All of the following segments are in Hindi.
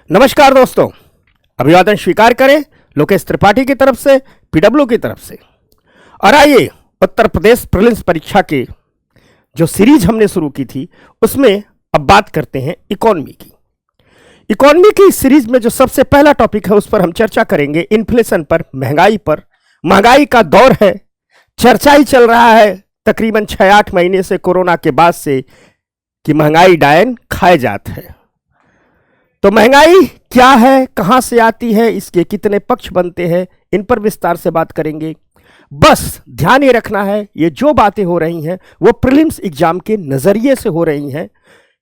नमस्कार दोस्तों, अभिवादन स्वीकार करें लोकेश त्रिपाठी की तरफ से, पीडब्ल्यू की तरफ से। और आइए उत्तर प्रदेश प्रीलिम्स परीक्षा के जो सीरीज हमने शुरू की थी उसमें अब बात करते हैं इकोनॉमी की। इकोनॉमी की सीरीज में जो सबसे पहला टॉपिक है उस पर हम चर्चा करेंगे इन्फ्लेशन पर, महंगाई पर। महंगाई का दौर है, चर्चा ही चल रहा है तकरीबन 6-8 महीने से कोरोना के बाद से कि महंगाई डायन खाए जात है। तो महंगाई क्या है, कहां से आती है, इसके कितने पक्ष बनते हैं, इन पर विस्तार से बात करेंगे। बस ध्यान ये रखना है, ये जो बातें हो रही हैं वो प्रीलिम्स एग्जाम के नजरिए से हो रही हैं।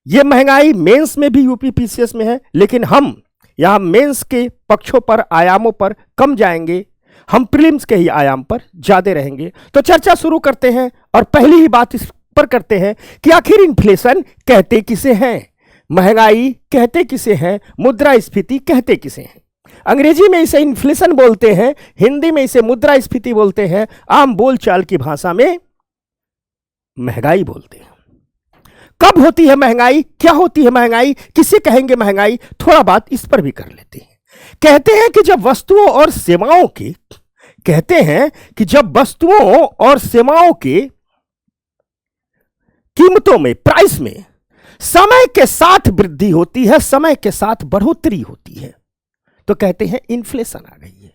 ये महंगाई मेंस में भी यूपी पीसीएस में है, लेकिन हम यहां मेंस के पक्षों पर, आयामों पर कम जाएंगे, हम प्रीलिम्स के ही आयाम पर ज्यादा रहेंगे। तो चर्चा शुरू करते हैं और पहली ही बात इस पर करते हैं कि आखिर इन्फ्लेशन कहते किसे हैं, महंगाई कहते किसे हैं, मुद्रास्फीति कहते किसे हैं। अंग्रेजी में इसे इन्फ्लेशन बोलते हैं, हिंदी में इसे मुद्रास्फीति बोलते हैं, आम बोलचाल की भाषा में महंगाई बोलते हैं। कब होती है महंगाई, क्या होती है महंगाई, किसे कहेंगे महंगाई, थोड़ा बात इस पर भी कर लेते हैं। कहते हैं कि जब वस्तुओं और सेवाओं की कीमतों में, प्राइस में समय के साथ वृद्धि होती है, समय के साथ बढ़ोतरी होती है, तो कहते हैं इन्फ्लेशन आ गई है।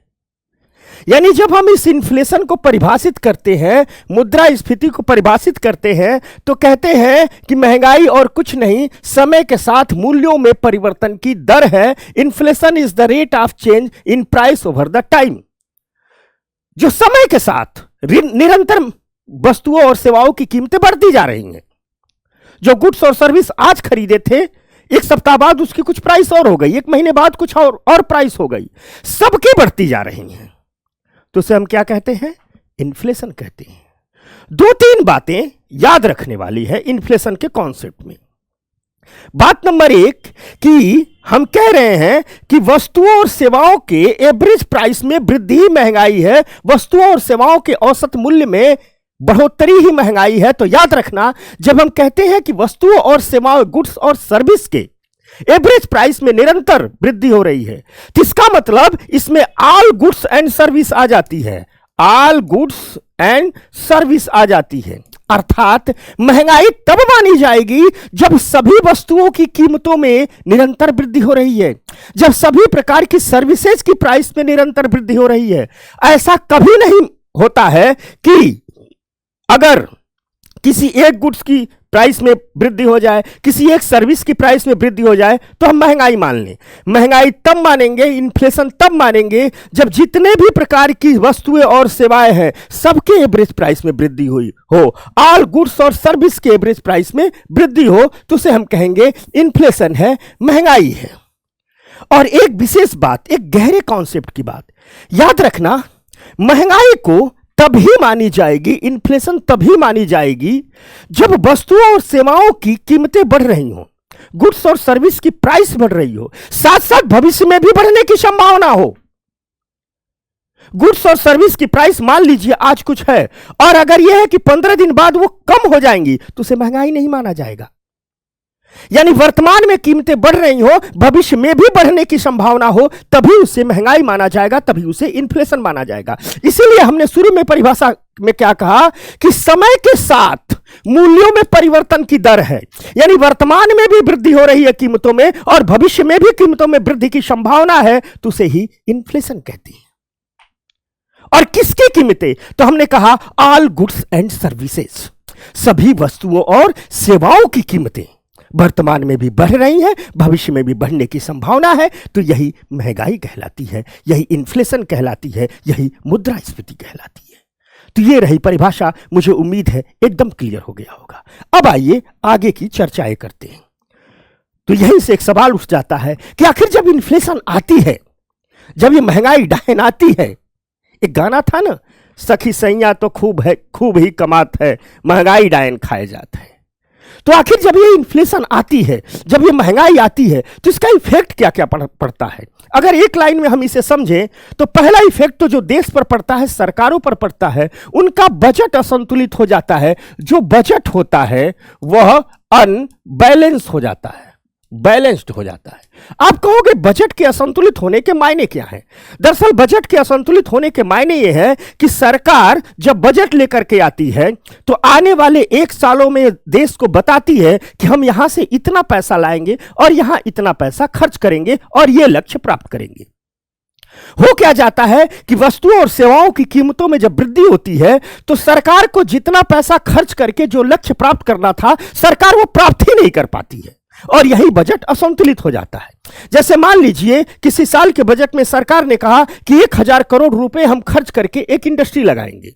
यानी जब हम इस इन्फ्लेशन को परिभाषित करते हैं, मुद्रास्फीति को परिभाषित करते हैं, तो कहते हैं कि महंगाई और कुछ नहीं, समय के साथ मूल्यों में परिवर्तन की दर है। Inflation is the rate of change in price over the time. जो समय के साथ निरंतर वस्तुओं और सेवाओं की कीमतें बढ़ती जा रही हैं। जो गुड्स और सर्विस आज खरीदे थे, एक सप्ताह बाद उसकी कुछ प्राइस और हो गई, एक महीने बाद कुछ और प्राइस हो गई, सबकी बढ़ती जा रही हैं, तो उसे हम क्या कहते हैं, इन्फ्लेशन कहते हैं। 2-3 बातें याद रखने वाली है इन्फ्लेशन के कॉन्सेप्ट में। बात नंबर 1 कि हम कह रहे हैं कि वस्तुओं और सेवाओं के एवरेज प्राइस में वृद्धि ही महंगाई है, वस्तुओं और सेवाओं के औसत मूल्य में बढ़ोतरी ही महंगाई है। तो याद रखना, जब हम कहते हैं कि वस्तुओं और सेवाओं, गुड्स और सर्विस के एवरेज प्राइस में निरंतर वृद्धि हो रही है, तो इसका मतलब इसमें ऑल गुड्स एंड सर्विस आ जाती है, ऑल गुड्स एंड सर्विस आ जाती है। अर्थात महंगाई तब मानी जाएगी जब सभी वस्तुओं की कीमतों में निरंतर वृद्धि हो रही है, जब सभी प्रकार की सर्विसेज की प्राइस में निरंतर वृद्धि हो रही है। ऐसा कभी नहीं होता है कि अगर किसी एक गुड्स की प्राइस में वृद्धि हो जाए, किसी एक सर्विस की प्राइस में वृद्धि हो जाए तो हम महंगाई मान लें। महंगाई तब मानेंगे, इन्फ्लेशन तब मानेंगे जब जितने भी प्रकार की वस्तुएं और सेवाएं हैं सबके एवरेज प्राइस में वृद्धि हुई हो, ऑल गुड्स और सर्विस के एवरेज प्राइस में वृद्धि हो, तो उसे हम कहेंगे इन्फ्लेशन है, महंगाई है। और एक विशेष बात, एक गहरे कॉन्सेप्ट की बात याद रखना, महंगाई को तभी मानी जाएगी, इन्फ्लेशन तभी मानी जाएगी जब वस्तुओं और सेवाओं की कीमतें बढ़ रही हो, गुड्स और सर्विस की प्राइस बढ़ रही हो, साथ साथ भविष्य में भी बढ़ने की संभावना हो। गुड्स और सर्विस की प्राइस मान लीजिए आज कुछ है, और अगर यह है कि 15 दिन बाद वो कम हो जाएंगी, तो उसे महंगाई नहीं माना जाएगा। यानी वर्तमान में कीमतें बढ़ रही हो, भविष्य में भी बढ़ने की संभावना हो, तभी उसे महंगाई माना जाएगा, तभी उसे इन्फ्लेशन माना जाएगा। इसीलिए हमने शुरू में परिभाषा में क्या कहा कि समय के साथ मूल्यों में परिवर्तन की दर है, यानी वर्तमान में भी वृद्धि हो रही है कीमतों में और भविष्य में भी कीमतों में वृद्धि की संभावना है, तो उसे ही इन्फ्लेशन कहती है। और किसकी कीमतें, तो हमने कहा ऑल गुड्स एंड सर्विसेज, सभी वस्तुओं और सेवाओं की कीमतें वर्तमान में भी बढ़ रही है, भविष्य में भी बढ़ने की संभावना है, तो यही महंगाई कहलाती है, यही इन्फ्लेशन कहलाती है, यही मुद्रास्फीति कहलाती है। तो ये रही परिभाषा, मुझे उम्मीद है एकदम क्लियर हो गया होगा। अब आइए आगे की चर्चाएं करते हैं। तो यहीं से एक सवाल उठ जाता है कि आखिर जब इन्फ्लेशन आती है, जब ये महंगाई डायन आती है, एक गाना था ना, सखी सैया तो खूब ही कमात है, महंगाई डायन खाए जाता है। तो आखिर जब ये इन्फ्लेशन आती है, जब ये महंगाई आती है, तो इसका इफेक्ट क्या क्या पड़ता है। अगर एक लाइन में हम इसे समझें तो पहला इफेक्ट तो जो देश पर पड़ता है, सरकारों पर पड़ता है, उनका बजट असंतुलित हो जाता है। जो बजट होता है वह अनबैलेंस हो जाता है। बैलेंस्ड हो जाता है। आप कहोगे बजट के असंतुलित होने के मायने क्या हैं? दरअसल बजट के असंतुलित होने के मायने ये है कि सरकार जब बजट लेकर के आती है तो आने वाले 1 सालों में देश को बताती है कि हम यहां से इतना पैसा लाएंगे और यहां इतना पैसा खर्च करेंगे और यह लक्ष्य प्राप्त करेंगे। हो क्या जाता है कि वस्तुओं और सेवाओं की कीमतों में जब वृद्धि होती है तो सरकार को जितना पैसा खर्च करके जो लक्ष्य प्राप्त करना था सरकार वो प्राप्त ही नहीं कर पाती है और यही बजट असंतुलित हो जाता है। जैसे मान लीजिए किसी साल के बजट में सरकार ने कहा कि 1000 करोड़ रुपए हम खर्च करके एक इंडस्ट्री लगाएंगे,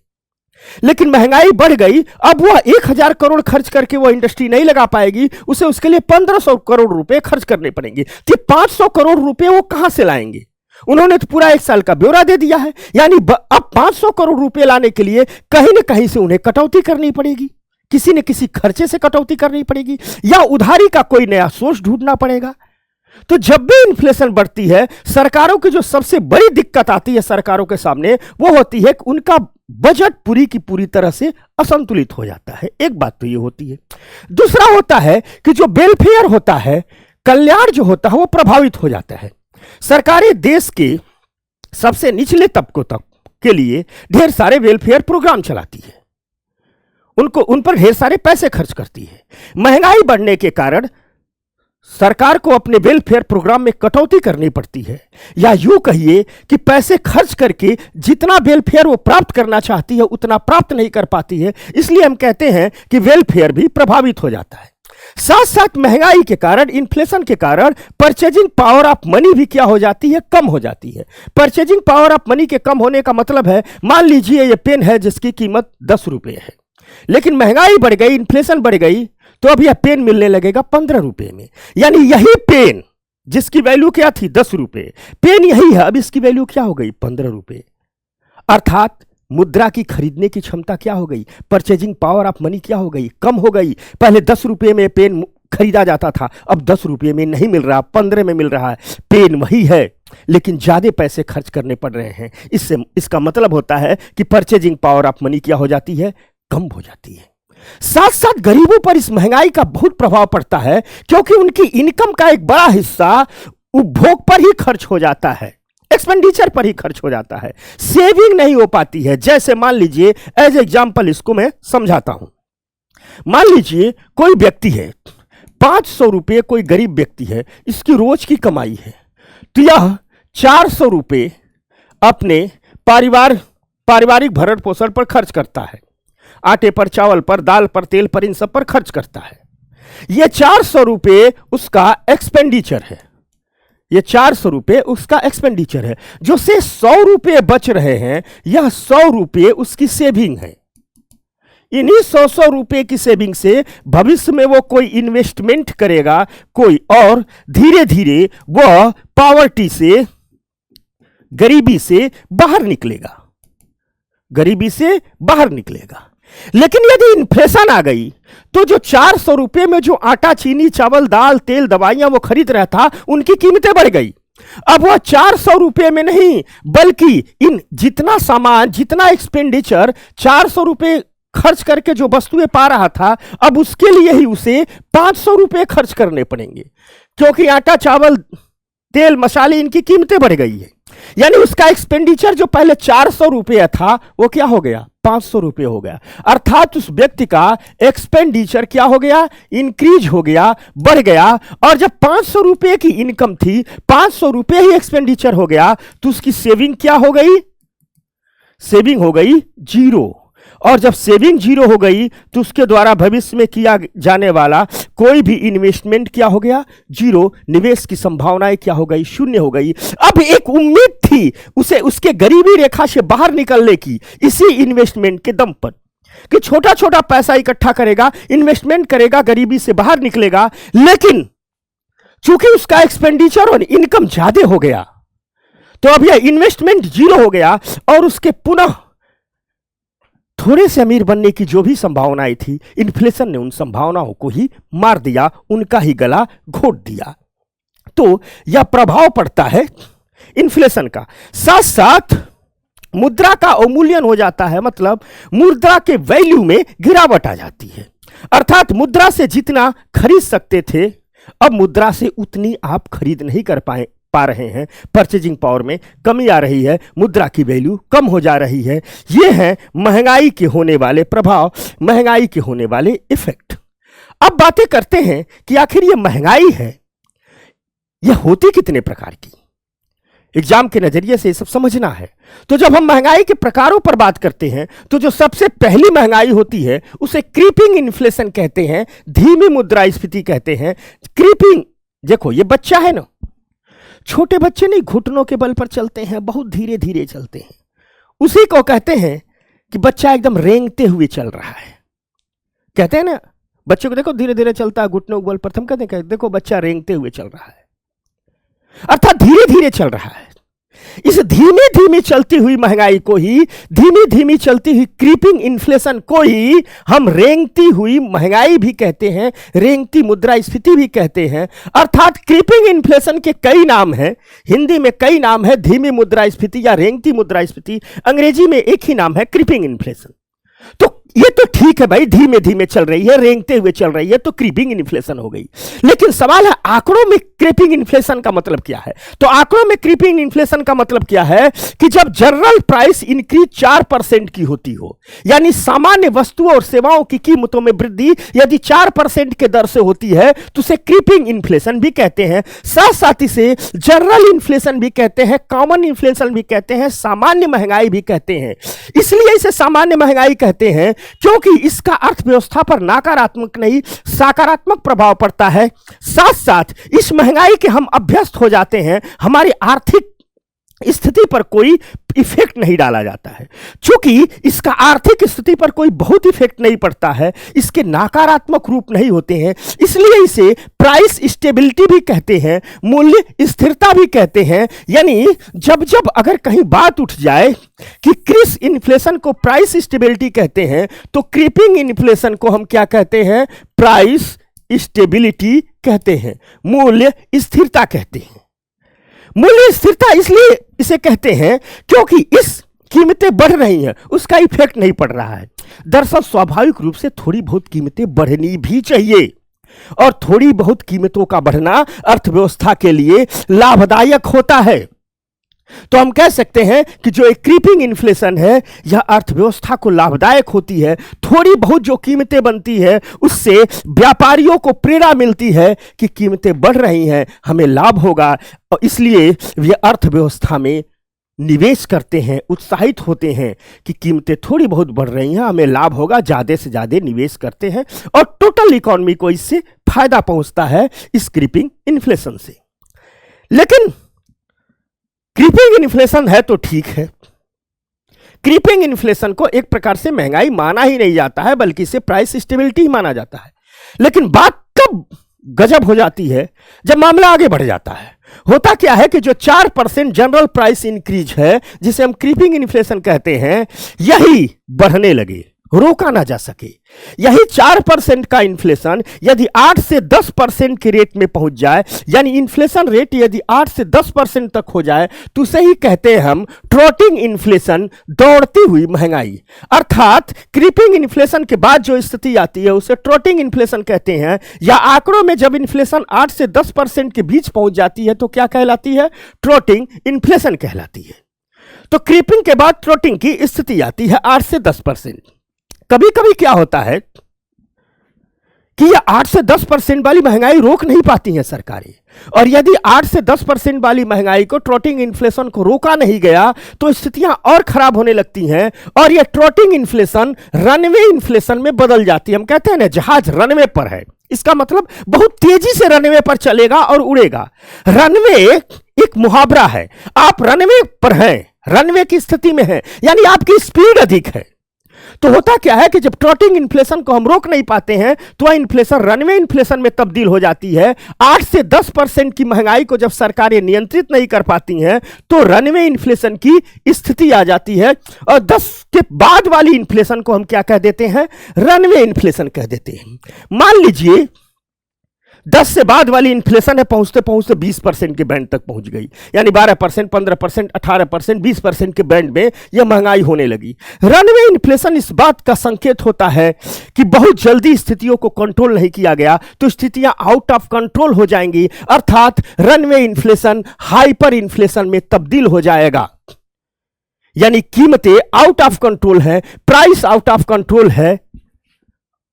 लेकिन महंगाई बढ़ गई। अब वह 1000 करोड़ खर्च करके वो इंडस्ट्री नहीं लगा पाएगी, उसे उसके लिए 1500 करोड़ रुपए खर्च करने पड़ेंगे। तो 500 करोड़ रुपए वो कहां से लाएंगे? उन्होंने तो पूरा 1 साल का ब्यौरा दे दिया है। यानी अब 500 करोड़ रुपए लाने के लिए कहीं ना कहीं से उन्हें कटौती करनी पड़ेगी, किसी न किसी खर्चे से कटौती करनी पड़ेगी या उधारी का कोई नया सोर्स ढूंढना पड़ेगा। तो जब भी इन्फ्लेशन बढ़ती है सरकारों की जो सबसे बड़ी दिक्कत आती है सरकारों के सामने वो होती है कि उनका बजट पूरी की पूरी तरह से असंतुलित हो जाता है। एक बात तो ये होती है। दूसरा होता है कि जो वेलफेयर होता है, कल्याण जो होता है वो प्रभावित हो जाता है। सरकारें देश के सबसे निचले तबकों तक के लिए ढेर सारे वेलफेयर प्रोग्राम चलाती है, उन पर ढेर सारे पैसे खर्च करती है। महंगाई बढ़ने के कारण सरकार को अपने वेलफेयर प्रोग्राम में कटौती करनी पड़ती है, या यूं कहिए कि पैसे खर्च करके जितना वेलफेयर वो प्राप्त करना चाहती है उतना प्राप्त नहीं कर पाती है। इसलिए हम कहते हैं कि वेलफेयर भी प्रभावित हो जाता है। साथ साथ महंगाई के कारण, इन्फ्लेशन के कारण परचेजिंग पावर ऑफ मनी भी क्या हो जाती है? कम हो जाती है। परचेजिंग पावर ऑफ मनी के कम होने का मतलब है, मान लीजिए ये पेन है जिसकी कीमत 10 रुपए है, लेकिन महंगाई बढ़ गई, इन्फ्लेशन बढ़ गई, तो अब यह पेन मिलने लगेगा 15 रुपए में। यानी यही पेन जिसकी वैल्यू क्या थी 10 रुपए, पेन यही है, अब इसकी वैल्यू क्या हो गई? 15 रुपए। अर्थात मुद्रा की खरीदने की क्षमता क्या हो गई? परचेजिंग पावर ऑफ मनी क्या हो गई? कम हो गई। पहले 10 रुपए में पेन खरीदा जाता था, अब 10 रुपए में नहीं मिल रहा, 15 में मिल रहा है। पेन वही है लेकिन ज्यादा पैसे खर्च करने पड़ रहे हैं। इसका मतलब होता है कि परचेजिंग पावर ऑफ मनी क्या हो जाती है? कम हो जाती है। साथ साथ गरीबों पर इस महंगाई का बहुत प्रभाव पड़ता है, क्योंकि उनकी इनकम का एक बड़ा हिस्सा उपभोग पर ही खर्च हो जाता है, एक्सपेंडिचर पर ही खर्च हो जाता है, सेविंग नहीं हो पाती है। जैसे मान लीजिए, एज एग्जांपल इसको मैं समझाता हूं। मान लीजिए कोई व्यक्ति है, 500 रुपए कोई गरीब व्यक्ति है, इसकी रोज की कमाई है, तो यह 400 रुपए अपने पारिवारिक भरण पोषण पर खर्च करता है। आटे पर, चावल पर, दाल पर, तेल पर, इन सब पर खर्च करता है। यह 400 रुपए उसका एक्सपेंडिचर है, यह 400 रुपए उसका एक्सपेंडिचर है। जो से 100 रुपए बच रहे हैं, यह 100 रुपए उसकी सेविंग है। इन्हीं 100 रुपए की सेविंग से भविष्य में वो कोई इन्वेस्टमेंट करेगा कोई, और धीरे धीरे वह पॉवर्टी से, गरीबी से बाहर निकलेगा, गरीबी से बाहर निकलेगा। लेकिन यदि इन्फ्लेशन आ गई तो जो 400 रुपए में जो आटा, चीनी, चावल, दाल, तेल, दवाइयां वो खरीद रहा था, उनकी कीमतें बढ़ गई। अब वह 400 रुपए में नहीं, बल्कि इन जितना सामान, जितना एक्सपेंडिचर 400 रुपए खर्च करके जो वस्तुएं पा रहा था, अब उसके लिए ही उसे 500 रुपए खर्च करने पड़ेंगे, क्योंकि आटा, चावल, तेल, मसाले, इनकी कीमतें बढ़ गई है। यानी उसका एक्सपेंडिचर जो पहले 400 रुपया था वो क्या हो गया? 500 रुपये हो गया। अर्थात उस व्यक्ति का एक्सपेंडिचर क्या हो गया? इंक्रीज हो गया, बढ़ गया। और जब 500 रुपये की इनकम थी, 500 रुपये ही एक्सपेंडिचर हो गया, तो उसकी सेविंग क्या हो गई? सेविंग हो गई जीरो। और जब सेविंग जीरो हो गई तो उसके द्वारा भविष्य में किया जाने वाला कोई भी इन्वेस्टमेंट क्या हो गया? जीरो। निवेश की संभावनाएं क्या हो गई? शून्य हो गई। अब एक उम्मीद थी उसे उसके गरीबी रेखा से बाहर निकलने की, इसी इन्वेस्टमेंट के दम पर, कि छोटा छोटा पैसा इकट्ठा करेगा, इन्वेस्टमेंट करेगा, गरीबी से बाहर निकलेगा। लेकिन चूंकि उसका एक्सपेंडिचर और इनकम ज्यादा हो गया, तो अब यह इन्वेस्टमेंट जीरो हो गया और उसके पुनः थोड़े से अमीर बनने की जो भी संभावनाएं थी, इन्फ्लेशन ने उन संभावनाओं को ही मार दिया, उनका ही गला घोट दिया। तो यह प्रभाव पड़ता है इन्फ्लेशन का। साथ साथ मुद्रा का अवमूल्यन हो जाता है, मतलब मुद्रा के वैल्यू में गिरावट आ जाती है। अर्थात मुद्रा से जितना खरीद सकते थे अब मुद्रा से उतनी आप खरीद नहीं कर पा रहे हैं, परचेजिंग पावर में कमी आ रही है, मुद्रा की वैल्यू कम हो जा रही है। ये है महंगाई के होने वाले प्रभाव, महंगाई के होने वाले इफेक्ट। अब बातें करते हैं कि आखिर ये महंगाई है, यह होती कितने प्रकार की, एग्जाम के नजरिए से सब समझना है। तो जब हम महंगाई के प्रकारों पर बात करते हैं तो जो सबसे पहली महंगाई होती है उसे क्रीपिंग इन्फ्लेशन कहते हैं, धीमी मुद्रास्फीति कहते हैं। क्रीपिंग, देखो ये बच्चा है ना, छोटे बच्चे नहीं घुटनों के बल पर चलते हैं, बहुत धीरे धीरे चलते हैं, उसी को कहते हैं कि बच्चा एकदम रेंगते हुए चल रहा है। कहते हैं ना बच्चे को, देखो धीरे धीरे चलता है घुटनों के बल पर, हम कहते हैं देखो बच्चा रेंगते हुए चल रहा है, अर्थात धीरे धीरे चल रहा है। इस धीमे धीमे चलती हुई महंगाई को ही, धीमी धीमी चलती हुई क्रीपिंग इन्फ्लेशन को ही हम रेंगती हुई महंगाई भी कहते हैं, रेंगती मुद्रास्फीति भी कहते हैं। अर्थात क्रीपिंग इन्फ्लेशन के कई नाम हैं, हिंदी में कई नाम है, धीमी मुद्रास्फीति या रेंगती मुद्रास्फीति, अंग्रेजी में एक ही नाम है क्रीपिंग इन्फ्लेशन। तो ये तो ठीक है भाई, धीमे धीमे चल रही है, रेंगते हुए चल रही है, तो क्रीपिंग इन्फ्लेशन हो गई। लेकिन सवाल है आंकड़ों में क्रीपिंग इन्फ्लेशन का मतलब क्या है? तो आंकड़ों में क्रीपिंग इन्फ्लेशन का मतलब क्या है कि जब जनरल प्राइस इंक्रीज 4% की होती हो, यानी सामान्य वस्तुओं और सेवाओं की कीमतों में वृद्धि यदि 4% के दर से होती है तो उसे क्रीपिंग इन्फ्लेशन भी कहते हैं। साथ साथ इसे जनरल इन्फ्लेशन भी कहते हैं, कॉमन इन्फ्लेशन भी कहते हैं, सामान्य महंगाई भी कहते हैं। इसलिए इसे सामान्य महंगाई कहते हैं क्योंकि इसका अर्थव्यवस्था पर नकारात्मक नहीं सकारात्मक प्रभाव पड़ता है। साथ साथ इस महंगाई के हम अभ्यस्त हो जाते हैं, हमारी आर्थिक स्थिति पर कोई इफेक्ट नहीं डाला जाता है। चूंकि इसका आर्थिक स्थिति पर कोई बहुत इफेक्ट नहीं पड़ता है, इसके नकारात्मक रूप नहीं होते हैं, इसलिए इसे प्राइस स्टेबिलिटी भी कहते हैं, मूल्य स्थिरता भी कहते हैं। यानी जब जब अगर कहीं बात उठ जाए कि क्रिस इन्फ्लेशन को प्राइस स्टेबिलिटी कहते हैं, तो क्रीपिंग इन्फ्लेशन को हम क्या कहते हैं? प्राइस स्टेबिलिटी कहते हैं, मूल्य स्थिरता कहते हैं। मूल्य स्थिरता इसलिए इसे कहते हैं क्योंकि इस कीमतें बढ़ रही हैं, उसका इफेक्ट नहीं पड़ रहा है। दरअसल स्वाभाविक रूप से थोड़ी बहुत कीमतें बढ़नी भी चाहिए, और थोड़ी बहुत कीमतों का बढ़ना अर्थव्यवस्था के लिए लाभदायक होता है। तो हम कह सकते हैं कि जो एक क्रीपिंग इन्फ्लेशन है यह अर्थव्यवस्था को लाभदायक होती है। थोड़ी बहुत जो कीमतें बनती है उससे व्यापारियों को प्रेरणा मिलती है कि कीमतें बढ़ रही हैं, हमें लाभ होगा, और इसलिए वे अर्थव्यवस्था में निवेश करते हैं, उत्साहित होते हैं कि कीमतें थोड़ी बहुत बढ़ रही हैं, हमें लाभ होगा, ज़्यादा से ज़्यादा निवेश करते हैं और टोटल इकोनॉमी को इससे फायदा पहुंचता है इस क्रीपिंग इन्फ्लेशन से। लेकिन क्रीपिंग इन्फ्लेशन है तो ठीक है, क्रीपिंग इन्फ्लेशन को एक प्रकार से महंगाई माना ही नहीं जाता है, बल्कि इसे प्राइस स्टेबिलिटी ही माना जाता है। लेकिन बात कब गजब हो जाती है? जब मामला आगे बढ़ जाता है। होता क्या है कि जो 4% जनरल प्राइस इंक्रीज है, जिसे हम क्रीपिंग इन्फ्लेशन कहते हैं, यही बढ़ने लगे, रोका ना जा सके। यही 4% का इन्फ्लेशन यदि 8 से 10% के रेट में पहुंच जाए, यानी इन्फ्लेशन रेट यदि 8 से 10% तक हो जाए, तो उसे ही कहते हैं हम ट्रॉटिंग इन्फ्लेशन, दौड़ती हुई महंगाई। अर्थात क्रीपिंग इन्फ्लेशन के बाद जो स्थिति आती है उसे ट्रॉटिंग इन्फ्लेशन कहते हैं। या आंकड़ों में जब इन्फ्लेशन 8 से 10% के बीच पहुंच जाती है तो क्या कहलाती है? ट्रॉटिंग इन्फ्लेशन कहलाती है। तो क्रीपिंग के बाद ट्रॉटिंग की स्थिति आती है 8 से 10%। कभी कभी क्या होता है कि ये 8 से 10% वाली महंगाई रोक नहीं पाती है सरकारें, और यदि 8 से 10% वाली महंगाई को, ट्रॉटिंग इन्फ्लेशन को रोका नहीं गया तो स्थितियां और खराब होने लगती हैं, और यह ट्रॉटिंग इन्फ्लेशन रनवे इन्फ्लेशन में बदल जाती है। हम कहते हैं ना जहाज रनवे पर है, इसका मतलब बहुत तेजी से रनवे पर चलेगा और उड़ेगा। रनवे एक मुहावरा है, आप रनवे पर हैं, रनवे की स्थिति में हैं, यानी आपकी स्पीड अधिक है। तो होता क्या है कि जब ट्रॉटिंग इन्फ्लेशन को हम रोक नहीं पाते हैं तो वह इन्फ्लेशन रनवे इन्फ्लेशन में तब्दील हो जाती है। 8 से 10% की महंगाई को जब सरकारें नियंत्रित नहीं कर पाती हैं तो रनवे इन्फ्लेशन की स्थिति आ जाती है, और 10 के बाद वाली इन्फ्लेशन को हम क्या कह देते हैं? रनवे इन्फ्लेशन कह देते हैं। मान लीजिए 10 से बाद वाली इन्फ्लेशन है पहुंचते पहुंचते 20% के बैंड तक पहुंच गई, यानी 12%, 15%, 18%, 20% के बैंड में यह महंगाई होने लगी। रनवे इन्फ्लेशन इस बात का संकेत होता है कि बहुत जल्दी स्थितियों को कंट्रोल नहीं किया गया तो स्थितियां आउट ऑफ कंट्रोल हो जाएंगी, अर्थात रनवे इन्फ्लेशन हाइपर इन्फ्लेशन में तब्दील हो जाएगा। यानी कीमतें आउट ऑफ कंट्रोल है, प्राइस आउट ऑफ कंट्रोल है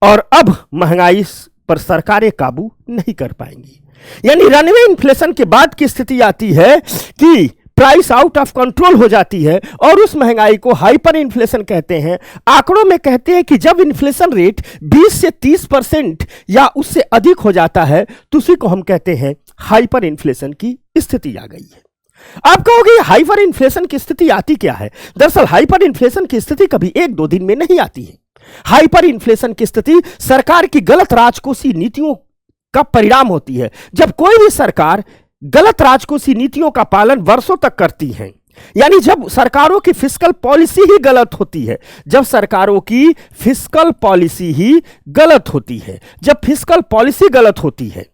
और अब महंगाई पर सरकारें काबू नहीं कर पाएंगी। यानी रनवे इन्फ्लेशन के बाद की स्थिति आती है कि प्राइस आउट ऑफ कंट्रोल हो जाती है और उस महंगाई को हाइपर इन्फ्लेशन कहते हैं। आंकड़ों में कहते हैं कि जब इन्फ्लेशन रेट 20 से 30% या उससे अधिक हो जाता है तो उसी को हम कहते हैं हाइपर इन्फ्लेशन की स्थिति आ गई है। आप कहोगे हाइपर इन्फ्लेशन की स्थिति आती क्या है? दरअसल हाइपर इन्फ्लेशन की स्थिति कभी 1-2 दिन में नहीं आती है। हाइपर इन्फ्लेशन की स्थिति सरकार की गलत राजकोषीय नीतियों का परिणाम होती है। जब कोई भी सरकार गलत राजकोषीय नीतियों का पालन वर्षों तक करती है, यानी जब सरकारों की फिस्कल पॉलिसी ही गलत होती है, जब सरकारों की फिस्कल पॉलिसी ही गलत होती है, जब फिस्कल पॉलिसी गलत होती है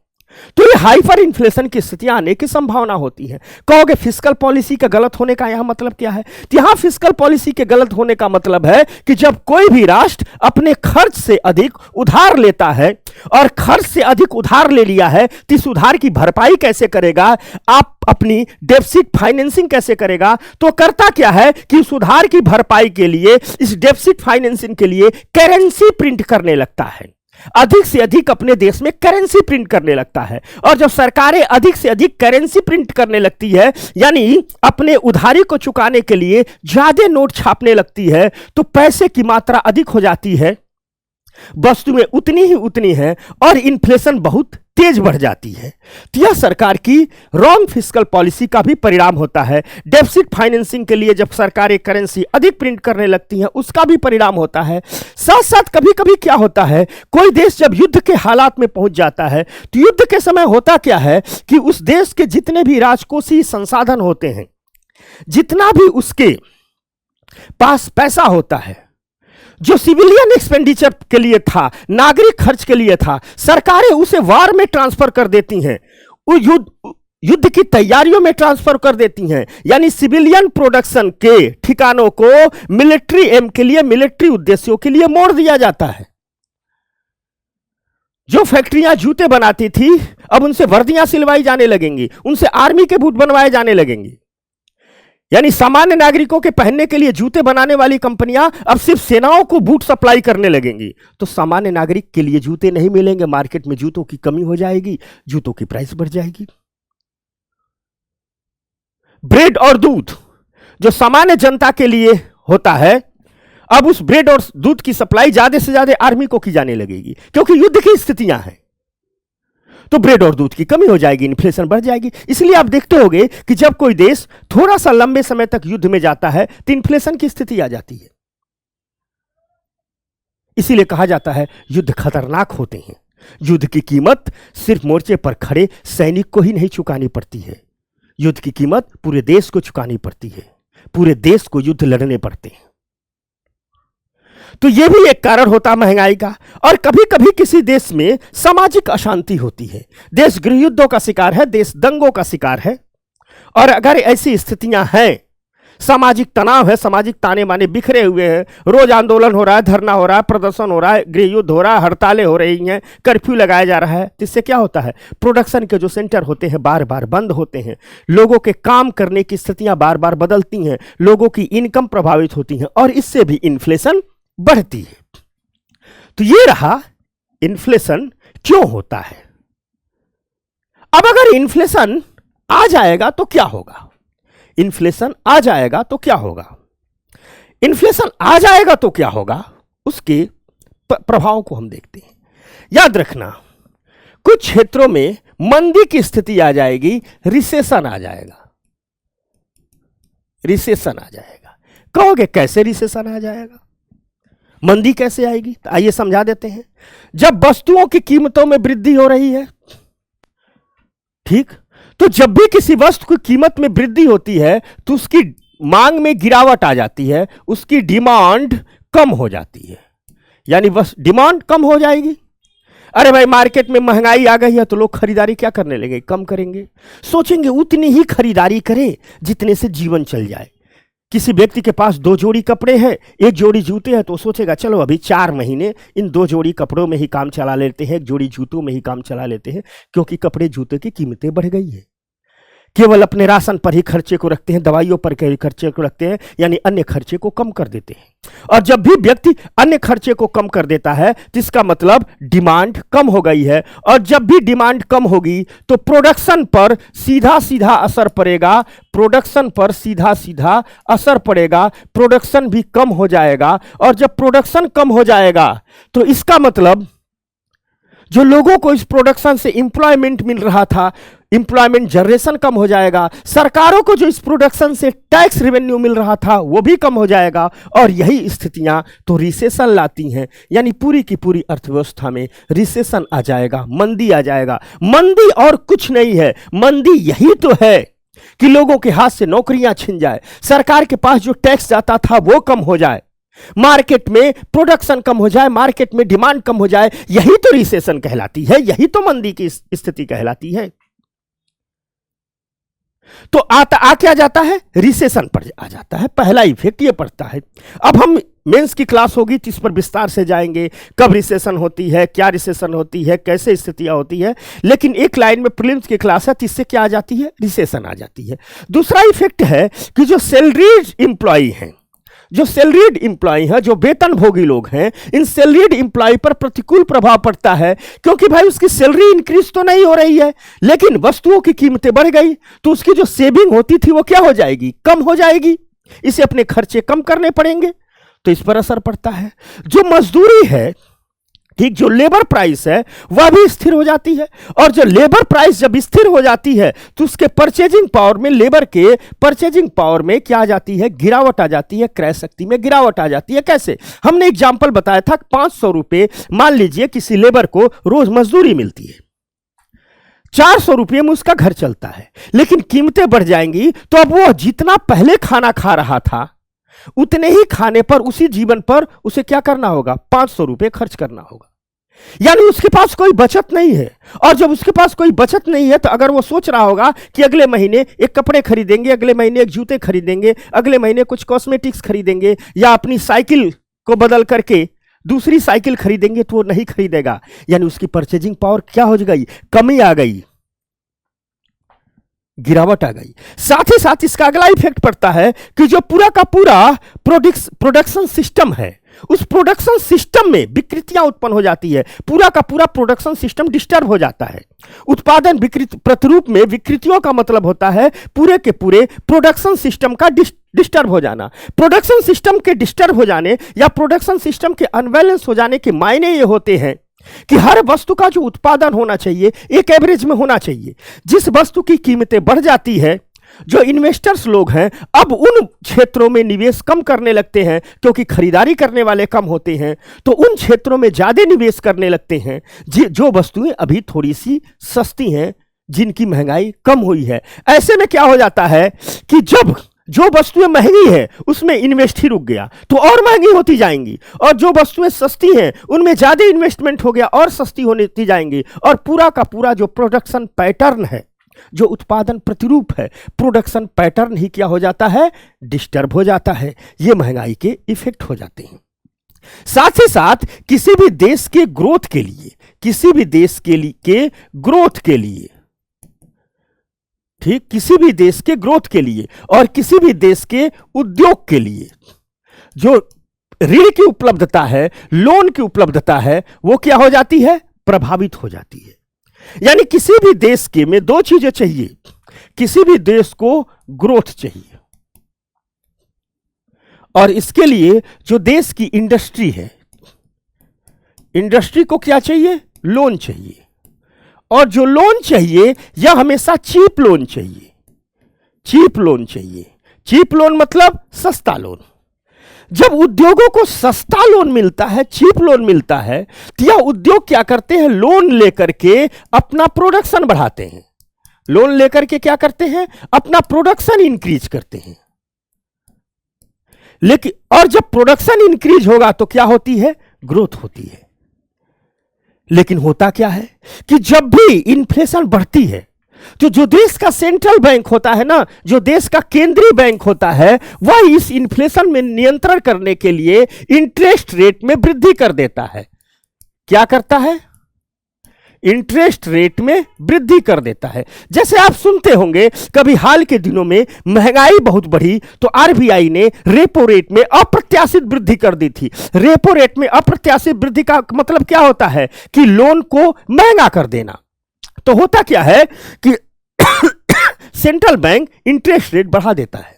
तो ये हाइपर इन्फ्लेशन की स्थितियां आने की संभावना होती है। कहोगे फिस्कल पॉलिसी का गलत होने का यहां मतलब क्या है? तो यहां फिस्कल पॉलिसी के गलत होने का मतलब है कि जब कोई भी राष्ट्र अपने खर्च से अधिक उधार लेता है और खर्च से अधिक उधार ले लिया है तो इस उधार की भरपाई कैसे करेगा, आप अपनी डेफिसिट फाइनेंसिंग कैसे करेगा? तो करता क्या है कि उस उधार की भरपाई के लिए, इस डेफिसिट फाइनेंसिंग के लिए करेंसी प्रिंट करने लगता है, अधिक से अधिक अपने देश में करेंसी प्रिंट करने लगता है। और जब सरकारें अधिक से अधिक करेंसी प्रिंट करने लगती है, यानी अपने उधारी को चुकाने के लिए ज्यादा नोट छापने लगती है, तो पैसे की मात्रा अधिक हो जाती है, वस्तुएं उतनी ही उतनी है और इन्फ्लेशन बहुत तेज बढ़ जाती है। तो यह सरकार की रॉन्ग फिस्कल पॉलिसी का भी परिणाम होता है। डेफिसिट फाइनेंसिंग के लिए जब सरकारें करेंसी अधिक प्रिंट करने लगती हैं उसका भी परिणाम होता है। साथ साथ कभी कभी क्या होता है, कोई देश जब युद्ध के हालात में पहुंच जाता है तो युद्ध के समय होता क्या है कि उस देश के जितने भी राजकोषीय संसाधन होते हैं, जितना भी उसके पास पैसा होता है, जो सिविलियन एक्सपेंडिचर के लिए था, नागरिक खर्च के लिए था, सरकारें उसे वार में ट्रांसफर कर देती हैं, युद्ध की तैयारियों में ट्रांसफर कर देती हैं। यानी सिविलियन प्रोडक्शन के ठिकानों को मिलिट्री एम के लिए, मिलिट्री उद्देश्यों के लिए मोड़ दिया जाता है। जो फैक्ट्रियां जूते बनाती थी अब उनसे वर्दियां सिलवाई जाने लगेंगी, उनसे आर्मी के बूट बनवाए जाने लगेंगे। यानी सामान्य नागरिकों के पहनने के लिए जूते बनाने वाली कंपनियां अब सिर्फ सेनाओं को बूट सप्लाई करने लगेंगी, तो सामान्य नागरिक के लिए जूते नहीं मिलेंगे, मार्केट में जूतों की कमी हो जाएगी, जूतों की प्राइस बढ़ जाएगी। ब्रेड और दूध जो सामान्य जनता के लिए होता है, अब उस ब्रेड और दूध की सप्लाई ज्यादा से ज्यादा आर्मी को की जाने लगेगी, क्योंकि युद्ध की स्थितियां हैं, तो ब्रेड और दूध की कमी हो जाएगी, इन्फ्लेशन बढ़ जाएगी। इसलिए आप देखते होंगे कि जब कोई देश थोड़ा सा लंबे समय तक युद्ध में जाता है तो इन्फ्लेशन की स्थिति आ जाती है। इसीलिए कहा जाता है युद्ध खतरनाक होते हैं। युद्ध की कीमत सिर्फ मोर्चे पर खड़े सैनिक को ही नहीं चुकानी पड़ती है, युद्ध की कीमत पूरे देश को चुकानी पड़ती है, पूरे देश को युद्ध लड़ने पड़ते हैं। तो यह भी एक कारण होता है महंगाई का। और कभी कभी किसी देश में सामाजिक अशांति होती है, देश गृहयुद्धों का शिकार है, देश दंगों का शिकार है, और अगर ऐसी स्थितियां हैं, सामाजिक तनाव है, सामाजिक ताने माने बिखरे हुए हैं, रोज आंदोलन हो रहा है, धरना हो रहा है, प्रदर्शन हो रहा है, गृहयुद्ध हो रहा है, हड़तालें हो रही हैं, कर्फ्यू लगाया जा रहा है, इससे क्या होता है, प्रोडक्शन के जो सेंटर होते हैं बार बार बंद होते हैं, लोगों के काम करने की स्थितियां बार बार बदलती हैं, लोगों की इनकम प्रभावित होती हैं और इससे भी इन्फ्लेशन बढ़ती है। तो ये रहा इन्फ्लेशन क्यों होता है। अब अगर इन्फ्लेशन आ जाएगा तो क्या होगा, इन्फ्लेशन आ जाएगा तो क्या होगा, इन्फ्लेशन आ जाएगा तो क्या होगा, उसके प्रभाव को हम देखते हैं। याद रखना, कुछ क्षेत्रों में मंदी की स्थिति आ जाएगी, रिसेशन आ जाएगा, रिसेशन आ जाएगा। कहोगे कैसे रिसेशन आ जाएगा, मंदी कैसे आएगी? तो आइए समझा देते हैं। जब वस्तुओं की कीमतों में वृद्धि हो रही है, ठीक, तो जब भी किसी वस्तु की कीमत में वृद्धि होती है तो उसकी मांग में गिरावट आ जाती है, उसकी डिमांड कम हो जाती है, यानी बस डिमांड कम हो जाएगी। अरे भाई मार्केट में महंगाई आ गई है तो लोग खरीदारी क्या करने लगे, कम करेंगे, सोचेंगे उतनी ही खरीदारी करें जितने से जीवन चल जाए। किसी व्यक्ति के पास 2 जोड़ी कपड़े हैं, 1 जोड़ी जूते हैं, तो सोचेगा चलो अभी 4 महीने इन 2 जोड़ी कपड़ों में ही काम चला लेते हैं, 1 जोड़ी जूतों में ही काम चला लेते हैं, क्योंकि कपड़े जूते की कीमतें बढ़ गई है। केवल अपने राशन पर ही खर्चे को रखते हैं, दवाइयों पर के खर्चे को रखते हैं, यानी अन्य खर्चे को कम कर देते हैं। और जब भी व्यक्ति अन्य खर्चे को कम कर देता है तो इसका मतलब डिमांड कम हो गई है, और जब भी डिमांड कम होगी तो प्रोडक्शन पर सीधा सीधा असर पड़ेगा, प्रोडक्शन पर सीधा सीधा असर पड़ेगा, प्रोडक्शन भी कम हो जाएगा। और जब प्रोडक्शन कम हो जाएगा तो इसका मतलब जो लोगों को इस प्रोडक्शन से एम्प्लॉयमेंट मिल रहा था, एम्प्लॉयमेंट जनरेशन कम हो जाएगा। सरकारों को जो इस प्रोडक्शन से टैक्स रेवेन्यू मिल रहा था वो भी कम हो जाएगा, और यही स्थितियां तो रिसेशन लाती हैं, यानी पूरी की पूरी अर्थव्यवस्था में रिसेशन आ जाएगा, मंदी आ जाएगा। मंदी और कुछ नहीं है, मंदी यही तो है कि लोगों के हाथ से नौकरियां छिन जाए, सरकार के पास जो टैक्स जाता था वो कम हो जाए, मार्केट में प्रोडक्शन कम हो जाए, मार्केट में डिमांड कम हो जाए। यही तो रिसेशन कहलाती है, यही तो मंदी की स्थिति कहलाती है। तो आ क्या जाता है, रिसेशन पर आ जाता है, पहला इफेक्ट ये पड़ता है। अब हम मेंस की क्लास होगी तो इस पर विस्तार से जाएंगे, कब रिसेशन होती है, क्या रिसेशन होती है, कैसे स्थितियां होती है। लेकिन एक लाइन में प्रीलिम्स की क्लास है तो इससे क्या आ जाती है, रिसेशन आ जाती है। दूसरा इफेक्ट है कि जो सैलरीड इंप्लॉई हैं, जो सैलरीड इंप्लॉय हैं, जो वेतन भोगी लोग हैं, इन सैलरीड इंप्लॉय पर प्रतिकूल प्रभाव पड़ता है, क्योंकि भाई उसकी सैलरी इंक्रीज तो नहीं हो रही है, लेकिन वस्तुओं की कीमतें बढ़ गई, तो उसकी जो सेविंग होती थी वो क्या हो जाएगी, कम हो जाएगी। इसे अपने खर्चे कम करने पड़ेंगे, तो इस पर असर पड़ता है। जो मजदूरी है, ठीक, जो लेबर प्राइस है वह भी स्थिर हो जाती है, और जो लेबर प्राइस जब स्थिर हो जाती है तो उसके परचेजिंग पावर में, लेबर के परचेजिंग पावर में क्या आ जाती है, गिरावट आ जाती है, क्रय शक्ति में गिरावट आ जाती है। कैसे, हमने एग्जाम्पल बताया था, 500 रुपए मान लीजिए किसी लेबर को रोज मजदूरी मिलती है, 400 रुपये में उसका घर चलता है, लेकिन कीमतें बढ़ जाएंगी तो अब वो जितना पहले खाना खा रहा था उतने ही खाने पर, उसी जीवन पर उसे क्या करना होगा, 500 रुपये खर्च करना होगा, यानी उसके पास कोई बचत नहीं है। और जब उसके पास कोई बचत नहीं है तो अगर वो सोच रहा होगा कि अगले महीने एक कपड़े खरीदेंगे, अगले महीने एक जूते खरीदेंगे, अगले महीने कुछ कॉस्मेटिक्स खरीदेंगे, या अपनी साइकिल को बदल करके दूसरी साइकिल खरीदेंगे, तो वो नहीं खरीदेगा, यानी उसकी परचेजिंग पावर क्या हो गई, कमी आ गई, गिरावट आ गई। साथ ही साथ इसका अगला इफेक्ट पड़ता है कि जो पूरा का पूरा प्रोडक्शन सिस्टम है, उस प्रोडक्शन सिस्टम में विकृतियां उत्पन्न हो जाती है, पूरा का पूरा प्रोडक्शन सिस्टम डिस्टर्ब हो जाता है। उत्पादन प्रतिरूप में विकृतियों का मतलब होता है पूरे के पूरे प्रोडक्शन सिस्टम का डिस्टर्ब हो जाना। प्रोडक्शन सिस्टम के डिस्टर्ब हो जाने या प्रोडक्शन सिस्टम के अनबैलेंस हो जाने के मायने ये होते हैं कि हर वस्तु का जो उत्पादन होना चाहिए एक एवरेज में होना चाहिए। जिस वस्तु की कीमतें बढ़ जाती है, जो इन्वेस्टर्स लोग हैं अब उन क्षेत्रों में निवेश कम करने लगते हैं, क्योंकि खरीदारी करने वाले कम होते हैं, तो उन क्षेत्रों में ज्यादा निवेश करने लगते हैं जो वस्तुएं अभी थोड़ी सी सस्ती हैं, जिनकी महंगाई कम हुई है। ऐसे में क्या हो जाता है कि जब जो वस्तुएं महंगी है उसमें इन्वेस्ट ही रुक गया तो और महंगी होती जाएंगी, और जो वस्तुएं सस्ती हैं उनमें ज्यादा इन्वेस्टमेंट हो गया और सस्ती होती जाएंगी, और पूरा का पूरा जो प्रोडक्शन पैटर्न है, जो उत्पादन प्रतिरूप है, प्रोडक्शन पैटर्न ही क्या हो जाता है, डिस्टर्ब हो जाता है। ये महंगाई के इफेक्ट हो जाते हैं। साथ ही साथ किसी भी देश के ग्रोथ के लिए, किसी भी देश के ग्रोथ के लिए, ठीक, किसी भी देश के ग्रोथ के लिए और किसी भी देश के उद्योग के लिए जो ऋण की उपलब्धता है, लोन की उपलब्धता है, वो क्या हो जाती है, प्रभावित हो जाती है। यानी किसी भी देश के में 2 चीजें चाहिए, किसी भी देश को ग्रोथ चाहिए, और इसके लिए जो देश की इंडस्ट्री है, इंडस्ट्री को क्या चाहिए, लोन चाहिए, और जो लोन चाहिए यह हमेशा चीप लोन चाहिए, चीप लोन चाहिए। चीप लोन मतलब सस्ता लोन। जब उद्योगों को सस्ता लोन मिलता है, चीप लोन मिलता है, तो यह उद्योग क्या करते हैं, लोन लेकर के अपना प्रोडक्शन बढ़ाते हैं, लोन लेकर के क्या करते हैं, अपना प्रोडक्शन इंक्रीज करते हैं। लेकिन और जब प्रोडक्शन इंक्रीज होगा तो क्या होती है, ग्रोथ होती है। लेकिन होता क्या है कि जब भी इन्फ्लेशन बढ़ती है तो जो देश का सेंट्रल बैंक होता है ना, जो देश का केंद्रीय बैंक होता है, वह इस इन्फ्लेशन में नियंत्रण करने के लिए इंटरेस्ट रेट में वृद्धि कर देता है। क्या करता है? इंटरेस्ट रेट में वृद्धि कर देता है। जैसे आप सुनते होंगे कभी हाल के दिनों में महंगाई बहुत बढ़ी तो आरबीआई ने रेपो रेट में अप्रत्याशित वृद्धि कर दी थी। रेपो रेट में अप्रत्याशित वृद्धि का मतलब क्या होता है कि लोन को महंगा कर देना। तो होता क्या है कि सेंट्रल बैंक इंटरेस्ट रेट बढ़ा देता है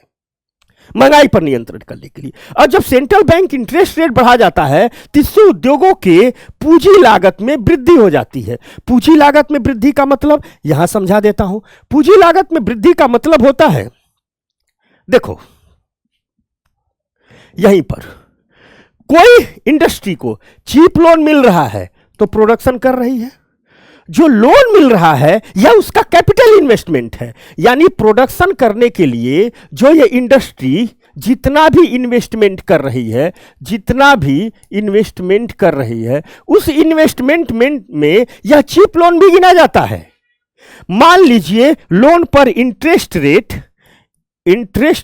महंगाई पर नियंत्रण करने के लिए। और जब सेंट्रल बैंक इंटरेस्ट रेट बढ़ा जाता है तो इससे उद्योगों के पूंजी लागत में वृद्धि हो जाती है। पूंजी लागत में वृद्धि का मतलब यहां समझा देता हूं। पूंजी लागत में वृद्धि का मतलब होता है, देखो यहीं पर कोई इंडस्ट्री को चीप लोन मिल रहा है तो प्रोडक्शन कर रही है। जो लोन मिल रहा है या उसका कैपिटल इन्वेस्टमेंट है, यानी प्रोडक्शन करने के लिए जो ये इंडस्ट्री जितना भी इन्वेस्टमेंट कर रही है, उस इन्वेस्टमेंट में यह चीप लोन भी गिना जाता है। मान लीजिए लोन पर इंटरेस्ट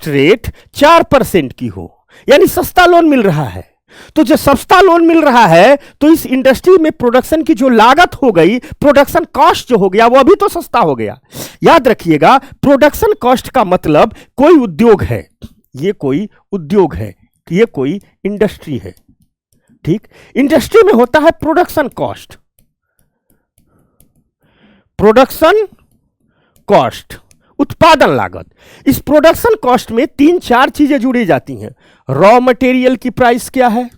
रेट 4% की हो, यानी सस्ता लोन मिल रहा है। तो जब सस्ता लोन मिल रहा है तो इस इंडस्ट्री में प्रोडक्शन की जो लागत हो गई, प्रोडक्शन कॉस्ट जो हो गया, वो अभी तो सस्ता हो गया। याद रखिएगा, प्रोडक्शन कॉस्ट का मतलब कोई उद्योग है, ये कोई उद्योग है, ये कोई इंडस्ट्री है। ठीक, इंडस्ट्री में होता है प्रोडक्शन कॉस्ट। उत्पादन लागत। इस प्रोडक्शन कॉस्ट में 3-4 चीजें जुड़ी जाती हैं। रॉ मटेरियल की प्राइस क्या है,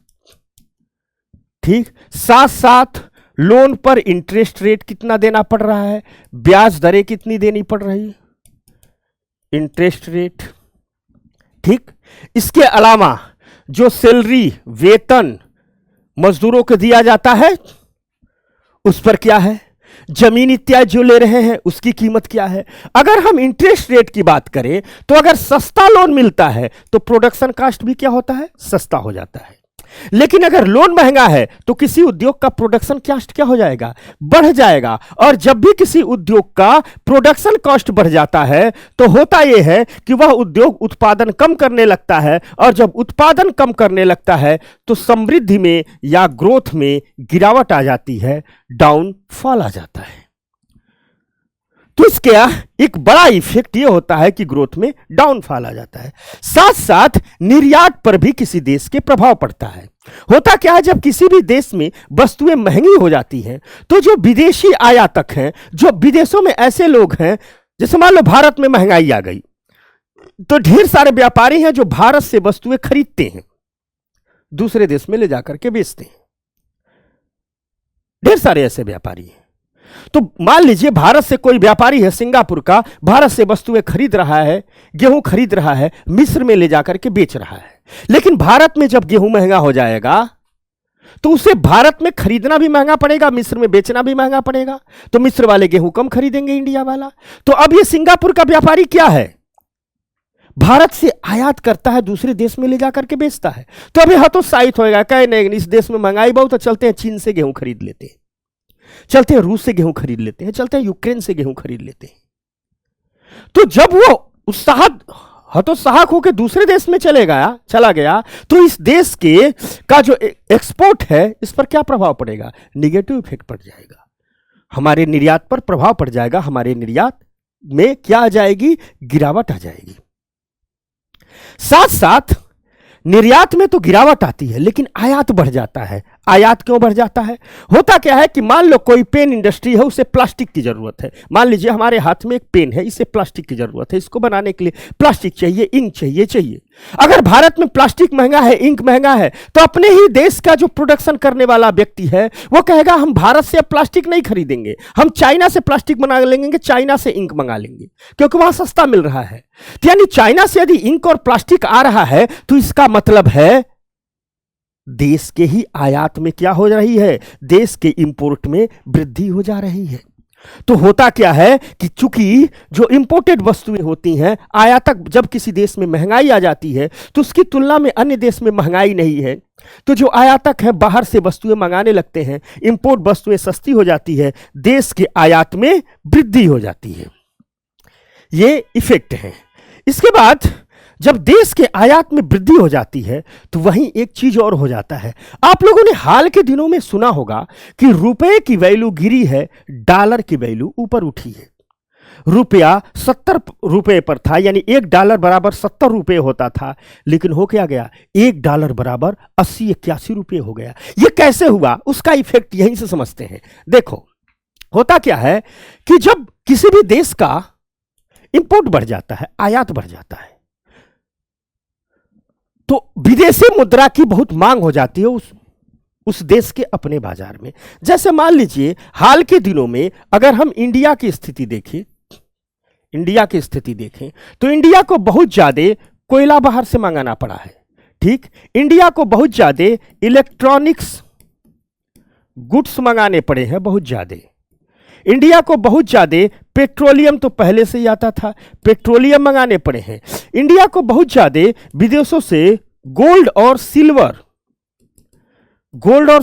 ठीक, साथ साथ लोन पर इंटरेस्ट रेट कितना देना पड़ रहा है, ब्याज दरें कितनी देनी पड़ रही है, इंटरेस्ट रेट, ठीक। इसके अलावा जो सैलरी, वेतन मजदूरों को दिया जाता है उस पर क्या है, जमीन इत्यादि जो ले रहे हैं उसकी कीमत क्या है। अगर हम इंटरेस्ट रेट की बात करें तो अगर सस्ता लोन मिलता है तो प्रोडक्शन कॉस्ट भी क्या होता है, सस्ता हो जाता है। लेकिन अगर लोन महंगा है तो किसी उद्योग का प्रोडक्शन कॉस्ट क्या हो जाएगा, बढ़ जाएगा। और जब भी किसी उद्योग का प्रोडक्शन कॉस्ट बढ़ जाता है तो होता यह है कि वह उद्योग उत्पादन कम करने लगता है, और जब उत्पादन कम करने लगता है तो समृद्धि में या ग्रोथ में गिरावट आ जाती है, डाउनफॉल आ जाता है। तो इसका एक बड़ा इफेक्ट यह होता है कि ग्रोथ में डाउनफॉल आ जाता है। साथ साथ निर्यात पर भी किसी देश के प्रभाव पड़ता है। होता क्या है, जब किसी भी देश में वस्तुएं महंगी हो जाती हैं तो जो विदेशी आयातक हैं, जो विदेशों में ऐसे लोग हैं, जैसे मान लो भारत में महंगाई आ गई तो ढेर सारे व्यापारी हैं जो भारत से वस्तुएं खरीदते हैं, दूसरे देश में ले जाकर के बेचते हैं। ढेर सारे ऐसे व्यापारी हैं। तो मान लीजिए भारत से कोई व्यापारी है सिंगापुर का, भारत से वस्तुएं खरीद रहा है, गेहूं खरीद रहा है, मिस्र में ले जाकर के बेच रहा है। लेकिन भारत में जब गेहूं महंगा हो जाएगा तो उसे भारत में खरीदना भी महंगा पड़ेगा, मिस्र में बेचना भी महंगा पड़ेगा। तो मिस्र वाले गेहूं कम खरीदेंगे इंडिया वाला। तो अब ये सिंगापुर का व्यापारी क्या है, भारत से आयात करता है, दूसरे देश में ले जाकर के बेचता है। तो अभी हतोत्साहित होएगा, कहे नहीं इस देश में महंगाई बहुत, चलते हैं चीन से गेहूं खरीद लेते हैं, चलते हैं रूस से गेहूं खरीद लेते हैं, चलते हैं यूक्रेन से गेहूं खरीद लेते हैं। तो जब वो हतोत्साहक होकर दूसरे देश में चला गया तो इस देश का जो एक्सपोर्ट है इस पर क्या प्रभाव पड़ेगा, निगेटिव इफेक्ट पड़ जाएगा, हमारे निर्यात पर प्रभाव पड़ जाएगा, हमारे निर्यात में क्या आ जाएगी, गिरावट आ जाएगी। साथ साथ निर्यात में तो गिरावट आती है लेकिन आयात बढ़ जाता है। आयात क्यों बढ़ जाता है, होता क्या है कि मान लो कोई पेन इंडस्ट्री है, उसे प्लास्टिक की जरूरत है। मान लीजिए हमारे हाथ में एक पेन है, इसे प्लास्टिक की जरूरत है, इसको बनाने के लिए प्लास्टिक चाहिए, इंक चाहिए। अगर भारत में प्लास्टिक महंगा है, इंक महंगा है, तो अपने ही देश का जो प्रोडक्शन करने वाला व्यक्ति है वो कहेगा हम भारत से अब प्लास्टिक नहीं खरीदेंगे, हम चाइना से प्लास्टिक बना लेंगे, चाइना से इंक मंगा लेंगे, क्योंकि वहां सस्ता मिल रहा है। तो यानी चाइना से यदि इंक और प्लास्टिक आ रहा है तो इसका मतलब है देश के ही आयात में क्या हो रही है, देश के इंपोर्ट में वृद्धि हो जा रही है। तो होता क्या है कि चूंकि जो इंपोर्टेड वस्तुएं होती हैं, आयातक जब किसी देश में महंगाई आ जाती है तो उसकी तुलना में अन्य देश में महंगाई नहीं है, तो जो आयातक है बाहर से वस्तुएं मंगाने लगते हैं, इंपोर्ट वस्तुएं सस्ती हो जाती है, देश के आयात में वृद्धि हो जाती है। ये इफेक्ट है। इसके बाद जब देश के आयात में वृद्धि हो जाती है तो वहीं एक चीज और हो जाता है। आप लोगों ने हाल के दिनों में सुना होगा कि रुपए की वैल्यू गिरी है, डॉलर की वैल्यू ऊपर उठी है। रुपया 70 रुपए पर था, यानी $1 बराबर 70 रुपए होता था, लेकिन हो क्या गया, $1 बराबर 80-81 रुपए हो गया। ये कैसे हुआ, उसका इफेक्ट यहीं से समझते हैं। देखो होता क्या है कि जब किसी भी देश का इंपोर्ट बढ़ जाता है, आयात बढ़ जाता है, तो विदेशी मुद्रा की बहुत मांग हो जाती है उस देश के अपने बाजार में। जैसे मान लीजिए हाल के दिनों में अगर हम इंडिया की स्थिति देखें तो इंडिया को बहुत ज्यादा कोयला बाहर से मंगाना पड़ा है। ठीक, इंडिया को बहुत ज्यादा इलेक्ट्रॉनिक्स गुड्स मंगाने पड़े हैं, बहुत ज्यादा। इंडिया को बहुत ज्यादा पेट्रोलियम तो पहले से ही आता था, पेट्रोलियम मंगाने पड़े हैं। इंडिया को बहुत ज्यादा विदेशों से गोल्ड और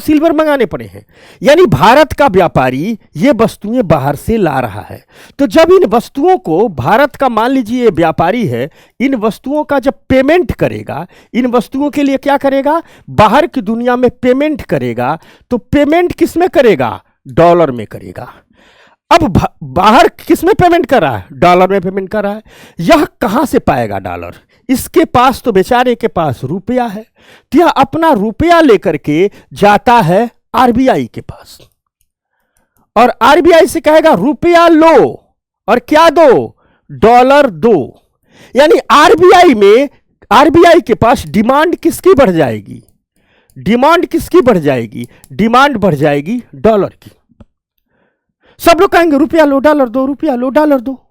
सिल्वर मंगाने पड़े हैं। यानी भारत का व्यापारी ये वस्तुएं बाहर से ला रहा है। तो जब इन वस्तुओं को भारत का, मान लीजिए ये व्यापारी है, इन वस्तुओं का जब पेमेंट करेगा, इन वस्तुओं के लिए क्या करेगा, बाहर की दुनिया में पेमेंट करेगा, तो पेमेंट किस में करेगा, डॉलर में करेगा। अब बाहर किस में पेमेंट कर रहा है, डॉलर में पेमेंट कर रहा है। यह कहां से पाएगा डॉलर, इसके पास तो बेचारे के पास रुपया है, तो यह अपना रुपया लेकर के जाता है आरबीआई के पास, और आरबीआई से कहेगा रुपया लो और क्या दो, डॉलर दो। यानी आरबीआई के पास डिमांड किसकी बढ़ जाएगी, डिमांड बढ़ जाएगी डॉलर की। सब लोग कहेंगे रुपया लो डॉलर दो, रुपया लो डॉलर दो,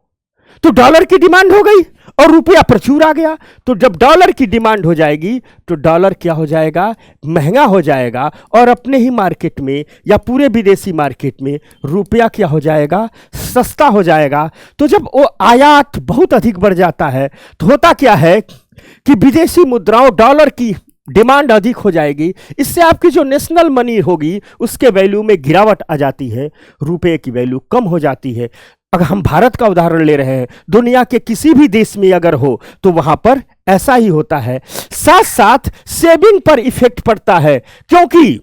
तो डॉलर की डिमांड हो गई और रुपया प्रचुर आ गया। तो जब डॉलर की डिमांड हो जाएगी तो डॉलर क्या हो जाएगा, महंगा हो जाएगा, और अपने ही मार्केट में या पूरे विदेशी मार्केट में रुपया क्या हो जाएगा, सस्ता हो जाएगा। तो जब वो आयात बहुत अधिक बढ़ जाता है तो होता क्या है कि विदेशी मुद्राओं, डॉलर की डिमांड अधिक हो जाएगी। इससे आपकी जो नेशनल मनी होगी उसके वैल्यू में गिरावट आ जाती है, रुपए की वैल्यू कम हो जाती है। अगर हम भारत का उदाहरण ले रहे हैं, दुनिया के किसी भी देश में अगर हो तो वहां पर ऐसा ही होता है। साथ साथ सेविंग पर इफेक्ट पड़ता है, क्योंकि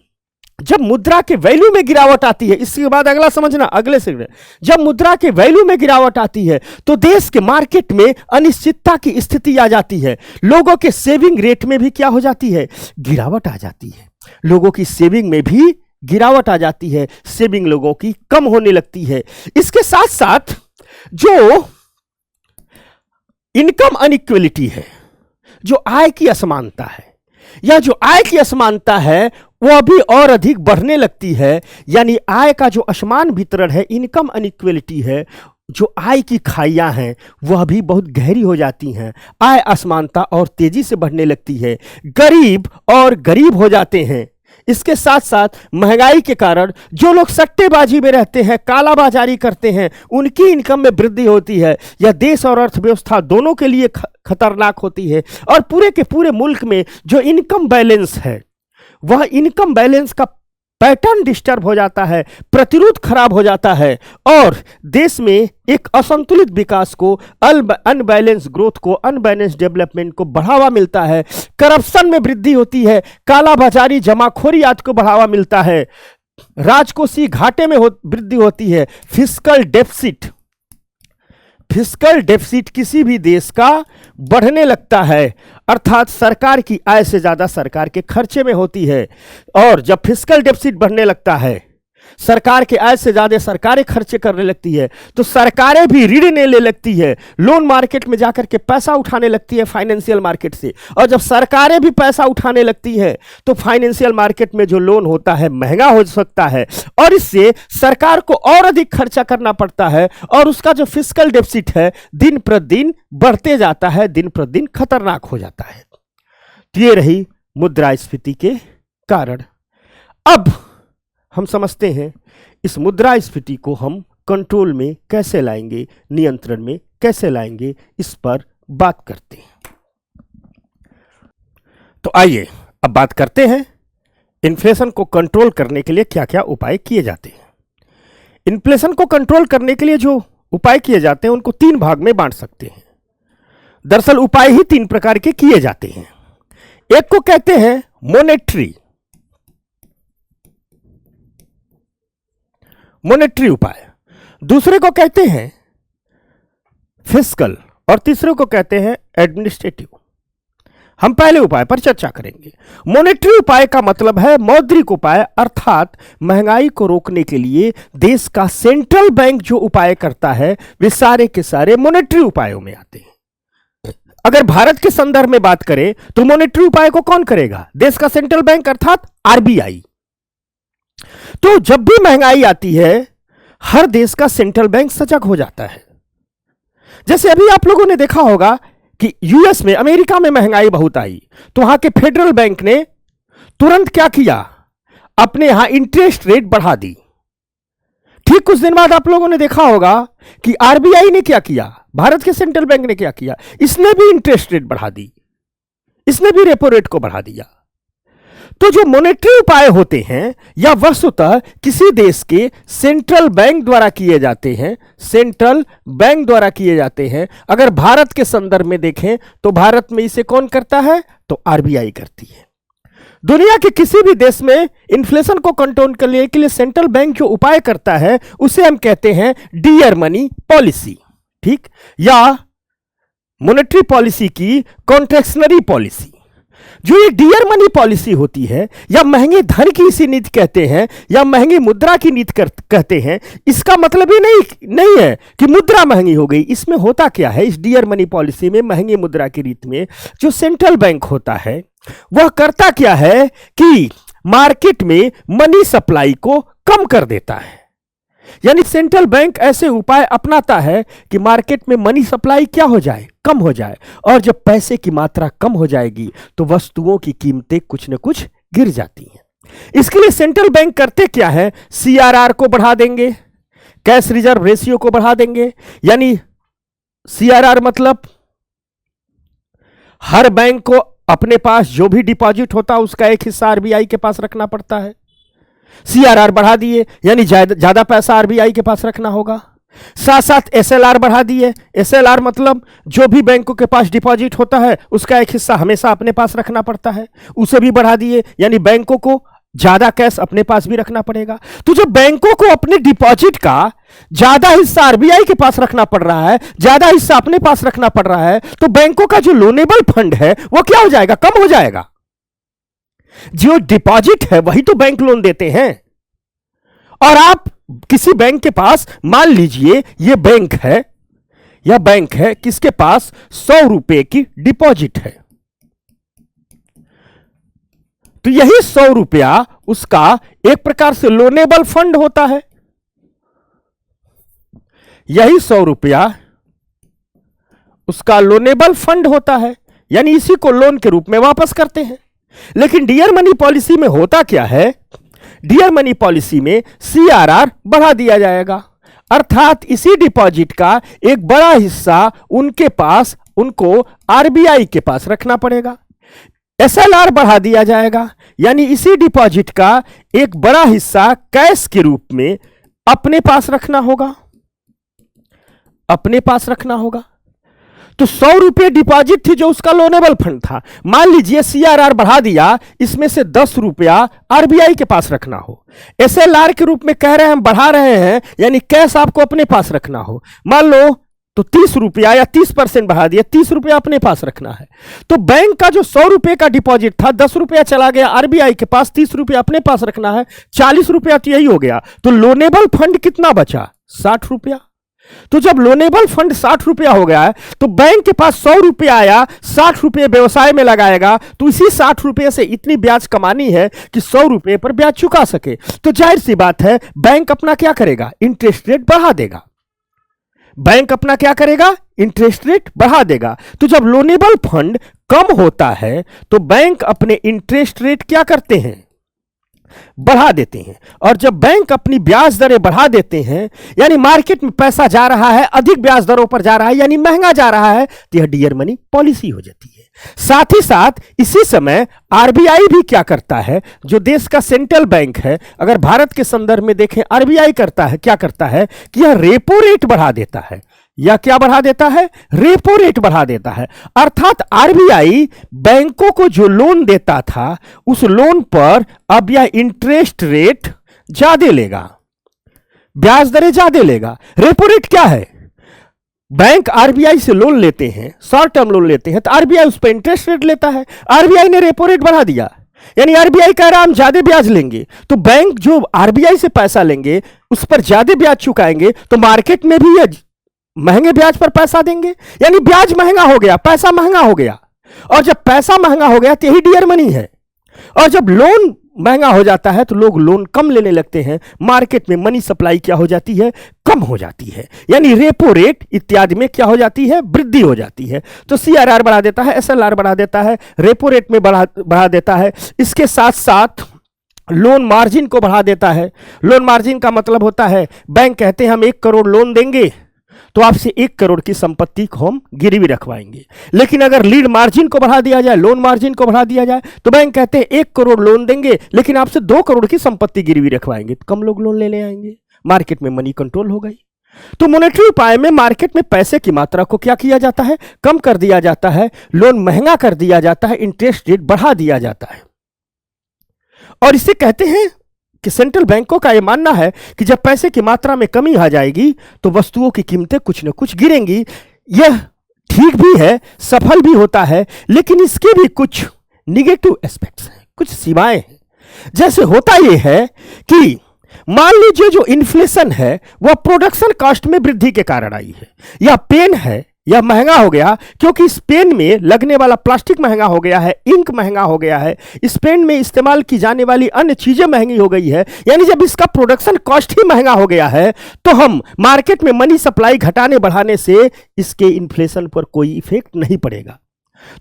जब मुद्रा के वैल्यू में गिरावट आती है, इसके बाद अगला समझना, अगले से, जब मुद्रा के वैल्यू में गिरावट आती है तो देश के मार्केट में अनिश्चितता की स्थिति आ जाती है। लोगों के सेविंग रेट में भी क्या हो जाती है, गिरावट आ जाती है। लोगों की सेविंग में भी गिरावट आ जाती है, सेविंग लोगों की कम होने लगती है। इसके साथ साथ जो इनकम अनइक्वलिटी है, जो आय की असमानता है, या जो आय की असमानता है वो अभी और अधिक बढ़ने लगती है। यानी आय का जो असमान वितरण है, इनकम अनइक्वलिटी है, जो आय की खाइयां हैं वह भी बहुत गहरी हो जाती हैं। आय असमानता और तेजी से बढ़ने लगती है, गरीब और गरीब हो जाते हैं। इसके साथ साथ महंगाई के कारण जो लोग सट्टेबाजी में रहते हैं, कालाबाजारी करते हैं, उनकी इनकम में वृद्धि होती है। यह देश और अर्थव्यवस्था दोनों के लिए खतरनाक होती है। और पूरे के पूरे मुल्क में जो इनकम बैलेंस है, वह इनकम बैलेंस का पैटर्न डिस्टर्ब हो जाता है, प्रतिरोध खराब हो जाता है, और देश में एक असंतुलित विकास को, अनबैलेंस ग्रोथ को, अनबैलेंस डेवलपमेंट को बढ़ावा मिलता है। करप्शन में वृद्धि होती है, कालाबाजारी, जमाखोरी आदि को बढ़ावा मिलता है। राजकोषीय घाटे में वृद्धि होती है। फिस्कल डेफिसिट किसी भी देश का बढ़ने लगता है, अर्थात सरकार की आय से ज्यादा सरकार के खर्चे में होती है। और जब फिस्कल डेफिसिट बढ़ने लगता है, सरकार के आय से ज्यादा सरकारें खर्चे करने लगती है, तो सरकारें भी ऋण लेने लगती है, लोन मार्केट में जाकर के पैसा उठाने लगती है फाइनेंशियल मार्केट से। और जब सरकारें भी पैसा उठाने लगती है तो फाइनेंशियल मार्केट में जो लोन होता है महंगा हो सकता है, और इससे सरकार को और अधिक खर्चा करना पड़ता है, और उसका जो फिस्कल डेफिसिट है दिन प्रतिदिन बढ़ते जाता है, दिन प्रतिदिन खतरनाक हो जाता है। तो ये रही मुद्रास्फीति के कारण। अब हम समझते हैं इस मुद्रास्फीति को हम कंट्रोल में कैसे लाएंगे, नियंत्रण में कैसे लाएंगे, इस पर बात करते हैं। तो आइए अब बात करते हैं इन्फ्लेशन को कंट्रोल करने के लिए क्या क्या उपाय किए जाते हैं। इन्फ्लेशन को कंट्रोल करने के लिए जो उपाय किए जाते हैं उनको तीन भाग में बांट सकते हैं। दरअसल उपाय ही तीन प्रकार के किए जाते हैं। एक को कहते हैं मोनेटरी उपाय, दूसरे को कहते हैं फिस्कल और तीसरे को कहते हैं एडमिनिस्ट्रेटिव। हम पहले उपाय पर चर्चा करेंगे। मॉनेटरी उपाय का मतलब है मौद्रिक उपाय, अर्थात महंगाई को रोकने के लिए देश का सेंट्रल बैंक जो उपाय करता है वे सारे के सारे मॉनेटरी उपायों में आते हैं। अगर भारत के संदर्भ में बात करें तो मॉनेटरी उपाय को कौन करेगा? देश का सेंट्रल बैंक अर्थात आरबीआई। तो जब भी महंगाई आती है हर देश का सेंट्रल बैंक सजग हो जाता है। जैसे अभी आप लोगों ने देखा होगा कि यूएस में, अमेरिका में महंगाई बहुत आई तो वहां के फेडरल बैंक ने तुरंत क्या किया? अपने यहां इंटरेस्ट रेट बढ़ा दी। ठीक कुछ दिन बाद आप लोगों ने देखा होगा कि आरबीआई ने क्या किया, भारत के सेंट्रल बैंक ने क्या किया, इसने भी इंटरेस्ट रेट बढ़ा दी, इसने भी रेपो रेट को बढ़ा दिया। तो जो मॉनेटरी उपाय होते हैं या वस्तुतः किसी देश के सेंट्रल बैंक द्वारा किए जाते हैं, सेंट्रल बैंक द्वारा किए जाते हैं। अगर भारत के संदर्भ में देखें तो भारत में इसे कौन करता है? तो आरबीआई करती है। दुनिया के किसी भी देश में इन्फ्लेशन को कंट्रोल करने के लिए सेंट्रल बैंक जो उपाय करता है उसे हम कहते हैं डियर मनी पॉलिसी, ठीक, या मॉनेटरी पॉलिसी की कॉन्ट्रैक्शनरी पॉलिसी। जो ये डियर मनी पॉलिसी होती है या महंगे धन की इसी नीति कहते हैं या महंगी मुद्रा की नीति कहते हैं, इसका मतलब ये नहीं है कि मुद्रा महंगी हो गई। इसमें होता क्या है, इस डियर मनी पॉलिसी में, महंगी मुद्रा की नीति में जो सेंट्रल बैंक होता है वह करता क्या है कि मार्केट में मनी सप्लाई को कम कर देता है। यानी सेंट्रल बैंक ऐसे उपाय अपनाता है कि मार्केट में मनी सप्लाई क्या हो जाए? कम हो जाए। और जब पैसे की मात्रा कम हो जाएगी तो वस्तुओं की कीमतें कुछ न कुछ गिर जाती हैं। इसके लिए सेंट्रल बैंक करते क्या है? सीआरआर को बढ़ा देंगे, कैश रिजर्व रेशियो को बढ़ा देंगे। यानी सीआरआर मतलब हर बैंक को अपने पास जो भी डिपॉजिट होता है उसका एक हिस्सा आरबीआई के पास रखना पड़ता है। सीआरआर बढ़ा दिए यानी ज्यादा पैसा आरबीआई के पास रखना होगा। साथ साथ एसएलआर बढ़ा दिए। एसएलआर मतलब जो भी बैंकों के पास डिपॉजिट होता है उसका एक हिस्सा हमेशा अपने पास रखना पड़ता है, उसे भी बढ़ा दिए। यानी बैंकों को ज्यादा कैश अपने पास भी रखना पड़ेगा। तो जब बैंकों को अपने डिपॉजिट का ज्यादा हिस्सा आरबीआई के पास रखना पड़ रहा है, ज्यादा हिस्सा अपने पास रखना पड़ रहा है, तो बैंकों का जो लोनेबल फंड है वो क्या हो जाएगा? कम हो जाएगा। जो डिपॉजिट है वही तो बैंक लोन देते हैं। और आप किसी बैंक के पास, मान लीजिए ये बैंक है, यह बैंक है किसके पास 100 रुपए की डिपॉजिट है, तो यही 100 रुपया उसका एक प्रकार से लोनेबल फंड होता है। यही 100 रुपया उसका लोनेबल फंड होता है, यानी इसी को लोन के रूप में वापस करते हैं। लेकिन डियर मनी पॉलिसी में होता क्या है? डियर मनी पॉलिसी में सीआरआर बढ़ा दिया जाएगा, अर्थात इसी डिपॉजिट का एक बड़ा हिस्सा उनके पास, उनको आरबीआई के पास रखना पड़ेगा। एसएलआर बढ़ा दिया जाएगा, यानी इसी डिपॉजिट का एक बड़ा हिस्सा कैश के रूप में अपने पास रखना होगा, अपने पास रखना होगा। तो 100 रुपये डिपॉजिट थी जो उसका लोनेबल फंड था, मान लीजिए सीआरआर बढ़ा दिया, इसमें से 10 रुपया आरबीआई के पास रखना हो। एसएलआर के रूप में कह रहे हैं, हम बढ़ा रहे हैं, यानी कैश आपको अपने पास रखना हो। मान लो तो 30 रुपया या 30% बढ़ा दिया, 30 रुपया अपने पास रखना है। तो बैंक का जो 100 रुपये का डिपॉजिट था, 10 रुपया चला गया आरबीआई के पास, 30 रुपया अपने पास रखना है, 40 रुपया तो यही हो गया। तो लोनेबल फंड कितना बचा? 60 रुपया। तो जब लोनेबल फंड 60 रुपया हो गया है तो बैंक के पास 100 रुपया आया, 60 रुपये व्यवसाय में लगाएगा, तो इसी 60 रुपये से इतनी ब्याज कमानी है कि 100 रुपये पर ब्याज चुका सके। तो जाहिर सी बात है बैंक अपना क्या करेगा? इंटरेस्ट रेट बढ़ा देगा। बैंक अपना क्या करेगा? इंटरेस्ट रेट बढ़ा देगा। तो जब लोनेबल फंड कम होता है तो बैंक अपने इंटरेस्ट रेट क्या करते हैं? बढ़ा देते हैं। और जब बैंक अपनी ब्याज दरें बढ़ा देते हैं, यानी मार्केट में पैसा जा रहा है, अधिक ब्याज दरों पर जा रहा है, यानी महंगा जा रहा है, तो यह डियर मनी पॉलिसी हो जाती है। साथ ही साथ इसी समय आरबीआई भी क्या करता है, जो देश का सेंट्रल बैंक है, अगर भारत के संदर्भ में देखें, आरबीआई करता है, क्या करता है कि यह रेपो रेट बढ़ा देता है। या क्या बढ़ा देता है? रेपो रेट बढ़ा देता है। अर्थात आरबीआई बैंकों को जो लोन देता था, उस लोन पर अब यह इंटरेस्ट रेट ज्यादा लेगा, ब्याज दरें ज्यादा लेगा। रेपो रेट क्या है? बैंक आरबीआई से लोन लेते हैं, शॉर्ट टर्म लोन लेते हैं, तो आरबीआई उस पर इंटरेस्ट रेट लेता है। आरबीआई ने रेपो रेट बढ़ा दिया, यानी आरबीआई कह रहा है हम ज्यादा ब्याज लेंगे, तो बैंक जो आरबीआई से पैसा लेंगे उस पर ज्यादा ब्याज चुकाएंगे, तो मार्केट में भी महंगे ब्याज पर पैसा देंगे, यानी ब्याज महंगा हो गया, पैसा महंगा हो गया। और जब पैसा महंगा हो गया तो यही डियर मनी है। और जब लोन महंगा हो जाता है तो लोग लोन कम लेने लगते हैं, मार्केट में मनी सप्लाई क्या हो जाती है? कम हो जाती है, यानी रेपो रेट इत्यादि में क्या हो जाती है? वृद्धि हो जाती है। तो सीआरआर बढ़ा देता है, एसएलआर बढ़ा देता है, रेपो रेट में बढ़ा देता है। इसके साथ साथ लोन मार्जिन को बढ़ा देता है। लोन मार्जिन का मतलब होता है, बैंक कहते हैं हम 1 करोड़ लोन देंगे तो आपसे 1 करोड़ की संपत्ति को हम गिरवी रखवाएंगे। लेकिन अगर लीड मार्जिन को बढ़ा दिया जाए, लोन मार्जिन को बढ़ा दिया जाए, तो बैंक कहते हैं 1 करोड़ लोन देंगे लेकिन आपसे 2 करोड़ की संपत्ति गिरवी रखवाएंगे, तो कम लोग लोन लेने आएंगे, मार्केट में मनी कंट्रोल हो गई। तो मॉनेटरी उपाय में मार्केट में पैसे की मात्रा को क्या किया जाता है? कम कर दिया जाता है, लोन महंगा कर दिया जाता है, इंटरेस्ट रेट बढ़ा दिया जाता है। और इसे कहते हैं कि सेंट्रल बैंकों का यह मानना है कि जब पैसे की मात्रा में कमी आ जाएगी तो वस्तुओं की कीमतें कुछ न कुछ गिरेंगी। यह ठीक भी है, सफल भी होता है, लेकिन इसके भी कुछ निगेटिव एस्पेक्ट्स हैं, कुछ सीमाएं हैं। जैसे होता यह है कि मान लीजिए जो इन्फ्लेशन है वह प्रोडक्शन कॉस्ट में वृद्धि के कारण आई है, या पेन है, यह महंगा हो गया क्योंकि इस पेन में लगने वाला प्लास्टिक महंगा हो गया है, इंक महंगा हो गया है, इस पेन में इस्तेमाल की जाने वाली अन्य चीजें महंगी हो गई है। यानी जब इसका प्रोडक्शन कॉस्ट ही महंगा हो गया है तो हम मार्केट में मनी सप्लाई घटाने बढ़ाने से इसके इन्फ्लेशन पर कोई इफेक्ट नहीं पड़ेगा।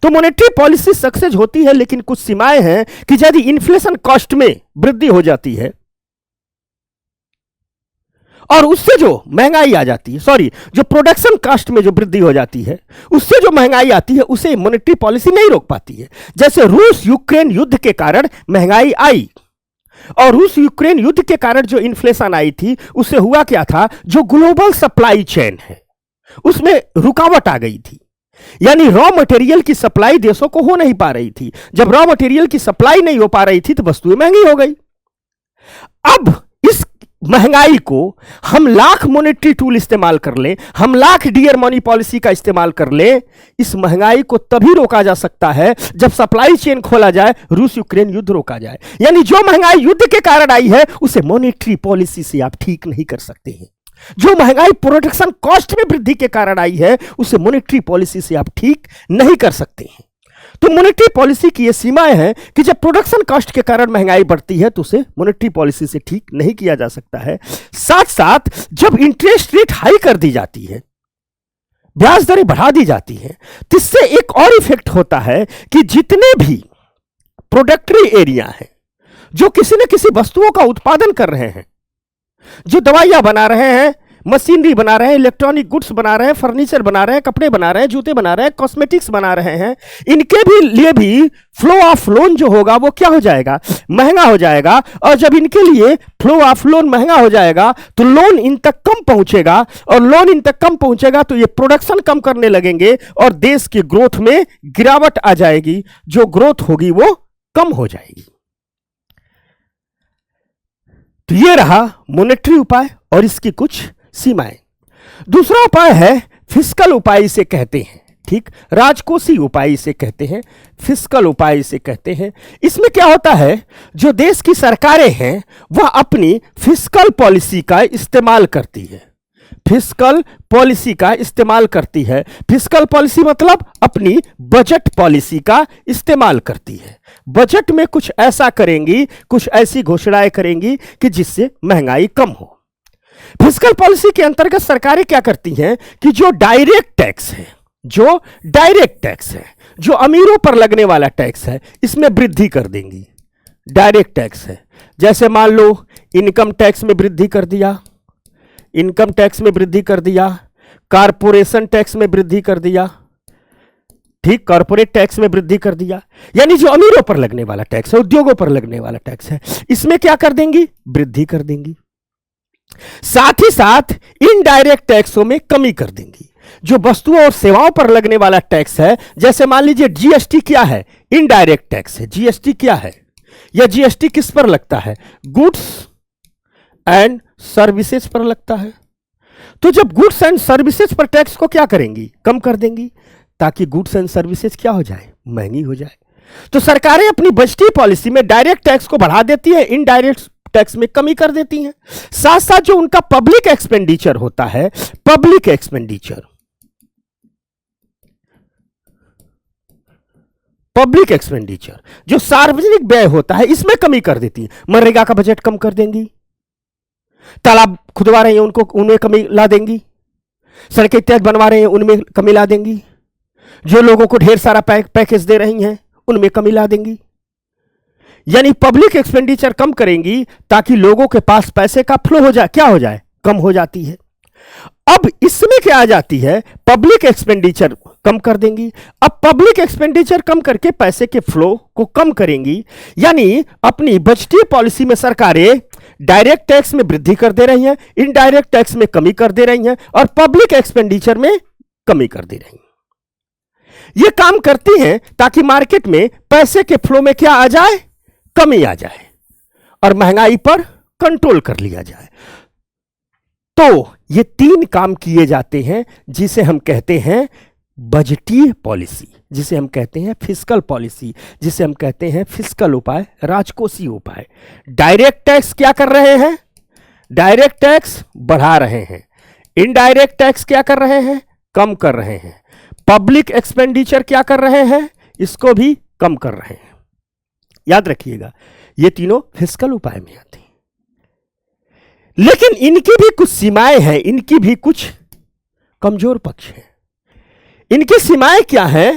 तो मॉनेटरी पॉलिसी सक्सेस होती है, लेकिन कुछ सीमाएं हैं कि यदि इन्फ्लेशन कॉस्ट में वृद्धि हो जाती है और उससे जो महंगाई आ जाती है, जो प्रोडक्शन कॉस्ट में जो वृद्धि हो जाती है उससे जो महंगाई आती है, उसे मॉनेटरी पॉलिसी नहीं रोक पाती है। जैसे रूस यूक्रेन युद्ध के कारण महंगाई आई, और रूस यूक्रेन युद्ध के कारण जो इन्फ्लेशन आई थी उससे हुआ क्या था? जो ग्लोबल सप्लाई चेन है उसमें रुकावट आ गई थी, यानी रॉ मटेरियल की सप्लाई देशों को हो नहीं पा रही थी। जब रॉ मटेरियल की सप्लाई नहीं हो पा रही थी तो वस्तुएं महंगी हो गई। अब इस महंगाई को हम लाख मॉनेटरी टूल इस्तेमाल कर ले, हम लाख डियर मनी पॉलिसी का इस्तेमाल कर ले, इस महंगाई को तभी रोका जा सकता है जब सप्लाई चेन खोला जाए, रूस यूक्रेन युद्ध रोका जाए। यानी जो महंगाई युद्ध के कारण आई है उसे मॉनेटरी पॉलिसी से आप ठीक नहीं कर सकते हैं। जो महंगाई प्रोडक्शन कॉस्ट में वृद्धि के कारण आई है उसे मॉनेटरी पॉलिसी से आप ठीक नहीं कर सकते हैं। तो मॉनेटरी पॉलिसी की यह सीमाएं हैं कि जब प्रोडक्शन कॉस्ट के कारण महंगाई बढ़ती है तो उसे मॉनेटरी पॉलिसी से ठीक नहीं किया जा सकता है। साथ साथ जब इंटरेस्ट रेट हाई कर दी जाती है, ब्याज दरें बढ़ा दी जाती हैं, तो इससे एक और इफेक्ट होता है कि जितने भी प्रोडक्टरी एरिया हैं, जो किसी न किसी वस्तुओं का उत्पादन कर रहे हैं, जो दवाइयां बना रहे हैं, मशीनरी बना रहे हैं, इलेक्ट्रॉनिक गुड्स बना रहे हैं, फर्नीचर बना रहे हैं, कपड़े बना रहे हैं, जूते बना रहे हैं, कॉस्मेटिक्स बना रहे हैं, इनके भी लिए भी फ्लो ऑफ लोन जो होगा वो क्या हो जाएगा? महंगा हो जाएगा। और जब इनके लिए फ्लो ऑफ लोन महंगा हो जाएगा तो लोन इन तक कम पहुंचेगा, और लोन इन तक कम पहुंचेगा तो ये प्रोडक्शन कम करने लगेंगे और देश की ग्रोथ में गिरावट आ जाएगी, जो ग्रोथ होगी वो कम हो जाएगी। तो ये रहा मॉनेटरी उपाय और इसकी कुछ सीमाएं। दूसरा उपाय है फिस्कल उपाय इसे कहते हैं, ठीक, राजकोषीय उपाय इसे कहते हैं, फिस्कल उपाय इसे कहते हैं। इसमें क्या होता है, जो देश की सरकारें हैं वह अपनी फिस्कल पॉलिसी का इस्तेमाल करती है, फिस्कल पॉलिसी का इस्तेमाल करती है। फिस्कल पॉलिसी मतलब अपनी बजट पॉलिसी का इस्तेमाल करती है। बजट में कुछ ऐसा करेंगी, कुछ ऐसी घोषणाएं करेंगी कि जिससे महंगाई कम हो। फिस्कल पॉलिसी के अंतर्गत सरकारें क्या करती हैं कि जो डायरेक्ट टैक्स है, जो अमीरों पर लगने वाला टैक्स है, इसमें वृद्धि कर देंगी। डायरेक्ट टैक्स है। जैसे मान लो इनकम टैक्स में वृद्धि कर दिया, इनकम टैक्स में वृद्धि कर दिया, कारपोरेशन टैक्स में वृद्धि कर दिया, ठीक, कॉर्पोरेट टैक्स में वृद्धि कर दिया, यानी जो अमीरों पर लगने वाला टैक्स है, उद्योगों पर लगने वाला टैक्स है, इसमें क्या कर देंगी, वृद्धि कर देंगी। साथ ही साथ इनडायरेक्ट टैक्सों में कमी कर देंगी। जो वस्तुओं और सेवाओं पर लगने वाला टैक्स है, जैसे मान लीजिए जीएसटी क्या है, इनडायरेक्ट टैक्स है। जीएसटी क्या है, यह जीएसटी किस पर लगता है, गुड्स एंड सर्विसेज पर लगता है। तो जब गुड्स एंड सर्विसेज पर टैक्स को क्या करेंगी, कम कर देंगी, ताकि गुड्स एंड सर्विसेज क्या हो जाए, महंगी हो जाए। तो सरकारें अपनी बजटीय पॉलिसी में डायरेक्ट टैक्स को बढ़ा देती है, इनडायरेक्ट टैक्स में कमी कर देती हैं। साथ साथ जो उनका पब्लिक एक्सपेंडिचर होता है, पब्लिक एक्सपेंडिचर, पब्लिक एक्सपेंडिचर जो सार्वजनिक व्यय होता है, इसमें कमी कर देती है। मनरेगा का बजट कम कर देंगी, तालाब खुदवा रहे हैं उनको, उनमें कमी ला देंगी, सड़कें इत्यादि बनवा रहे हैं उनमें कमी ला देंगी, जो लोगों को ढेर सारा पैकेज दे रही हैं उनमें कमी ला देंगी। यानी पब्लिक एक्सपेंडिचर कम करेंगी ताकि लोगों के पास पैसे का फ्लो हो जाए, क्या हो जाए, कम हो जाती है। अब इसमें क्या आ जाती है, पब्लिक एक्सपेंडिचर कम कर देंगी। अब पब्लिक एक्सपेंडिचर कम करके पैसे के फ्लो को कम करेंगी, यानी अपनी बजटीय पॉलिसी में सरकारें डायरेक्ट टैक्स में वृद्धि कर दे रही हैं, इनडायरेक्ट टैक्स में कमी कर दे रही हैं और पब्लिक एक्सपेंडिचर में कमी कर दे रही हैं। ये काम करती हैं ताकि मार्केट में पैसे के फ्लो में क्या आ जाए, कमी आ जाए और महंगाई पर कंट्रोल कर लिया जाए। तो ये तीन काम किए जाते हैं जिसे हम कहते हैं बजटीय पॉलिसी, जिसे हम कहते हैं फिस्कल पॉलिसी, जिसे हम कहते हैं फिस्कल उपाय, राजकोषीय उपाय। डायरेक्ट टैक्स क्या कर रहे हैं, डायरेक्ट टैक्स बढ़ा रहे हैं, इनडायरेक्ट टैक्स क्या कर रहे हैं, कम कर रहे हैं, पब्लिक एक्सपेंडिचर क्या कर रहे हैं, इसको भी कम कर रहे हैं। याद रखिएगा ये तीनों फिस्कल उपाय में आते हैं, लेकिन इनकी भी कुछ सीमाएं हैं, इनकी भी कुछ कमजोर पक्ष हैं। इनकी सीमाएं क्या है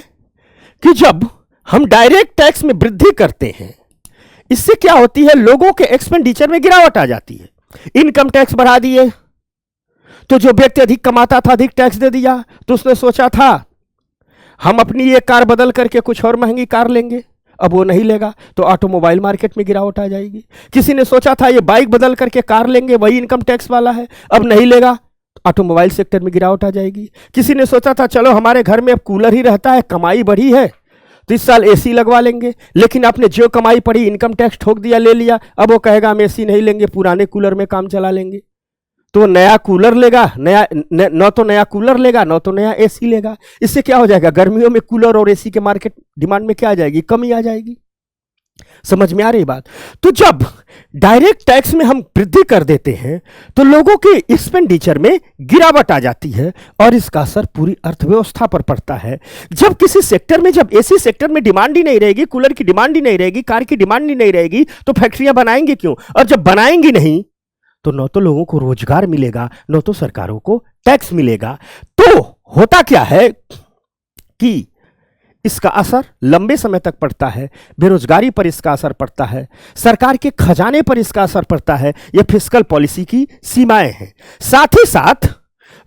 कि जब हम डायरेक्ट टैक्स में वृद्धि करते हैं, इससे क्या होती है, लोगों के एक्सपेंडिचर में गिरावट आ जाती है। इनकम टैक्स बढ़ा दिए तो जो व्यक्ति अधिक कमाता था अधिक टैक्स दे दिया, तो उसने सोचा था हम अपनी ये कार बदल करके कुछ और महंगी कार लेंगे, अब वो नहीं लेगा तो ऑटोमोबाइल मार्केट में गिरावट आ जाएगी। किसी ने सोचा था ये बाइक बदल करके कार लेंगे, वही इनकम टैक्स वाला है, अब नहीं लेगा, ऑटोमोबाइल सेक्टर में गिरावट आ जाएगी। किसी ने सोचा था चलो हमारे घर में अब कूलर ही रहता है, कमाई बढ़ी है तो इस साल एसी लगवा लेंगे, लेकिन आपने जो कमाई पड़ी इनकम टैक्स ठोक दिया, ले लिया, अब वो कहेगा हम एसी नहीं लेंगे, पुराने कूलर में काम चला लेंगे। तो नया कूलर लेगा, न तो नया कूलर लेगा, न तो नया एसी लेगा। इससे क्या हो जाएगा, गर्मियों में कूलर और एसी के मार्केट डिमांड में क्या आ जाएगी, कमी आ जाएगी। समझ में आ रही बात। तो जब डायरेक्ट टैक्स में हम वृद्धि कर देते हैं तो लोगों के एक्सपेंडिचर में गिरावट आ जाती है और इसका असर पूरी अर्थव्यवस्था पर पड़ता है। जब किसी सेक्टर में, जब एसी सेक्टर में डिमांड ही नहीं रहेगी, कूलर की डिमांड ही नहीं रहेगी, कार की डिमांड ही नहीं रहेगी, तो फैक्ट्रियां बनाएंगी क्यों, और जब बनाएंगी नहीं तो न तो लोगों को रोजगार मिलेगा, न तो सरकारों को टैक्स मिलेगा। तो होता क्या है कि इसका असर लंबे समय तक पड़ता है, बेरोजगारी पर इसका असर पड़ता है, सरकार के खजाने पर इसका असर पड़ता है। यह फिस्कल पॉलिसी की सीमाएं हैं। साथ ही साथ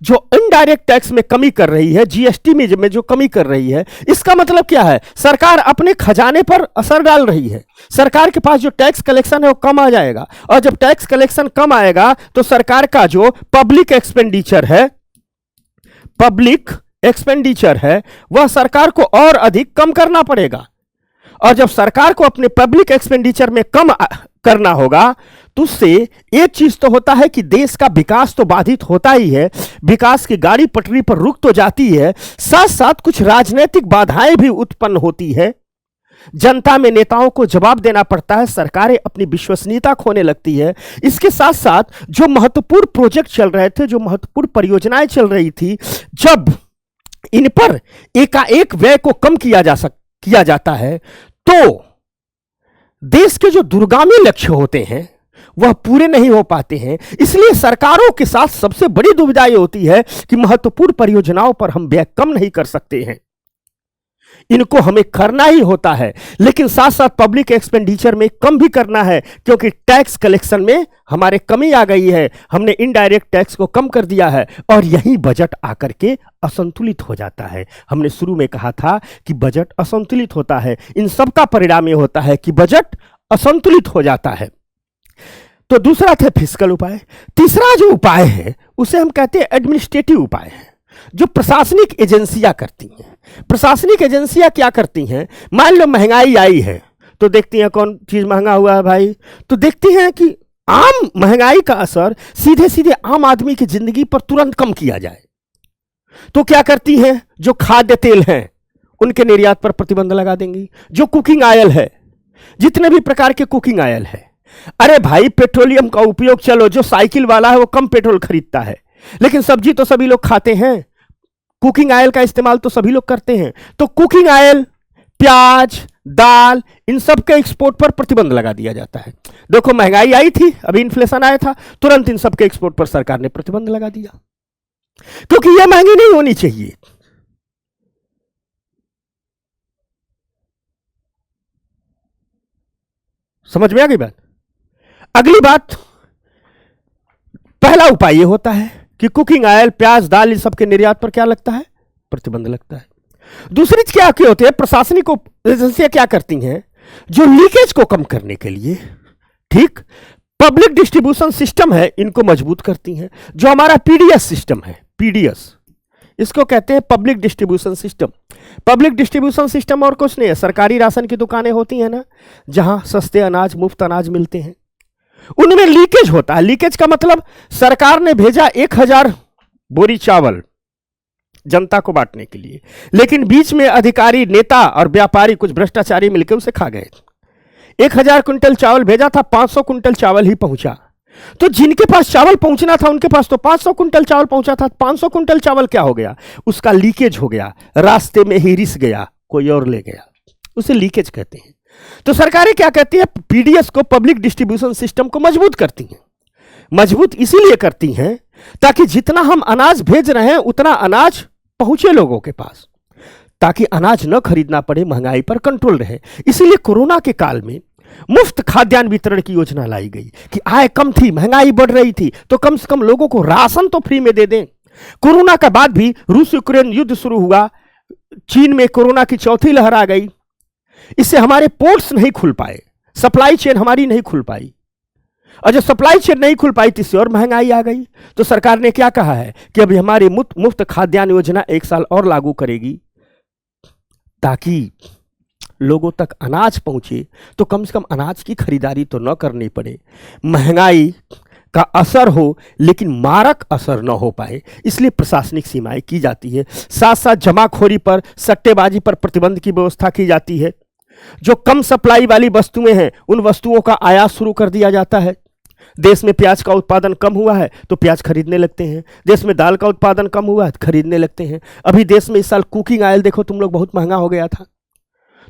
जो इनडायरेक्ट टैक्स में कमी कर रही है, जीएसटी में जो कमी कर रही है, इसका मतलब क्या है, सरकार अपने खजाने पर असर डाल रही है। सरकार के पास जो टैक्स कलेक्शन है वो कम आ जाएगा, और जब टैक्स कलेक्शन कम आएगा तो सरकार का जो पब्लिक एक्सपेंडिचर है वह सरकार को और अधिक कम करना पड़ेगा। और जब सरकार को अपने पब्लिक एक्सपेंडिचर में कम करना होगा तो उससे एक चीज तो होता है कि देश का विकास तो बाधित होता ही है, विकास की गाड़ी पटरी पर रुक तो जाती है, साथ साथ कुछ राजनीतिक बाधाएं भी उत्पन्न होती है। जनता में नेताओं को जवाब देना पड़ता है, सरकारें अपनी विश्वसनीयता खोने लगती है। इसके साथ साथ जो महत्वपूर्ण प्रोजेक्ट चल रहे थे, जो महत्वपूर्ण परियोजनाएं चल रही थी, जब इन पर एकाएक व्यय को कम किया जाता है तो देश के जो दूरगामी लक्ष्य होते हैं वह पूरे नहीं हो पाते हैं। इसलिए सरकारों के साथ सबसे बड़ी दुविधा यह होती है कि महत्वपूर्ण परियोजनाओं पर हम व्यय कम नहीं कर सकते हैं। इनको हमें करना ही होता है, लेकिन साथ साथ पब्लिक एक्सपेंडिचर में कम भी करना है, क्योंकि टैक्स कलेक्शन में हमारे कमी आ गई है। हमने इनडायरेक्ट टैक्स को कम कर दिया है और यही बजट आकर के असंतुलित हो जाता है। हमने शुरू में कहा था कि बजट असंतुलित होता है, इन सब का परिणाम यह होता है कि बजट असंतुलित हो जाता है। तो दूसरा था फिस्कल उपाय। तीसरा जो उपाय है उसे हम कहते हैं एडमिनिस्ट्रेटिव उपाय है, जो प्रशासनिक एजेंसियां करती हैं। प्रशासनिक एजेंसियां क्या करती हैं? मान लो महंगाई आई है तो देखती हैं कौन चीज महंगा हुआ है भाई, तो देखती हैं कि आम महंगाई का असर सीधे सीधे आम आदमी की जिंदगी पर तुरंत कम किया जाए। तो क्या करती हैं? जो खाद्य तेल हैं उनके निर्यात पर प्रतिबंध लगा देंगी। जो कुकिंग ऑयल है, जितने भी प्रकार के कुकिंग ऑयल है, अरे भाई पेट्रोलियम का उपयोग, चलो जो साइकिल वाला है वो कम पेट्रोल खरीदता है, लेकिन सब्जी तो सभी लोग खाते हैं, कुकिंग ऑयल का इस्तेमाल तो सभी लोग करते हैं। तो कुकिंग ऑयल, प्याज, दाल, इन सब के एक्सपोर्ट पर प्रतिबंध लगा दिया जाता है। देखो महंगाई आई थी, अभी इन्फ्लेशन आया था, तुरंत इन सब के एक्सपोर्ट पर सरकार ने प्रतिबंध लगा दिया, क्योंकि यह महंगी नहीं होनी चाहिए। समझ में आ गई बात? अगली बात, पहला उपाय यह होता है कि कुकिंग ऑयल, प्याज, दाल, इन सब के निर्यात पर क्या लगता है? प्रतिबंध लगता है। दूसरी चीज क्या होती है? प्रशासनिक एजेंसियां क्या करती हैं? जो लीकेज को कम करने के लिए, ठीक, पब्लिक डिस्ट्रीब्यूशन सिस्टम है, इनको मजबूत करती हैं। जो हमारा पीडीएस सिस्टम है, पीडीएस, इसको कहते हैं public distribution system. Public distribution system और कुछ नहीं है, सरकारी राशन की दुकानें होती हैं ना, जहां सस्ते अनाज, मुफ्त अनाज मिलते हैं, उनमें लीकेज होता है। लीकेज का मतलब सरकार ने भेजा 1000 बोरी चावल जनता को बांटने के लिए, लेकिन बीच में अधिकारी, नेता और व्यापारी, कुछ भ्रष्टाचारी मिलकर उसे खा गए। 1000 कुंटल चावल भेजा था, 500 कुंटल चावल ही पहुंचा। तो जिनके पास चावल पहुंचना था उनके पास तो 500 कुंटल चावल पहुंचा था। 500 कुंटल चावल क्या हो गया? उसका लीकेज हो गया, रास्ते में ही रिस गया, कोई और ले गया, उसे लीकेज कहते हैं। तो सरकारें क्या कहती है? पीडीएस को, पब्लिक डिस्ट्रीब्यूशन सिस्टम को मजबूत करती हैं। मजबूत इसीलिए करती हैं ताकि जितना हम अनाज भेज रहे हैं उतना अनाज पहुंचे लोगों के पास, ताकि अनाज न खरीदना पड़े, महंगाई पर कंट्रोल रहे। इसीलिए कोरोना के काल में मुफ्त खाद्यान्न वितरण की योजना लाई गई कि आय कम थी, महंगाई बढ़ रही थी, तो कम से कम लोगों को राशन तो फ्री में दे दें। कोरोना के बाद भी रूस यूक्रेन युद्ध शुरू हुआ, चीन में कोरोना की चौथी लहर आ गई, इससे हमारे पोर्ट्स नहीं खुल पाए, सप्लाई चेन हमारी नहीं खुल पाई, और जब सप्लाई चेन नहीं खुल पाई तो इससे और महंगाई आ गई। तो सरकार ने क्या कहा है कि अभी हमारी मुफ्त खाद्यान्न योजना 1 साल और लागू करेगी, ताकि लोगों तक अनाज पहुंचे, तो कम से कम अनाज की खरीदारी तो न करनी पड़े, महंगाई का असर हो लेकिन मारक असर न हो पाए, इसलिए प्रशासनिक सीमाएं की जाती है। साथ साथ जमाखोरी पर, सट्टेबाजी पर प्रतिबंध की व्यवस्था की जाती है। जो कम सप्लाई वाली वस्तुएं हैं उन वस्तुओं का आयात शुरू कर दिया जाता है। देश में प्याज का उत्पादन कम हुआ है तो प्याज खरीदने लगते हैं, देश में दाल का उत्पादन कम हुआ है तो खरीदने लगते हैं। अभी देश में इस साल कुकिंग ऑयल देखो तुम लोग, बहुत महंगा हो गया था,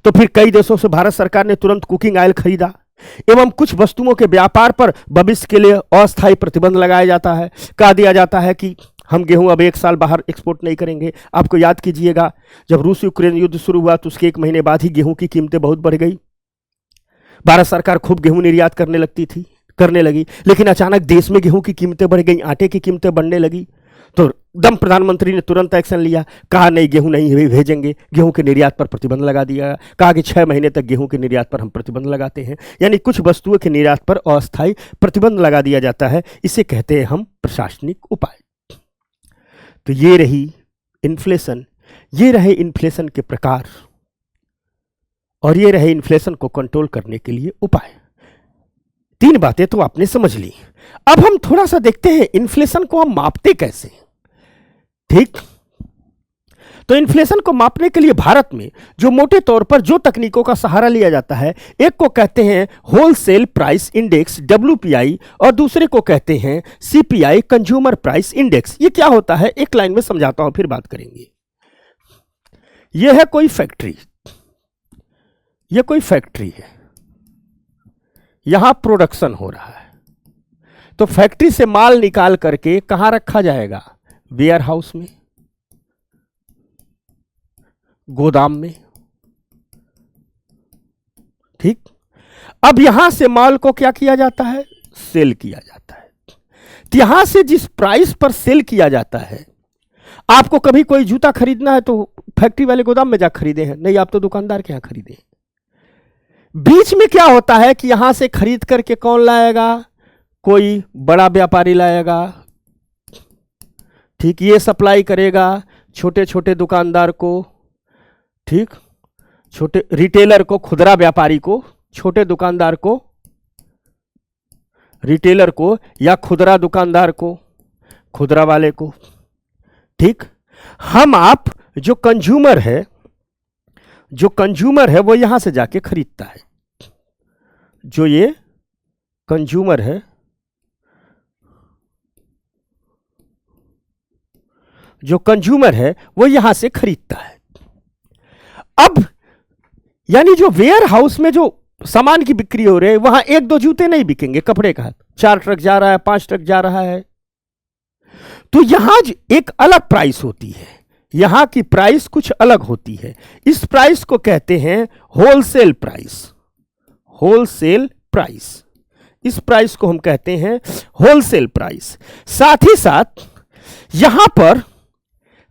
तो फिर कई देशों से भारत सरकार ने तुरंत कुकिंग ऑयल खरीदा। एवं कुछ वस्तुओं के व्यापार पर भविष्य के लिए अस्थायी प्रतिबंध लगाया जाता है। कह दिया जाता है कि हम गेहूं अब 1 साल बाहर एक्सपोर्ट नहीं करेंगे। आपको याद कीजिएगा, जब रूस यूक्रेन युद्ध शुरू हुआ तो उसके 1 महीने बाद ही गेहूं की कीमतें बहुत बढ़ गई। भारत सरकार खूब गेहूं निर्यात करने लगी, लेकिन अचानक देश में गेहूं की कीमतें बढ़ गई, आटे की कीमतें बढ़ने लगी, तो दम प्रधानमंत्री ने तुरंत एक्शन लिया, कहा नहीं गेहूं नहीं भेजेंगे, गेहूं के निर्यात पर प्रतिबंध लगा दिया। कहा कि 6 महीने तक गेहूं के निर्यात पर हम प्रतिबंध लगाते हैं, यानी कुछ वस्तुओं के निर्यात पर अस्थायी प्रतिबंध लगा दिया जाता है। इसे कहते हैं हम प्रशासनिक उपाय। तो ये रही इन्फ्लेशन, ये रहे इन्फ्लेशन के प्रकार, और ये रहे इन्फ्लेशन को कंट्रोल करने के लिए उपाय। 3 बातें तो आपने समझ ली। अब हम थोड़ा सा देखते हैं इन्फ्लेशन को हम मापते कैसे, ठीक? तो इन्फ्लेशन को मापने के लिए भारत में जो मोटे तौर पर जो तकनीकों का सहारा लिया जाता है, एक को कहते हैं होलसेल प्राइस इंडेक्स WPI, और दूसरे को कहते हैं CPI कंज्यूमर प्राइस इंडेक्स। ये क्या होता है एक लाइन में समझाता हूं, फिर बात करेंगे। यह है कोई फैक्ट्री, यह कोई फैक्ट्री है, यहां प्रोडक्शन हो रहा है, तो फैक्ट्री से माल निकाल करके कहां रखा जाएगा? वेयर हाउस में, गोदाम में, ठीक। अब यहां से माल को क्या किया जाता है? सेल किया जाता है। तो यहां से जिस प्राइस पर सेल किया जाता है, आपको कभी कोई जूता खरीदना है तो फैक्ट्री वाले गोदाम में जा खरीदे हैं? नहीं, आप तो दुकानदार के यहां खरीदे हैं। बीच में क्या होता है कि यहां से खरीद करके कौन लाएगा? कोई बड़ा व्यापारी लाएगा, ठीक, ये सप्लाई करेगा छोटे छोटे दुकानदार को, ठीक, छोटे रिटेलर को, खुदरा व्यापारी को, छोटे दुकानदार को, रिटेलर को, या खुदरा दुकानदार को, खुदरा वाले को, ठीक। हम आप जो कंज्यूमर है, जो कंज्यूमर है वो यहां से जाके खरीदता है। जो ये कंज्यूमर है, जो कंज्यूमर है वो यहां से खरीदता है। अब यानी जो वेयर हाउस में जो सामान की बिक्री हो रही है, वहां एक दो जूते नहीं बिकेंगे कपड़े का, 4 ट्रक जा रहा है, 5 ट्रक जा रहा है। तो यहां एक अलग प्राइस होती है, यहां की प्राइस कुछ अलग होती है। इस प्राइस को कहते हैं होलसेल प्राइस। होलसेल प्राइस, इस प्राइस को हम कहते हैं होलसेल प्राइस। साथ ही साथ यहां पर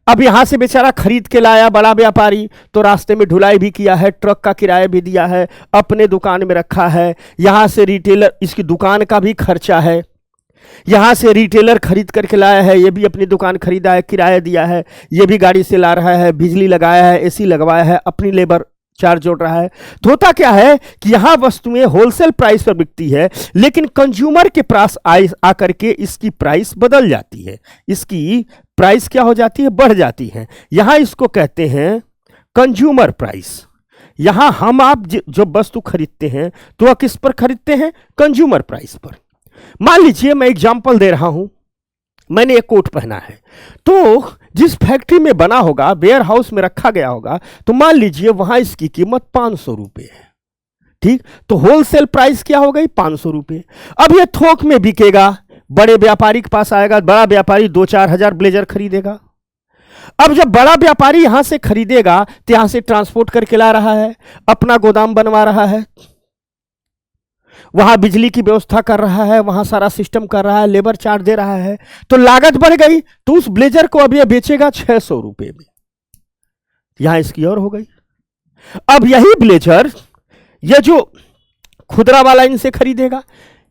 अब यहां से बेचारा खरीद के लाया बड़ा व्यापारी, तो रास्ते में ढुलाई भी किया है, ट्रक का किराया भी दिया है, अपने दुकान में रखा है। यहां से रिटेलर, इसकी दुकान का भी खर्चा है। यहां से रिटेलर खरीद करके लाया है, ये भी अपनी दुकान खरीदा है, किराया दिया है, ये भी गाड़ी से ला रहा है, बिजली लगाया है, एसी लगवाया है, अपनी लेबर चार्ज जोड़ रहा है। तो होता क्या है कि यहां वस्तुएं होलसेल प्राइस पर बिकती है, लेकिन कंज्यूमर के पास आकर के इसकी प्राइस बदल जाती है, इसकी प्राइस क्या हो जाती है? बढ़ जाती है। यहां इसको कहते हैं कंज्यूमर प्राइस। यहां हम आप जो वस्तु खरीदते हैं तो वह किस पर खरीदते हैं? कंज्यूमर प्राइस पर। मान लीजिए मैं एग्जांपल दे रहा हूं, मैंने एक कोट पहना है, तो जिस फैक्ट्री में बना होगा, वेयर हाउस में रखा गया होगा, तो मान लीजिए वहां इसकी कीमत 500 रुपए है, ठीक। तो होलसेल प्राइस क्या हो गई? 500 रुपए। अब ये थोक में बिकेगा, बड़े व्यापारी के पास आएगा, बड़ा व्यापारी 2-4 हजार ब्लेजर खरीदेगा। अब जब बड़ा व्यापारी यहां से खरीदेगा तो यहां से ट्रांसपोर्ट करके ला रहा है, अपना गोदाम बनवा रहा है, वहां बिजली की व्यवस्था कर रहा है, वहां सारा सिस्टम कर रहा है, लेबर चार्ज दे रहा है, तो लागत बढ़ गई। तो उस ब्लेजर को अब ये बेचेगा 600 रुपए में, यहां इसकी और हो गई। अब यही ब्लेजर ये जो खुदरा वाला इनसे खरीदेगा,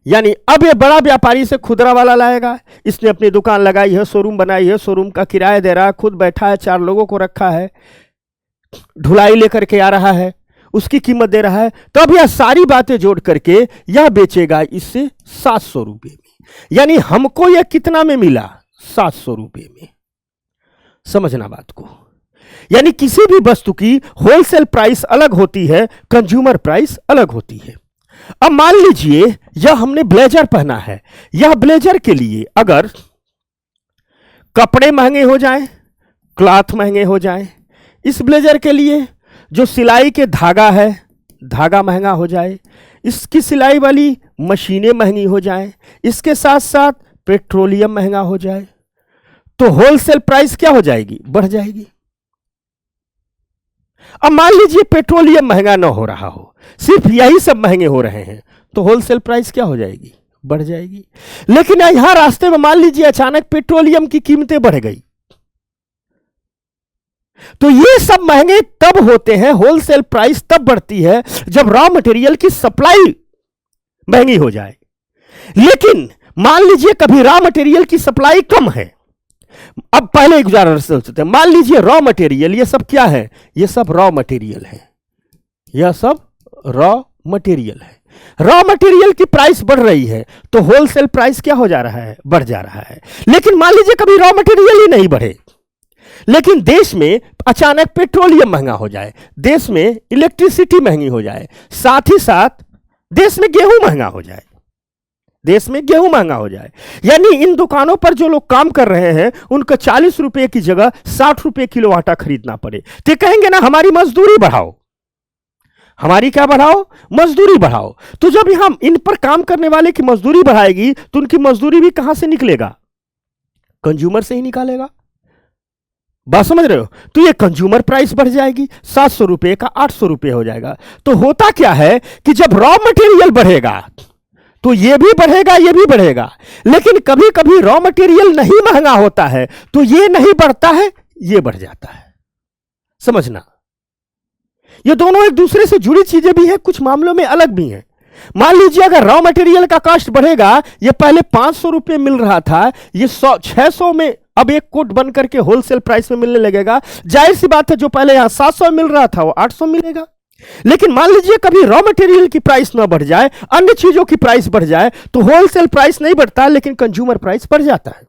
यानी अब ये बड़ा व्यापारी से खुदरा वाला लाएगा, इसने अपनी दुकान लगाई है, शोरूम बनाई है, शोरूम का किराया दे रहा है, खुद बैठा है, 4 लोगों को रखा है, ढुलाई लेकर के आ रहा है, उसकी कीमत दे रहा है। तो अब यह सारी बातें जोड़ करके यह बेचेगा इससे 700 रुपए में, यानी हमको यह कितना में मिला? 700 रुपए में। समझना बात को, यानी किसी भी वस्तु की होलसेल प्राइस अलग होती है, कंज्यूमर प्राइस अलग होती है। अब मान लीजिए यह हमने ब्लेजर पहना है, यह ब्लेजर के लिए अगर कपड़े महंगे हो जाएं, क्लॉथ महंगे हो जाएं, इस ब्लेजर के लिए जो सिलाई के धागा है, धागा महंगा हो जाए, इसकी सिलाई वाली मशीनें महंगी हो जाएं, इसके साथ साथ पेट्रोलियम महंगा हो जाए, तो होलसेल प्राइस क्या हो जाएगी? बढ़ जाएगी। अब मान लीजिए पेट्रोलियम महंगा ना हो रहा हो, सिर्फ यही सब महंगे हो रहे हैं, तो होलसेल प्राइस क्या हो जाएगी? बढ़ जाएगी। लेकिन यहां रास्ते में मान लीजिए अचानक पेट्रोलियम की कीमतें बढ़ गई, तो ये सब महंगे तब होते हैं, होलसेल प्राइस तब बढ़ती है जब रॉ मटेरियल की सप्लाई महंगी हो जाए। लेकिन मान लीजिए कभी रॉ मटेरियल की सप्लाई कम है। अब पहले एक उदाहरण से सोचते हैं, मान लीजिए रॉ मटेरियल, ये सब क्या है? ये सब रॉ मटेरियल है, यह सब रॉ मटेरियल है। रॉ मटेरियल की प्राइस बढ़ रही है तो होलसेल प्राइस क्या हो जा रहा है? बढ़ जा रहा है। लेकिन मान लीजिए कभी रॉ मटेरियल ही नहीं बढ़े, लेकिन देश में अचानक पेट्रोलियम महंगा हो जाए, देश में इलेक्ट्रिसिटी महंगी हो जाए, साथ ही साथ देश में गेहूं महंगा हो जाए, देश में गेहूं महंगा हो जाए, यानी इन दुकानों पर जो लोग काम कर रहे हैं उनको 40 रुपए की जगह 60 रुपए किलो आटा खरीदना पड़े, तो कहेंगे ना हमारी मजदूरी बढ़ाओ, हमारी क्या बढ़ाओ? मजदूरी बढ़ाओ। तो जब हम इन पर काम करने वाले की मजदूरी बढ़ाएगी तो उनकी मजदूरी भी कहां से निकलेगा? कंज्यूमर से ही निकालेगा। बात समझ रहे हो? तो ये कंज्यूमर प्राइस बढ़ जाएगी, 700 रुपए का 800 रुपए हो जाएगा। तो होता क्या है कि जब रॉ मटेरियल बढ़ेगा तो ये भी बढ़ेगा, ये भी बढ़ेगा, लेकिन कभी कभी रॉ मटेरियल नहीं महंगा होता है तो ये नहीं बढ़ता है, ये बढ़ जाता है। समझना, ये दोनों एक दूसरे से जुड़ी चीजें भी हैं, कुछ मामलों में अलग भी हैं। मान लीजिए अगर रॉ मटेरियल का कॉस्ट बढ़ेगा, ये पहले 500 रुपए मिल रहा था, ये 600 में अब एक कोट बन करके होलसेल प्राइस में मिलने लगेगा। जाहिर सी बात है जो पहले यहां 700 मिल रहा था वो 800 मिलेगा। लेकिन मान लीजिए कभी रॉ मटेरियल की प्राइस ना बढ़ जाए, अन्य चीजों की प्राइस बढ़ जाए, तो होलसेल प्राइस नहीं बढ़ता लेकिन कंज्यूमर प्राइस बढ़ जाता है।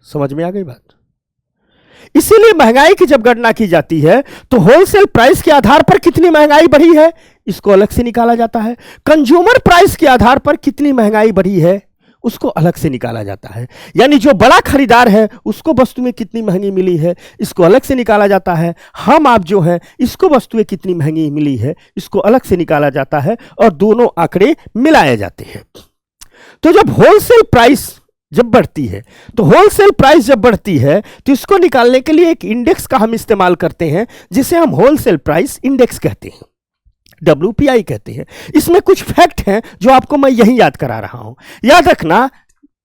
समझ में आ गई बात? इसीलिए महंगाई की जब गणना की जाती है तो होलसेल प्राइस के आधार पर कितनी महंगाई बढ़ी है इसको अलग से निकाला जाता है, कंज्यूमर प्राइस के आधार पर कितनी महंगाई बढ़ी है उसको अलग से निकाला जाता है। यानी जो बड़ा खरीदार है उसको वस्तुएं कितनी महंगी मिली है इसको अलग से निकाला जाता है, हम आप जो हैं इसको वस्तुएं कितनी महंगी मिली है इसको अलग से निकाला जाता है, और दोनों आंकड़े मिलाए जाते हैं। तो जब होलसेल प्राइस जब बढ़ती है तो होलसेल प्राइस जब बढ़ती है तो इसको निकालने के लिए एक इंडेक्स का हम इस्तेमाल करते हैं जिसे हम होलसेल प्राइस इंडेक्स कहते हैं, WPI कहते हैं। इसमें कुछ फैक्ट हैं जो आपको मैं यही याद करा रहा हूं। याद रखना,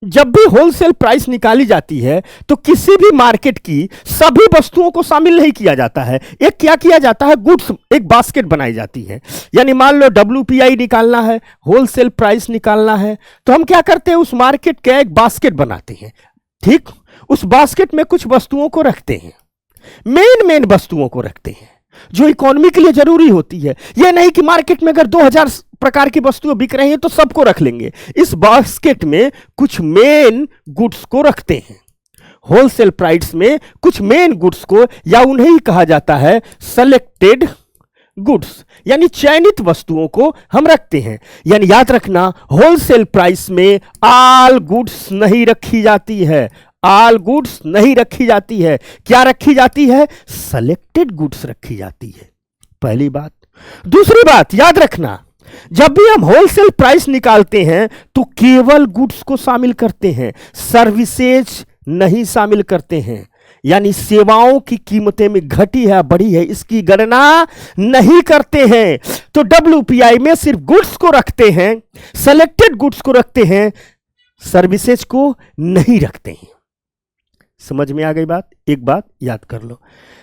जब भी होलसेल प्राइस निकाली जाती है तो किसी भी मार्केट की सभी वस्तुओं को शामिल नहीं किया जाता है। एक क्या किया जाता है, गुड्स एक बास्केट बनाई जाती है। यानी मान लो WPI निकालना है, होलसेल प्राइस निकालना है, तो हम क्या करते हैं, उस मार्केट का एक बास्केट बनाते हैं। ठीक, उस बास्केट में कुछ वस्तुओं को रखते हैं, मेन वस्तुओं को रखते हैं जो इकोनॉमी के लिए जरूरी होती है। यह नहीं कि मार्केट में अगर 2000 प्रकार की वस्तुएं बिक रही हैं तो सबको रख लेंगे। इस बास्केट में कुछ मेन गुड्स को रखते हैं। होलसेल प्राइस में कुछ मेन गुड्स को, या उन्हें ही कहा जाता है सेलेक्टेड गुड्स, यानी चयनित वस्तुओं को हम रखते हैं। यानी याद रखना, होलसेल प्राइस में ऑल गुड्स नहीं रखी जाती है, ऑल गुड्स नहीं रखी जाती है। क्या रखी जाती है? सेलेक्टेड गुड्स रखी जाती है। पहली बात। दूसरी बात याद रखना, जब भी हम होलसेल प्राइस निकालते हैं तो केवल गुड्स को शामिल करते हैं, सर्विसेज नहीं शामिल करते हैं। यानी सेवाओं की कीमतें में घटी है बढ़ी है इसकी गणना नहीं करते हैं। तो WPI में सिर्फ गुड्स को रखते हैं, सेलेक्टेड गुड्स को रखते हैं, सर्विसेज को नहीं रखते हैं। समझ में आ गई बात? एक बात याद कर लो।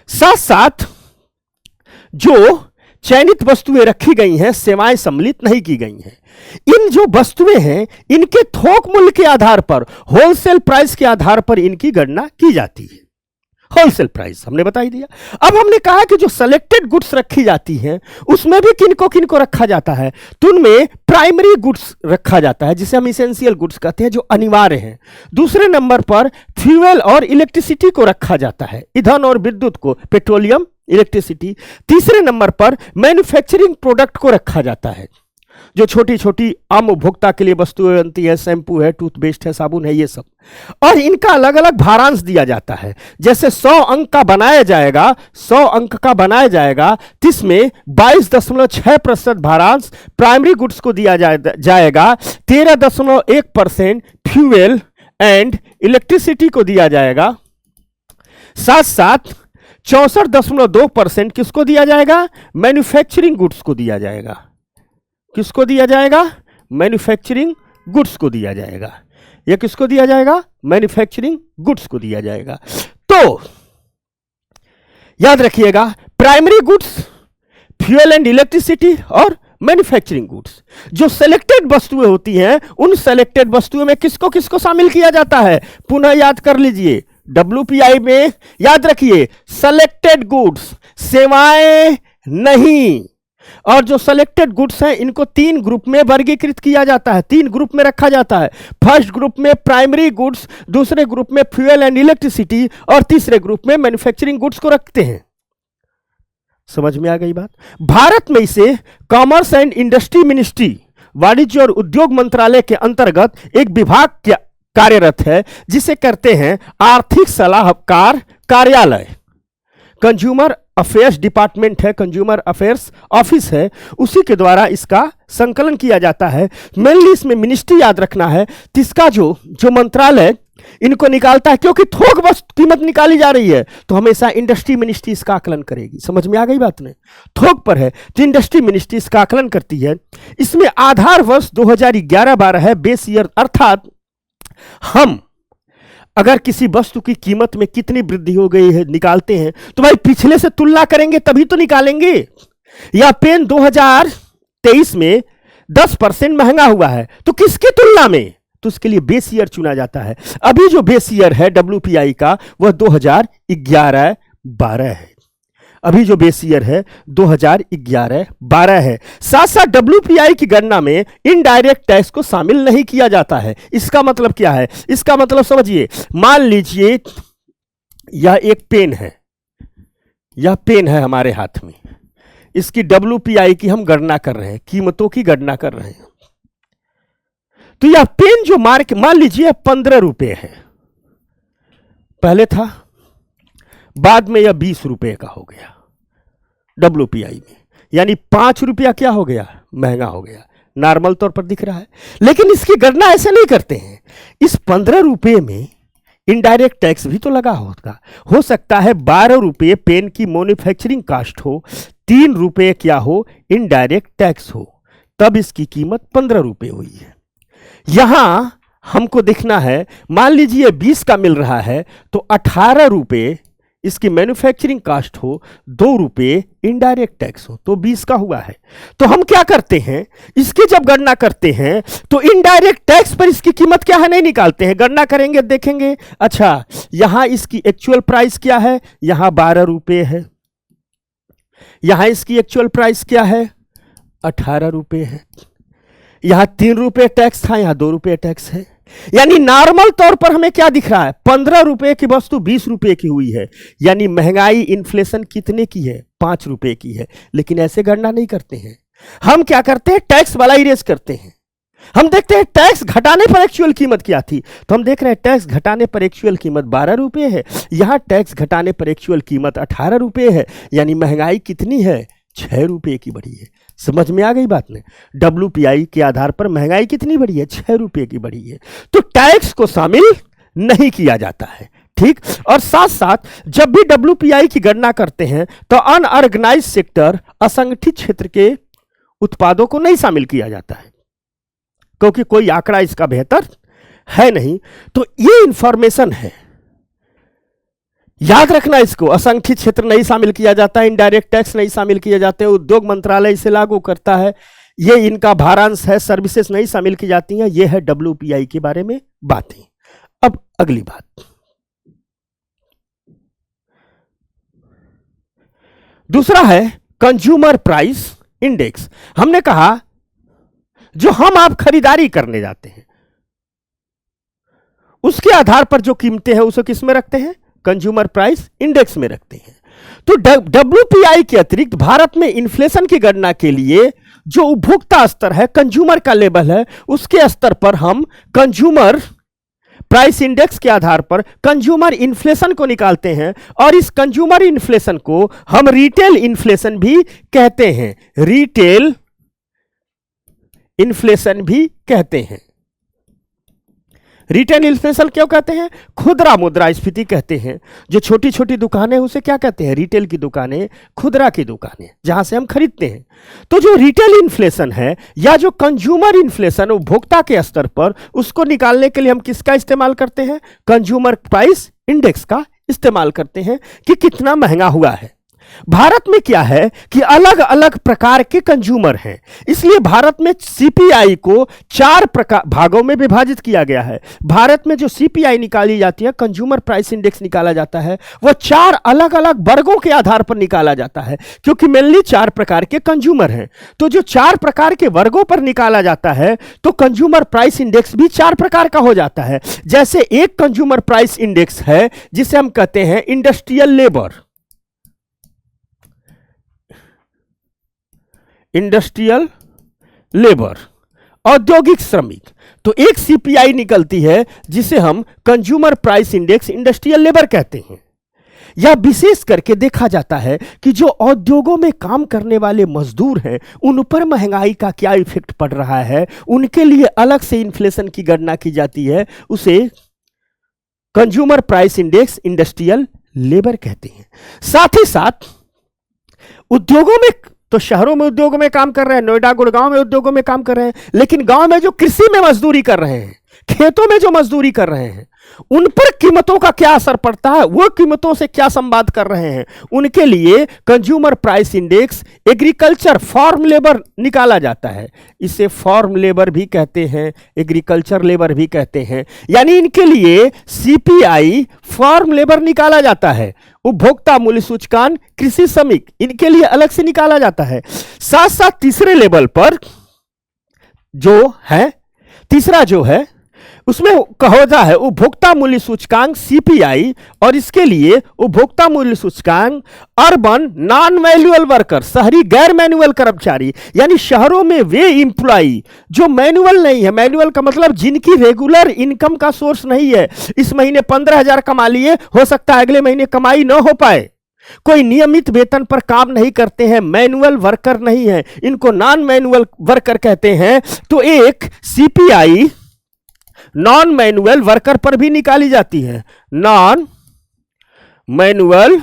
साथ साथ जो चयनित वस्तुएं रखी गई हैं, सेवाएं सम्मिलित नहीं की गई हैं। इन जो वस्तुएं हैं इनके थोक मूल्य के आधार पर, होलसेल प्राइस के आधार पर इनकी गणना की जाती है। होलसेल प्राइस हमने बता ही दिया। अब हमने कहा कि जो सेलेक्टेड गुड्स रखी जाती हैं उसमें भी किनको रखा जाता है, तो उनमें प्राइमरी गुड्स रखा जाता है जिसे हम इसेंशियल गुड्स कहते हैं, जो अनिवार्य हैं। दूसरे नंबर पर फ्यूल और इलेक्ट्रिसिटी को रखा जाता है, ईंधन और विद्युत को, पेट्रोलियम, इलेक्ट्रिसिटी। तीसरे नंबर पर मैन्युफैक्चरिंग प्रोडक्ट को रखा जाता है, जो छोटी छोटी आम उपभोक्ता के लिए वस्तुएं बनती है, शैम्पू है, टूथपेस्ट है, साबुन है, ये सब। और इनका अलग अलग भारांश दिया जाता है। जैसे 100 अंक का बनाया जाएगा, 100 अंक का बनाया जाएगा, इसमें 22.6% भारांश प्राइमरी गुड्स को दिया जाएगा, 13.1% फ्यूल एंड इलेक्ट्रिसिटी को दिया जाएगा, साथ साथ 64.2% किसको दिया जाएगा? मैन्युफैक्चरिंग गुड्स को दिया जाएगा। किसको दिया जाएगा? मैन्युफैक्चरिंग गुड्स को दिया जाएगा। यह किसको दिया जाएगा? मैन्युफैक्चरिंग गुड्स को दिया जाएगा। तो याद रखिएगा, primary goods, fuel and electricity और मैन्युफैक्चरिंग गुड्स। जो सेलेक्टेड वस्तुएं होती हैं उन सेलेक्टेड वस्तुओं में किसको किसको शामिल किया जाता है? पुनः याद कर लीजिए, WPI में याद रखिए सेलेक्टेड गुड्स, सेवाएं नहीं। और जो सेलेक्टेड गुड्स हैं इनको 3 ग्रुप में वर्गीकृत किया जाता है, 3 ग्रुप में रखा जाता है। फर्स्ट ग्रुप में प्राइमरी गुड्स, दूसरे ग्रुप में फ्यूल एंड इलेक्ट्रिसिटी, और तीसरे ग्रुप में मैन्युफैक्चरिंग गुड्स को रखते हैं। समझ में आ गई बात? भारत में इसे कॉमर्स एंड इंडस्ट्री मिनिस्ट्री, वाणिज्य और उद्योग मंत्रालय के अंतर्गत एक विभाग कार्यरत है जिसे कहते हैं आर्थिक सलाहकार कार्यालय। कंज्यूमर अफेयर्स डिपार्टमेंट है, कंज्यूमर अफेयर्स ऑफिस है, उसी के द्वारा इसका संकलन किया जाता है। मेनली इसमें मिनिस्ट्री याद रखना है। इसका जो मंत्रालय इनको निकालता है, क्योंकि थोक बस कीमत निकाली जा रही है तो हमेशा इंडस्ट्री मिनिस्ट्री इसका आकलन करेगी। समझ में आ गई बात ने? थोक पर है तो इंडस्ट्री मिनिस्ट्री इसका आकलन करती है। इसमें आधार वर्ष 2011-12 है, बेस ईयर, अर्थात हम अगर किसी वस्तु की कीमत में कितनी वृद्धि हो गई है निकालते हैं तो भाई पिछले से तुलना करेंगे तभी तो निकालेंगे। या पेन 2023 में 10% महंगा हुआ है तो किसकी तुलना में, तो उसके लिए बेस ईयर चुना जाता है। अभी जो बेस ईयर है WPI का वह 2011-12 है। अभी जो बेस ईयर है 2011-12 है। साथ साथ WPI की गणना में इनडायरेक्ट टैक्स को शामिल नहीं किया जाता है। इसका मतलब क्या है? इसका मतलब समझिए, मान लीजिए यह एक पेन है, यह पेन है हमारे हाथ में, इसकी WPI की हम गणना कर रहे हैं, कीमतों की गणना कर रहे हैं। तो यह पेन जो मार्क मान लीजिए 15 रुपए है, पहले था, बाद में यह 20 रुपए का हो गया WPI में, यानी 5 रुपया क्या हो गया? महंगा हो गया। नॉर्मल तौर पर दिख रहा है, लेकिन इसकी गणना ऐसे नहीं करते हैं। इस 15 रुपए में इनडायरेक्ट टैक्स भी तो लगा होगा। हो सकता है 12 रुपये पेन की मैन्युफैक्चरिंग कास्ट हो, 3 रुपये क्या हो? इनडायरेक्ट टैक्स हो, तब इसकी कीमत 15 रुपये हुई है। यहां हमको देखना है, मान लीजिए 20 का मिल रहा है तो 18 रुपये इसकी मैन्युफैक्चरिंग कास्ट हो, 2 रुपये इनडायरेक्ट टैक्स हो, तो 20 का हुआ है। तो हम क्या करते हैं, इसकी जब गणना करते हैं तो इनडायरेक्ट टैक्स पर इसकी कीमत क्या है नहीं निकालते हैं, गणना करेंगे, देखेंगे अच्छा यहां इसकी एक्चुअल प्राइस क्या है, यहां 12 रुपये है, यहां इसकी एक्चुअल प्राइस क्या है, 18 रुपये है, यहां 3 रुपये टैक्स था, यहां 2 रुपये टैक्स है। यानी नॉर्मल तौर पर हमें क्या दिख रहा है, 15 रुपए की वस्तु 20 रुपए की हुई है, यानी महंगाई इन्फ्लेशन कितने की है, 5 रुपए की है। लेकिन ऐसे गणना नहीं करते हैं, हम क्या करते हैं, टैक्स वाला इरेज करते हैं। हम देखते हैं टैक्स घटाने पर एक्चुअल कीमत क्या थी, तो हम देख रहे हैं टैक्स घटाने पर एक्चुअल कीमत 12 रुपये है, यहां टैक्स घटाने पर एक्चुअल कीमत 18 रुपये है, यानी महंगाई कितनी है, 6 रुपये की बढ़ी है। समझ में आ गई बात ने? WPI के आधार पर महंगाई कितनी बढ़ी है, 6 रुपये की बढ़ी है। तो टैक्स को शामिल नहीं किया जाता है, ठीक। और साथ साथ जब भी WPI की गणना करते हैं तो अनऑर्गेनाइज सेक्टर, असंगठित क्षेत्र के उत्पादों को नहीं शामिल किया जाता है, क्योंकि कोई आंकड़ा इसका बेहतर है नहीं। तो ये इंफॉर्मेशन है, याद रखना इसको। असंगठित क्षेत्र नहीं शामिल किया जाता है, इनडायरेक्ट टैक्स नहीं शामिल किए जाते, उद्योग मंत्रालय इसे लागू करता है, ये इनका भारांश है, सर्विसेज नहीं शामिल की जाती हैं। ये है WPI के बारे में बातें। अब अगली बात, दूसरा है कंज्यूमर प्राइस इंडेक्स। हमने कहा जो हम आप खरीदारी करने जाते हैं उसके आधार पर जो कीमतें हैं उसे किस में रखते हैं, कंज्यूमर प्राइस इंडेक्स में रखते हैं। तो WPI के अतिरिक्त भारत में इन्फ्लेशन की गणना के लिए जो उपभोक्ता स्तर है, कंज्यूमर का लेवल है, उसके स्तर पर हम कंज्यूमर प्राइस इंडेक्स के आधार पर कंज्यूमर इन्फ्लेशन को निकालते हैं। और इस कंज्यूमर इन्फ्लेशन को हम रिटेल इन्फ्लेशन भी कहते हैं, रिटेल इन्फ्लेशन भी कहते हैं। रिटेल इन्फ्लेशन क्यों कहते हैं, खुदरा मुद्रास्फीति कहते हैं। जो छोटी छोटी दुकानें उसे क्या कहते हैं, रिटेल की दुकानें, खुदरा की दुकानें, जहां से हम खरीदते हैं। तो जो रिटेल इन्फ्लेशन है या जो कंज्यूमर इन्फ्लेशन उपभोक्ता के स्तर पर, उसको निकालने के लिए हम किसका इस्तेमाल करते हैं, कंज्यूमर प्राइस इंडेक्स का इस्तेमाल करते हैं कि कितना महंगा हुआ है। भारत में क्या है कि अलग अलग प्रकार के कंज्यूमर हैं, इसलिए भारत में CPI को 4 भागों में विभाजित किया गया है। भारत में जो CPI निकाली जाती है, कंज्यूमर प्राइस इंडेक्स निकाला जाता है, वह 4 अलग अलग वर्गों के आधार पर निकाला जाता है, क्योंकि मेनली 4 प्रकार के कंज्यूमर हैं। तो जो 4 प्रकार के वर्गों पर निकाला जाता है तो कंज्यूमर प्राइस इंडेक्स भी 4 प्रकार का हो जाता है। जैसे एक कंज्यूमर प्राइस इंडेक्स है जिसे हम कहते हैं इंडस्ट्रियल लेबर, इंडस्ट्रियल लेबर, औद्योगिक श्रमिक। तो एक CPI निकलती है जिसे हम consumer price index industrial labour कहते हैं। यह विशेष करके देखा जाता है कि जो उद्योगों में काम करने वाले मजदूर हैं उन पर महंगाई का क्या इफेक्ट पड़ रहा है, उनके लिए अलग से इन्फ्लेशन की गणना की जाती है, उसे consumer price index industrial labour कहते हैं। साथ ही साथ उद्योगों में, तो शहरों में उद्योगों में काम कर रहे हैं, नोएडा गुड़गांव में उद्योगों में काम कर रहे हैं, लेकिन गांव में जो कृषि में मजदूरी कर रहे हैं, खेतों में जो मजदूरी कर रहे हैं, उन पर कीमतों का क्या असर पड़ता है, वो कीमतों से क्या संवाद कर रहे हैं, उनके लिए consumer price index agriculture farm labour निकाला जाता है। इसे फार्म लेबर भी कहते हैं, एग्रीकल्चर लेबर भी कहते हैं। यानी इनके लिए सीपीआई फार्म लेबर निकाला जाता है। उपभोक्ता मूल्य सूचकांक कृषि श्रमिक, इनके लिए अलग से निकाला जाता है। साथ साथ तीसरे लेवल पर जो है, तीसरा जो है उसमें होता है उपभोक्ता मूल्य सूचकांक सीपीआई, और इसके लिए उपभोक्ता मूल्य सूचकांक अर्बन नॉन मैनुअल वर्कर, शहरी गैर मैनुअल कर्मचारी, यानी शहरों में वे इंप्लॉई जो मैनुअल नहीं है। मैनुअल का मतलब जिनकी रेगुलर इनकम का सोर्स नहीं है, इस महीने 15,000 कमा लिए, हो सकता है अगले महीने कमाई न हो पाए, कोई नियमित वेतन पर काम नहीं करते हैं, मैनुअल वर्कर नहीं है, इनको नॉन मैनुअल वर्कर कहते हैं। तो एक सीपीआई नॉन मैनुअल वर्कर पर भी निकाली जाती है, नॉन मैनुअल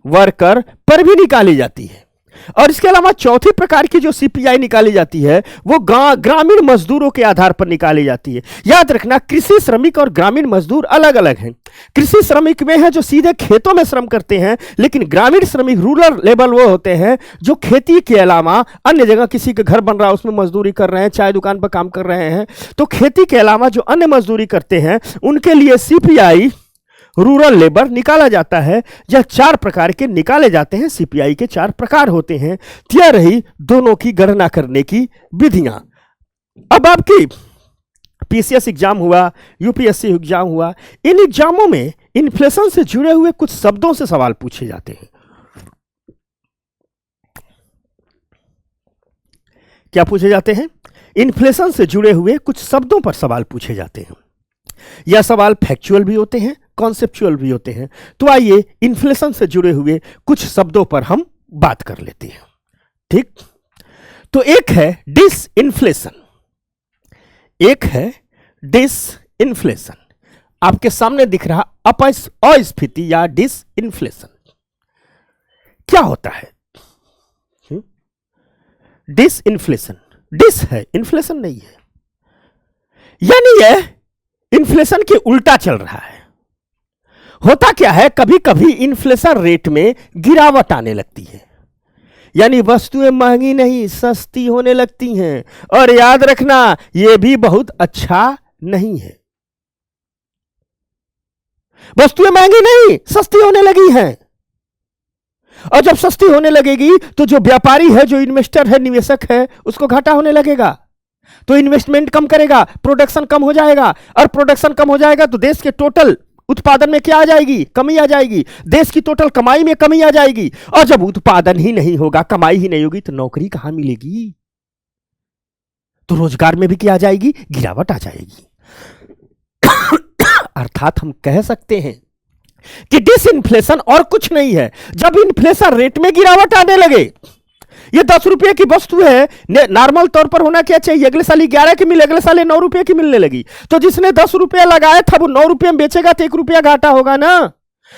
वर्कर पर भी निकाली जाती है। और इसके अलावा चौथी प्रकार की जो सीपीआई निकाली जाती है वो ग्रामीण मजदूरों के आधार पर निकाली जाती है। याद रखना, कृषि श्रमिक और ग्रामीण मजदूर अलग अलग हैं। कृषि श्रमिक वे हैं जो सीधे खेतों में श्रम करते हैं, लेकिन ग्रामीण श्रमिक रूरल लेवल वो होते हैं जो खेती के अलावा अन्य जगह किसी के घर बन रहा है उसमें मजदूरी कर रहे हैं, चाय दुकान पर काम कर रहे हैं। तो खेती के अलावा जो अन्य मजदूरी करते हैं उनके लिए सीपीआई रूरल लेबर निकाला जाता है। यह 4 प्रकार के निकाले जाते हैं। सीपीआई के 4 प्रकार होते हैं। यह रही दोनों की गणना करने की विधियां। अब आपकी पीसीएस एग्जाम हुआ, यूपीएससी एग्जाम हुआ, इन एग्जामों में इन्फ्लेशन से जुड़े हुए कुछ शब्दों से सवाल पूछे जाते हैं। क्या पूछे जाते हैं? इन्फ्लेशन से जुड़े हुए कुछ शब्दों पर सवाल पूछे जाते हैं। यह सवाल फैक्चुअल भी होते हैं, कॉन्सेप्चुअल भी होते हैं। तो आइए इन्फ्लेशन से जुड़े हुए कुछ शब्दों पर हम बात कर लेते हैं। ठीक, तो एक है डिसइन्फ्लेशन, एक है डिसइन्फ्लेशन। आपके सामने दिख रहा अस्फीति या डिसइन्फ्लेशन क्या होता है? डिसइन्फ्लेशन, डिस है, इन्फ्लेशन नहीं है, यानी यह इन्फ्लेशन के उल्टा चल रहा है। होता क्या है, कभी कभी इन्फ्लेशन रेट में गिरावट आने लगती है, यानी वस्तुएं महंगी नहीं सस्ती होने लगती हैं। और याद रखना, यह भी बहुत अच्छा नहीं है। वस्तुएं महंगी नहीं सस्ती होने लगी हैं, और जब सस्ती होने लगेगी तो जो व्यापारी है, जो इन्वेस्टर है, निवेशक है, उसको घाटा होने लगेगा। तो इन्वेस्टमेंट कम करेगा, प्रोडक्शन कम हो जाएगा, और प्रोडक्शन कम हो जाएगा तो देश के टोटल उत्पादन में क्या आ जाएगी? कमी आ जाएगी। देश की टोटल कमाई में कमी आ जाएगी। और जब उत्पादन ही नहीं होगा, कमाई ही नहीं होगी, तो नौकरी कहां मिलेगी? तो रोजगार में भी क्या आ जाएगी? गिरावट आ जाएगी। अर्थात हम कह सकते हैं कि डिसइन्फ्लेशन और कुछ नहीं है। जब इन्फ्लेशन रेट में गिरावट आने लगे, ये 10 रुपए की वस्तु है, नॉर्मल तौर पर होना क्या चाहिए? अगले साल 11 की मिले, अगले साल 9 रुपए की मिलने लगी। तो जिसने 10 रुपया लगाया था वो 9 रुपए में बेचेगा तो 1 रुपया घाटा होगा ना।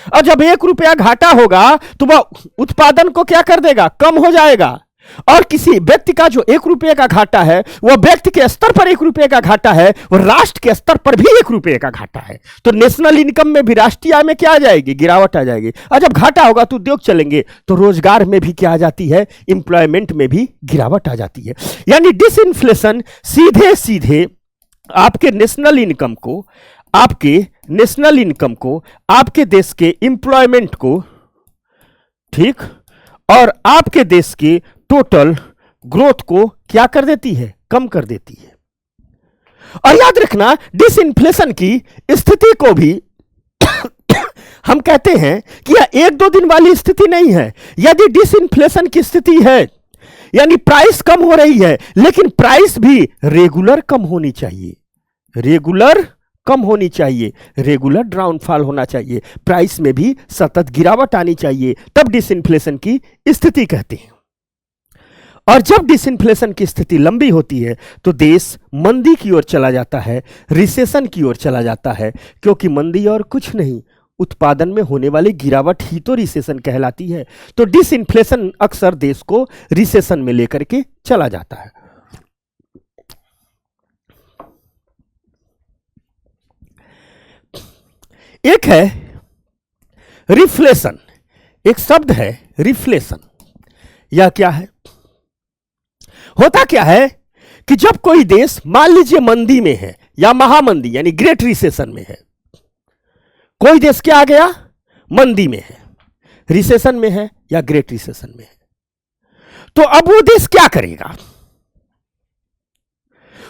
और जब 1 रुपया घाटा होगा तो वह उत्पादन को क्या कर देगा? कम हो जाएगा। और किसी व्यक्ति का जो 1 रुपये का घाटा है, वह व्यक्ति के स्तर पर 1 रुपये का घाटा है, वह राष्ट्र के स्तर पर भी 1 रुपये का घाटा है। तो नेशनल इनकम में भी, राष्ट्रीय आय में क्या आ जाएगी? गिरावट आ जाएगी। और जब घाटा होगा तो उद्योग चलेंगे, तो रोजगार में भी क्या आ जाती है? इंप्लॉयमेंट में भी गिरावट आ जाती है। यानी डिसइन्फ्लेशन सीधे सीधे आपके नेशनल इनकम को, आपके देश के इंप्लॉयमेंट को, ठीक, और आपके देश के टोटल ग्रोथ को क्या कर देती है? कम कर देती है। और याद रखना, डिसइन्फ्लेशन की स्थिति को भी हम कहते हैं कि यह 1-2 दिन वाली स्थिति नहीं है। यदि डिसइन्फ्लेशन की स्थिति है, यानी प्राइस कम हो रही है, लेकिन प्राइस भी रेगुलर कम होनी चाहिए, रेगुलर कम होनी चाहिए, रेगुलर डाउनफॉल होना चाहिए, प्राइस में भी सतत गिरावट आनी चाहिए, तब डिसइन्फ्लेशन की स्थिति कहते हैं। और जब डिसइंफ्लेशन की स्थिति लंबी होती है तो देश मंदी की ओर चला जाता है, रिसेशन की ओर चला जाता है, क्योंकि मंदी और कुछ नहीं, उत्पादन में होने वाली गिरावट ही तो रिसेशन कहलाती है। तो डिसइंफ्लेशन अक्सर देश को रिसेशन में लेकर के चला जाता है। एक है रिफ्लेशन, एक शब्द है रिफ्लेशन। यह क्या है? होता क्या है कि जब कोई देश मान लीजिए मंदी में है या महामंदी यानी ग्रेट रिसेशन में है, कोई देश क्या आ गया? मंदी में है, रिसेशन में है या ग्रेट रिसेशन में है, तो अब वो देश क्या करेगा?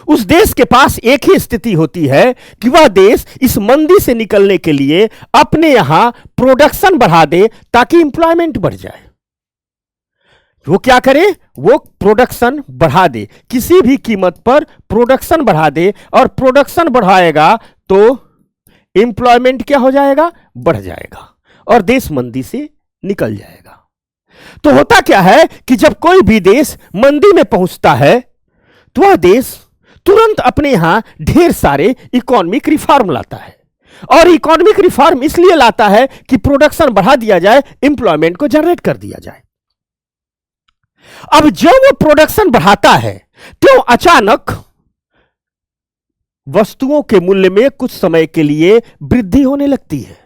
उस देश के पास एक ही स्थिति होती है कि वह देश इस मंदी से निकलने के लिए अपने यहां प्रोडक्शन बढ़ा दे ताकि इंप्लॉयमेंट बढ़ जाए। वो क्या करे? वो प्रोडक्शन बढ़ा दे, किसी भी कीमत पर प्रोडक्शन बढ़ा दे, और प्रोडक्शन बढ़ाएगा तो इंप्लॉयमेंट क्या हो जाएगा? बढ़ जाएगा और देश मंदी से निकल जाएगा। तो होता क्या है कि जब कोई भी देश मंदी में पहुंचता है तो वह देश तुरंत अपने यहां ढेर सारे इकोनॉमिक रिफॉर्म लाता है, और इकोनॉमिक रिफॉर्म इसलिए लाता है कि प्रोडक्शन बढ़ा दिया जाए, इंप्लॉयमेंट को जनरेट कर दिया जाए। अब जब वो प्रोडक्शन बढ़ाता है तो अचानक वस्तुओं के मूल्य में कुछ समय के लिए वृद्धि होने लगती है,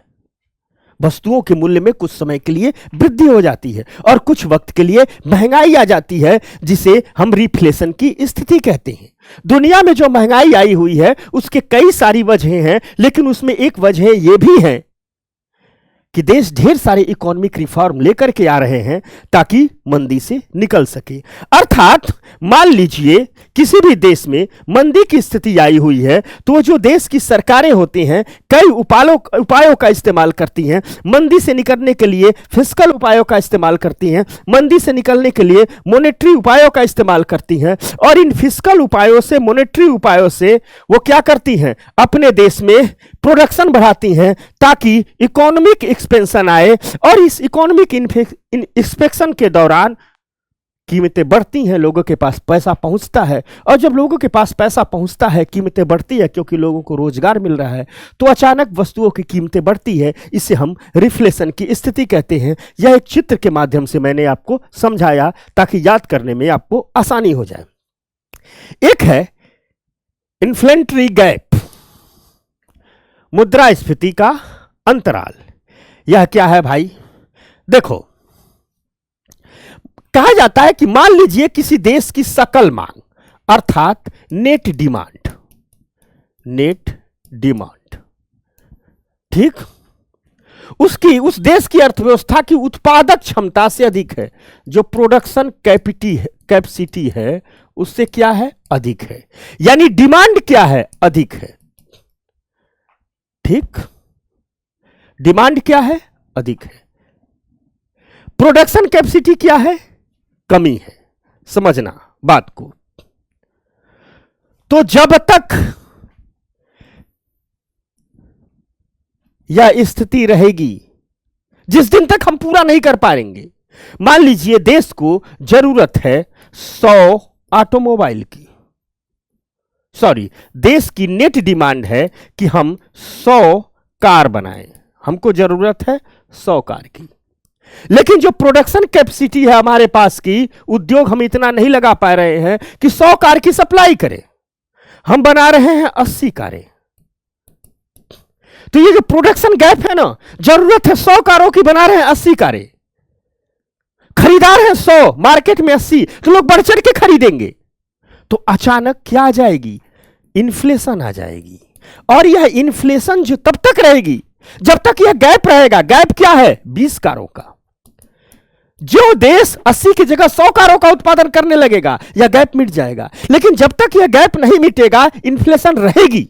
वस्तुओं के मूल्य में कुछ समय के लिए वृद्धि हो जाती है, और कुछ वक्त के लिए महंगाई आ जाती है, जिसे हम रिफ्लेशन की स्थिति कहते हैं। दुनिया में जो महंगाई आई हुई है उसके कई सारी वजहें हैं, लेकिन उसमें एक वजह यह भी है कि देश ढेर सारे इकोनॉमिक रिफॉर्म लेकर के आ रहे हैं ताकि मंदी से निकल सके। अर्थात मान लीजिए किसी भी देश में मंदी की स्थिति आई हुई है तो जो देश की सरकारें होती हैं कई उपायों का इस्तेमाल करती हैं, मंदी से निकलने के लिए फिस्कल उपायों का इस्तेमाल करती हैं, मंदी से निकलने के लिए मॉनेटरी उपायों का इस्तेमाल करती हैं, और इन फिस्कल उपायों से, मॉनेटरी उपायों से वो क्या करती हैं? अपने देश में प्रोडक्शन बढ़ाती हैं ताकि इकोनॉमिक एक्सपेंशन आए, और इस इकोनॉमिक एक्सपेंशन के दौरान कीमतें बढ़ती हैं, लोगों के पास पैसा पहुंचता है, और जब लोगों के पास पैसा पहुंचता है, कीमतें बढ़ती है क्योंकि लोगों को रोजगार मिल रहा है, तो अचानक वस्तुओं की कीमतें बढ़ती है। इसे हम रिफ्लेशन की स्थिति कहते हैं। यह एक चित्र के माध्यम से मैंने आपको समझाया ताकि याद करने में आपको आसानी हो जाए। एक है इन्फ्लेशनरी गैप, मुद्रास्फीति का अंतराल। यह क्या है भाई? देखो, कहा जाता है कि मान लीजिए किसी देश की सकल मांग अर्थात नेट डिमांड, ठीक, उस देश की अर्थव्यवस्था की उत्पादक क्षमता से अधिक है, जो प्रोडक्शन कैपेसिटी है उससे क्या है? अधिक है। यानी डिमांड क्या है? अधिक है, ठीक, डिमांड क्या है? अधिक है। प्रोडक्शन कैपेसिटी क्या है? कमी है। समझना बात को। तो जब तक यह स्थिति रहेगी, जिस दिन तक हम पूरा नहीं कर पाएंगे, मान लीजिए देश को जरूरत है 100 ऑटोमोबाइल की, सॉरी, देश की नेट डिमांड है कि हम 100 कार बनाएं, हमको जरूरत है 100 कार की, लेकिन जो प्रोडक्शन कैपेसिटी है हमारे पास की, उद्योग हम इतना नहीं लगा पा रहे हैं कि 100 कार की सप्लाई करें, हम बना रहे हैं 80 कारें। तो ये जो प्रोडक्शन गैप है ना, जरूरत है 100 कारों की, बना रहे हैं 80 कारें, खरीदार है 100, मार्केट में 80, तो लोग बढ़ चढ़ के खरीदेंगे, तो अचानक क्या आ जाएगी? इन्फ्लेशन आ जाएगी। और यह इन्फ्लेशन जो तब तक रहेगी जब तक यह गैप रहेगा। गैप क्या है? 20 कारों का। जो देश 80 की जगह 100 कारों का उत्पादन करने लगेगा, यह गैप मिट जाएगा। लेकिन जब तक यह गैप नहीं मिटेगा, इन्फ्लेशन रहेगी।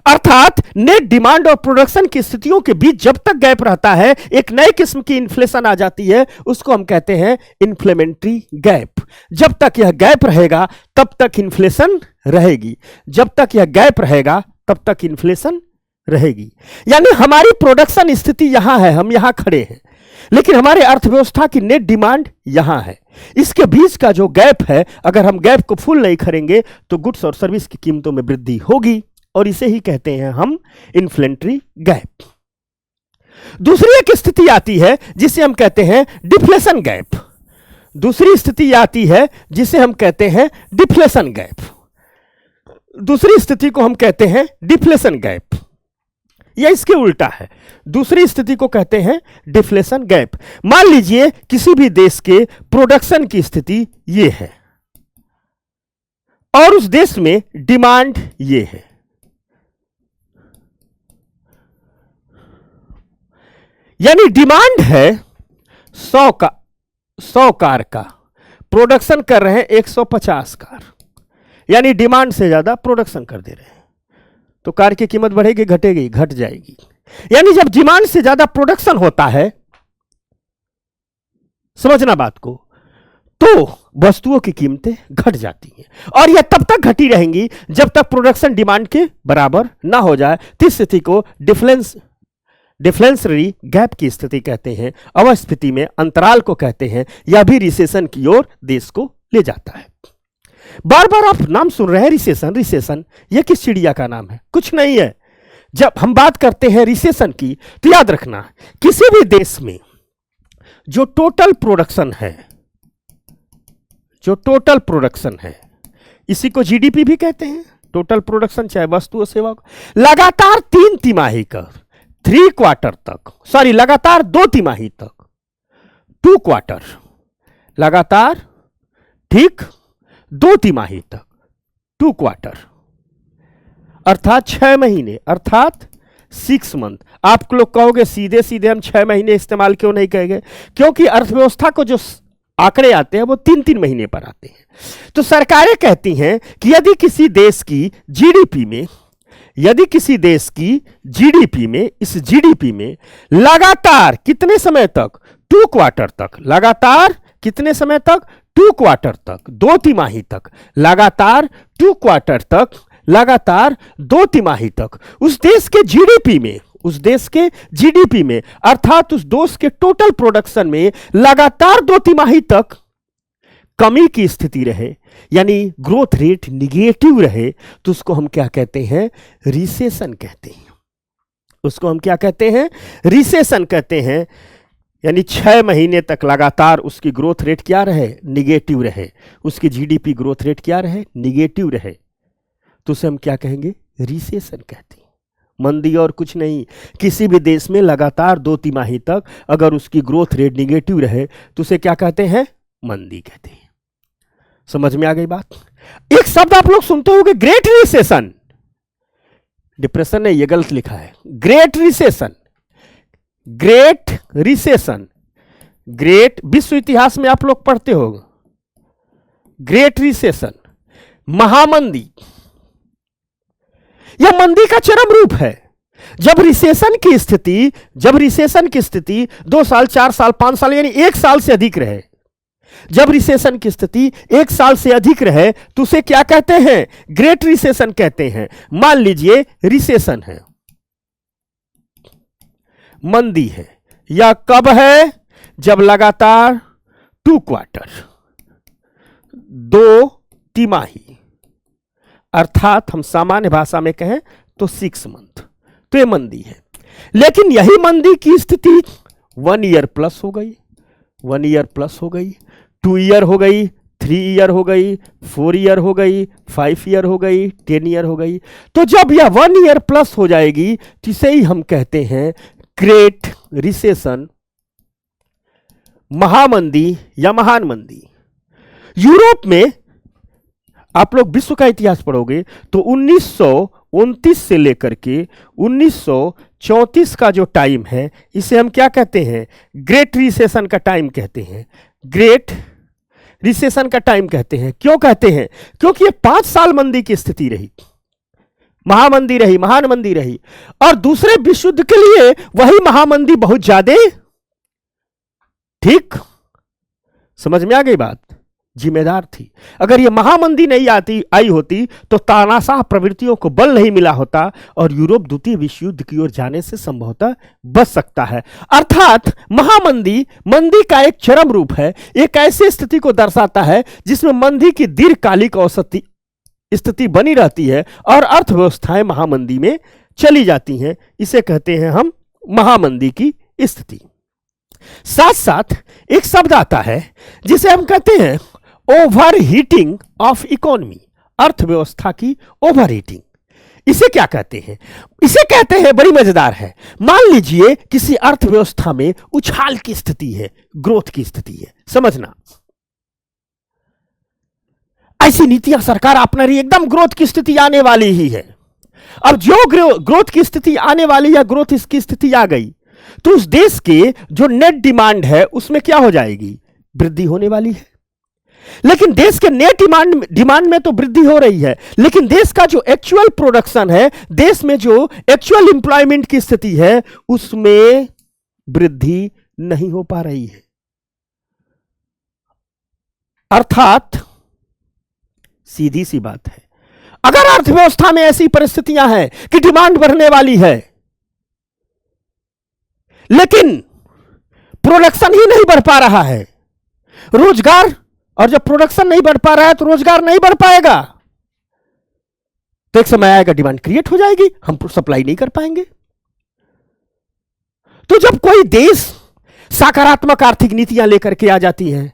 अर्थात नेट डिमांड और प्रोडक्शन की स्थितियों के बीच जब तक गैप रहता है, एक नए किस्म की इन्फ्लेशन आ जाती है, उसको हम कहते हैं इन्फ्लेमेंट्री गैप। जब तक यह गैप रहेगा तब तक इन्फ्लेशन रहेगी, जब तक यह गैप रहेगा तब तक इन्फ्लेशन रहेगी। यानी हमारी प्रोडक्शन स्थिति यहां है, हम यहां खड़े हैं, लेकिन हमारे अर्थव्यवस्था की नेट डिमांड यहां है। इसके बीच का जो गैप है, अगर हम गैप को फुल नहीं करेंगे तो गुड्स और सर्विस की कीमतों में वृद्धि होगी, और इसे ही कहते हैं हम इन्फ्लेशनरी गैप। दूसरी एक स्थिति आती है जिसे हम कहते हैं डिफ्लेशन गैप। दूसरी स्थिति आती है जिसे हम कहते हैं डिफ्लेशन गैप। दूसरी स्थिति को हम कहते हैं डिफ्लेशन गैप, या इसके उल्टा है, दूसरी स्थिति को कहते हैं डिफ्लेशन गैप। मान लीजिए किसी भी देश के प्रोडक्शन की स्थिति ये है और उस देश में डिमांड ये है। यानी डिमांड है 100 कार का, प्रोडक्शन कर रहे हैं 150 कार, यानी डिमांड से ज्यादा प्रोडक्शन कर दे रहे हैं, तो कार की कीमत बढ़ेगी घटेगी? घट जाएगी। यानी जब डिमांड से ज्यादा प्रोडक्शन होता है, समझना बात को, तो वस्तुओं की कीमतें घट जाती हैं, और यह तब तक घटी रहेंगी जब तक प्रोडक्शन डिमांड के बराबर ना हो जाए। तो इस स्थिति को डिफ्लेशनरी गैप की स्थिति कहते हैं। अवस्थिति में अंतराल को कहते हैं। यह भी रिसेशन की ओर देश को ले जाता है। बार बार आप नाम सुन रहे हैं रिसेशन। यह किस चिड़िया का नाम है? कुछ नहीं है। जब हम बात करते हैं रिसेशन की, तो याद रखना, किसी भी देश में जो टोटल प्रोडक्शन है, इसी को जीडीपी भी कहते हैं। टोटल प्रोडक्शन चाहे वस्तु और सेवा को लगातार 3 तिमाही का 3 क्वार्टर तक, सॉरी लगातार 2 तिमाही तक 2 क्वार्टर, लगातार ठीक 2 तिमाही तक 2 क्वार्टर, अर्थात 6 महीने, अर्थात 6 मंथ। आप लोग कहोगे सीधे सीधे हम 6 महीने इस्तेमाल क्यों नहीं कहेंगे? क्योंकि अर्थव्यवस्था को जो आंकड़े आते हैं वो 3-3 महीने पर आते हैं। तो सरकारें कहती हैं कि यदि किसी देश की जीडीपी में इस जीडीपी में लगातार कितने समय तक? 2 क्वार्टर तक, लगातार कितने समय तक? 2 क्वार्टर तक, 2 तिमाही तक, लगातार 2 क्वार्टर तक, लगातार 2 तिमाही तक उस देश के जीडीपी में अर्थात उस देश के टोटल प्रोडक्शन में लगातार 2 तिमाही तक कमी की स्थिति रहे, यानी ग्रोथ रेट निगेटिव रहे, तो उसको हम क्या कहते हैं? रिसेशन कहते हैं। उसको हम क्या कहते हैं? रिसेशन कहते हैं। यानी 6 महीने तक लगातार उसकी ग्रोथ रेट क्या रहे? निगेटिव रहे। उसकी जीडीपी ग्रोथ रेट क्या रहे? निगेटिव रहे, तो उसे हम क्या कहेंगे? रिसेशन कहते हैं। मंदी और कुछ नहीं। किसी भी देश में लगातार 2 तिमाही तक अगर उसकी ग्रोथ रेट निगेटिव रहे तो उसे क्या कहते हैं? मंदी कहते हैं। समझ में आ गई बात? एक शब्द आप लोग सुनते होंगे, ग्रेट रिसेशन। डिप्रेशन नहीं, ये गलत लिखा है। ग्रेट रिसेशन, ग्रेट विश्व इतिहास में आप लोग पढ़ते होंगे। ग्रेट रिसेशन, महामंदी, यह मंदी का चरम रूप है। जब रिसेशन की स्थिति 2 साल, 4 साल, 5 साल यानी 1 साल से अधिक रहे, जब रिसेशन की स्थिति 1 साल से अधिक रहे तो उसे क्या कहते हैं? ग्रेट रिसेशन कहते हैं। मान लीजिए रिसेशन है, मंदी है, या कब है? जब लगातार 2 क्वार्टर, 2 तिमाही, अर्थात हम सामान्य भाषा में कहें तो 6 मंथ, तो ये मंदी है। लेकिन यही मंदी की स्थिति 1 ईयर प्लस हो गई, 1 ईयर प्लस हो गई, 2 ईयर हो गई, 3 ईयर हो गई, 4 ईयर हो गई, 5 ईयर हो गई, 10 ईयर हो गई। तो जब यह 1 ईयर प्लस हो जाएगी तो इसे ही हम कहते हैं ग्रेट रिसेशन, महामंदी या महान मंदी। यूरोप में आप लोग विश्व का इतिहास पढ़ोगे तो 1929 से लेकर के 1934 का जो टाइम है, इसे हम क्या कहते हैं? ग्रेट रिसेशन का टाइम कहते हैं। ग्रेट रिसेशन का टाइम कहते हैं। क्यों कहते हैं? क्योंकि ये 5 साल मंदी की स्थिति रही, महामंदी रही, महान मंदी रही, और दूसरे विश्व युद्ध के लिए वही महामंदी बहुत ज्यादा, ठीक समझ में आ गई बात? जिम्मेदार थी। अगर ये महामंदी नहीं आई होती तो तानाशाह प्रवृत्तियों को बल नहीं मिला होता और यूरोप द्वितीय विश्व युद्ध की ओर जाने से संभवतः बच सकता है। अर्थात महामंदी मंदी का एक चरम रूप है, एक ऐसी स्थिति को दर्शाता है जिसमें मंदी की दीर्घकालिक औसत स्थिति बनी रहती है और अर्थव्यवस्थाएं महामंदी में चली जाती हैं। इसे कहते हैं हम महामंदी की स्थिति। साथ साथ एक शब्द आता है जिसे हम कहते हैं ओवर हीटिंग ऑफ इकोनॉमी, अर्थव्यवस्था की ओवर हीटिंग। इसे क्या कहते हैं? इसे कहते हैं, बड़ी मजेदार है। मान लीजिए किसी अर्थव्यवस्था में उछाल की स्थिति है, ग्रोथ की स्थिति है, समझना ऐसी नीतियां सरकार अपना रही, एकदम ग्रोथ की स्थिति आने वाली ही है। अब जो ग्रोथ की स्थिति आने वाली या ग्रोथ इसकी स्थिति आ गई तो उस देश के जो नेट डिमांड है उसमें क्या हो जाएगी? वृद्धि होने वाली है। लेकिन देश के नेट डिमांड में तो वृद्धि हो रही है, लेकिन देश का जो एक्चुअल प्रोडक्शन है, देश में जो एक्चुअल एम्प्लॉयमेंट की स्थिति है, उसमें वृद्धि नहीं हो पा रही है। अर्थात सीधी सी बात है, अगर अर्थव्यवस्था में ऐसी परिस्थितियां हैं कि डिमांड बढ़ने वाली है लेकिन प्रोडक्शन ही नहीं बढ़ पा रहा है, रोजगार, और जब प्रोडक्शन नहीं बढ़ पा रहा है तो रोजगार नहीं बढ़ पाएगा, तो एक समय आएगा डिमांड क्रिएट हो जाएगी, हम सप्लाई नहीं कर पाएंगे। तो जब कोई देश सकारात्मक आर्थिक नीतियां लेकर के आ जाती है,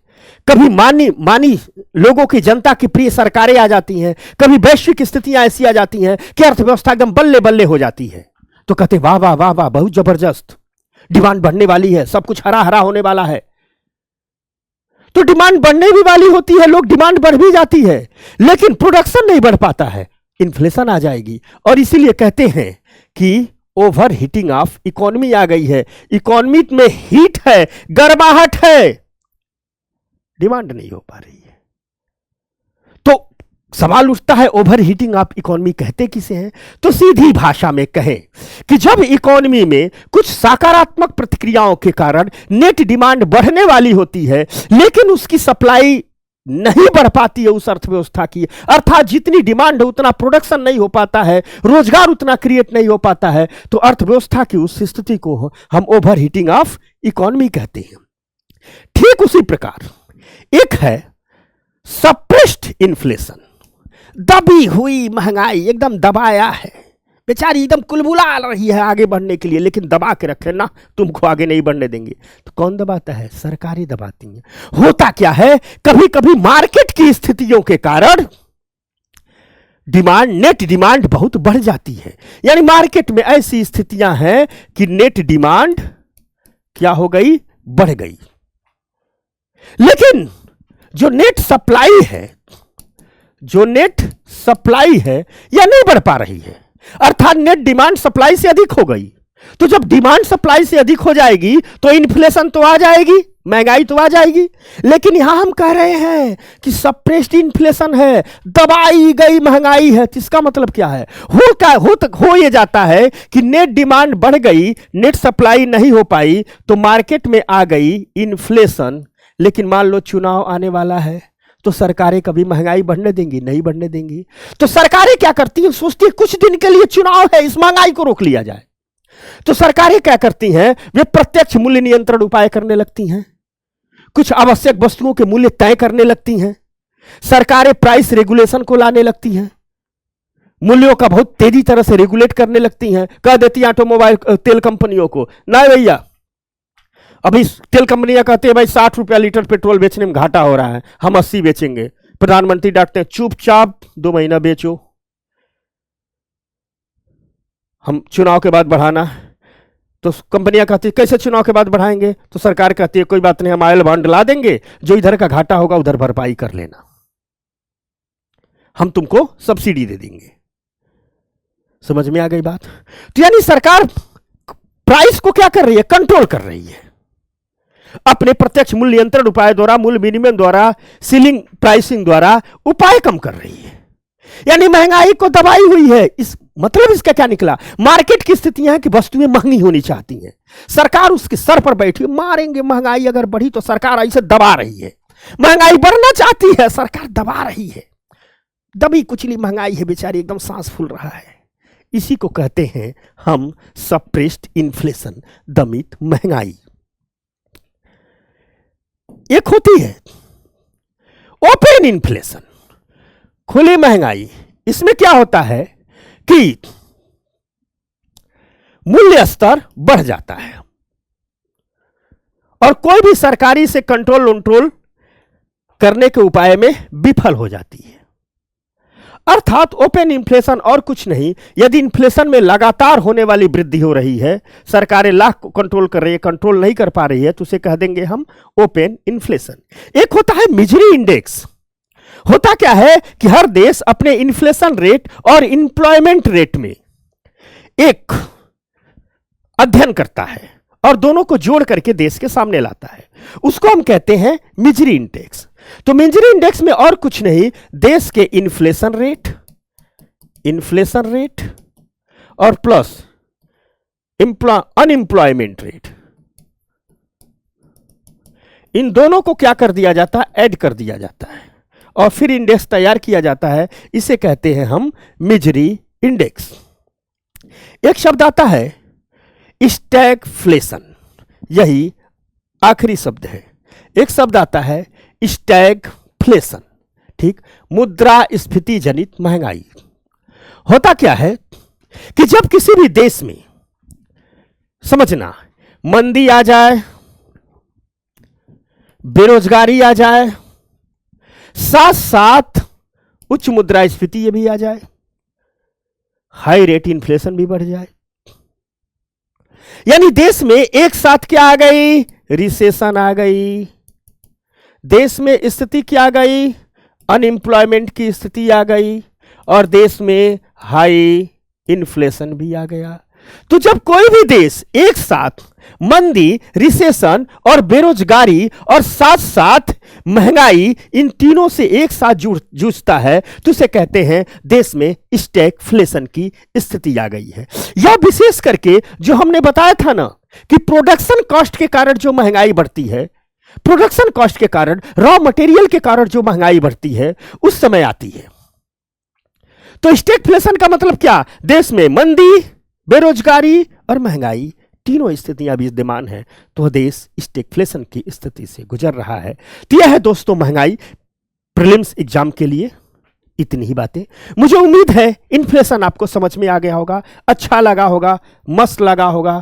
कभी मानी लोगों की, जनता की प्रिय सरकारें आ जाती हैं, कभी वैश्विक स्थितियां ऐसी आ जाती हैं कि अर्थव्यवस्था एकदम बल्ले बल्ले हो जाती है, तो कहते वाह वाह वाह वाह, बहुत जबरदस्त, डिमांड बढ़ने वाली है, सब कुछ हरा हरा होने वाला है। तो डिमांड बढ़ने भी वाली होती है, लोग डिमांड बढ़ भी जाती है, लेकिन प्रोडक्शन नहीं बढ़ पाता है, इन्फ्लेशन आ जाएगी। और इसीलिए कहते हैं कि ओवर हीटिंग ऑफ इकोनॉमी आ गई है, इकोनॉमी में हीट है, गर्माहट है, डिमांड नहीं हो पा रही है। तो सवाल उठता है ओवर हीटिंग ऑफ इकोनॉमी कहते किसे हैं? तो सीधी भाषा में कहें कि जब इकोनॉमी में कुछ सकारात्मक प्रतिक्रियाओं के कारण नेट डिमांड बढ़ने वाली होती है लेकिन उसकी सप्लाई नहीं बढ़ पाती है उस अर्थव्यवस्था की, अर्थात जितनी डिमांड है उतना प्रोडक्शन नहीं हो पाता है, रोजगार उतना क्रिएट नहीं हो पाता है, तो अर्थव्यवस्था की उस स्थिति को हम ओवर हीटिंग ऑफ इकोनॉमी कहते हैं। ठीक उसी प्रकार एक है सप्रेस्ड इन्फ्लेशन, दबी हुई महंगाई, एकदम दबाया है, बेचारी एकदम कुलबुला रही है आगे बढ़ने के लिए, लेकिन दबा के रखे ना, तुमको आगे नहीं बढ़ने देंगे। तो कौन दबाता है? सरकारें दबाती हैं। होता क्या है, कभी कभी मार्केट की स्थितियों के कारण डिमांड, नेट डिमांड बहुत बढ़ जाती है, यानी मार्केट में ऐसी स्थितियां हैं कि नेट डिमांड क्या हो गई? बढ़ गई, लेकिन जो नेट सप्लाई है या नहीं बढ़ पा रही है, अर्थात नेट डिमांड सप्लाई से अधिक हो गई। तो जब डिमांड सप्लाई से अधिक हो जाएगी तो इन्फ्लेशन तो आ जाएगी, महंगाई तो आ जाएगी, लेकिन यहां हम कह रहे हैं कि सप्रेस्ड इन्फ्लेशन है, दबाई गई महंगाई है। इसका मतलब क्या है? हो ये जाता है कि नेट डिमांड बढ़ गई, नेट सप्लाई नहीं हो पाई, तो मार्केट में आ गई इन्फ्लेशन। लेकिन मान लो चुनाव आने वाला है तो सरकारें कभी महंगाई बढ़ने देंगी? नहीं बढ़ने देंगी। तो सरकारें क्या करती हैं? सोचती है कुछ दिन के लिए चुनाव है, इस महंगाई को रोक लिया जाए। तो सरकारें क्या करती हैं? वे प्रत्यक्ष मूल्य नियंत्रण उपाय करने लगती हैं, कुछ आवश्यक वस्तुओं के मूल्य तय करने लगती हैं, सरकारें प्राइस रेगुलेशन को लाने लगती हैं, मूल्यों का बहुत तेजी तरह से रेगुलेट करने लगती हैं। कह देती हैं ऑटोमोबाइल तेल कंपनियों को, नहीं भैया, अभी तेल कंपनियां कहते हैं भाई 60 रुपया लीटर पेट्रोल बेचने में घाटा हो रहा है, हम 80 बेचेंगे। प्रधानमंत्री डांटते हैं, चुपचाप 2 महीना बेचो, हम चुनाव के बाद बढ़ाना। तो कंपनियां कहती है कैसे चुनाव के बाद बढ़ाएंगे? तो सरकार कहती है कोई बात नहीं, हम ऑयल बॉन्ड ला देंगे, जो इधर का घाटा होगा उधर भरपाई कर लेना, हम तुमको सब्सिडी दे देंगे। समझ में आ गई बात? तो यानी सरकार प्राइस को क्या कर रही है? कंट्रोल कर रही है, अपने प्रत्यक्ष मूल्य नियंत्रण उपाय द्वारा, मूल्य विनिमय द्वारा, सीलिंग प्राइसिंग द्वारा उपाय कम कर रही है, यानी महंगाई को दबाई हुई है। इस मतलब इसका क्या निकला? मार्केट की स्थितियां हैं कि वस्तुएं महंगी होनी चाहती हैं, सरकार उसके सर पर बैठी, मारेंगे महंगाई अगर बढ़ी तो सरकार ऐसे दबा रही है। महंगाई बढ़ना चाहती है, सरकार दबा रही है, दबी कुचली महंगाई है, बेचारी एकदम सांस फूल रहा है। इसी को कहते हैं हम सप्रेस्ड इन्फ्लेशन, दमित महंगाई। एक होती है ओपन इन्फ्लेशन, खुली महंगाई। इसमें क्या होता है कि मूल्य स्तर बढ़ जाता है और कोई भी सरकारी से कंट्रोल करने के उपाय में विफल हो जाती है। अर्थात ओपन इन्फ्लेशन और कुछ नहीं, यदि इन्फ्लेशन में लगातार होने वाली वृद्धि हो रही है, सरकारें लाख को कंट्रोल कर रही है, कंट्रोल नहीं कर पा रही है, तो उसे कह देंगे हम ओपन इन्फ्लेशन। एक होता है मिजरी इंडेक्स। होता क्या है कि हर देश अपने इन्फ्लेशन रेट और एम्प्लॉयमेंट रेट में एक अध्ययन करता है और दोनों को जोड़ करके देश के सामने लाता है, उसको हम कहते हैं मिजरी इंडेक्स। तो मिजरी इंडेक्स में और कुछ नहीं, देश के इन्फ्लेशन रेट और प्लस अनएम्प्लॉयमेंट रेट, इन दोनों को क्या कर दिया जाता है, ऐड कर दिया जाता है और फिर इंडेक्स तैयार किया जाता है। इसे कहते हैं हम मिजरी इंडेक्स। एक शब्द आता है स्टैगफ्लेशन, यही आखिरी शब्द है। एक शब्द आता है स्टैगफ्लेशन, ठीक, मुद्रास्फीति जनित महंगाई। होता क्या है कि जब किसी भी देश में, समझना, मंदी आ जाए, बेरोजगारी आ जाए, साथ साथ उच्च मुद्रास्फीति ये भी आ जाए, हाई रेट इन्फ्लेशन भी बढ़ जाए, यानी देश में एक साथ क्या आ गई, रिसेशन आ गई, देश में स्थिति क्या आ गई, अनएम्प्लॉयमेंट की स्थिति आ गई और देश में हाई इन्फ्लेशन भी आ गया। तो जब कोई भी देश एक साथ मंदी, रिसेशन और बेरोजगारी और साथ साथ महंगाई, इन तीनों से एक साथ जूझता है, तो उसे कहते हैं देश में स्टैगफ्लेशन की स्थिति आ गई है। यह विशेष करके जो हमने बताया था ना कि प्रोडक्शन कॉस्ट के कारण जो महंगाई बढ़ती है, प्रोडक्शन कॉस्ट के कारण, रॉ मटेरियल के कारण जो महंगाई बढ़ती है, उस समय आती है। तो स्टैगफ्लेशन का मतलब क्या, देश में मंदी, बेरोजगारी और महंगाई तीनों स्थितियां विद्यमान है, तो देश स्टैगफ्लेशन की स्थिति से गुजर रहा है। तो यह है दोस्तों महंगाई। प्रीलिम्स एग्जाम के लिए इतनी ही बातें। मुझे उम्मीद है इन्फ्लेशन आपको समझ में आ गया होगा, अच्छा लगा होगा, मस्त लगा होगा,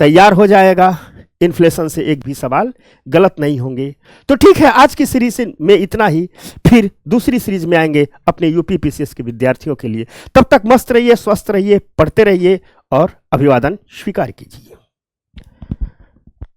तैयार हो जाएगा। इन्फ्लेशन से एक भी सवाल गलत नहीं होंगे। तो ठीक है, आज की सीरीज में इतना ही, फिर दूसरी सीरीज में आएंगे अपने यूपी पीसीएस के विद्यार्थियों के लिए। तब तक मस्त रहिए, स्वस्थ रहिए, पढ़ते रहिए और अभिवादन स्वीकार कीजिए।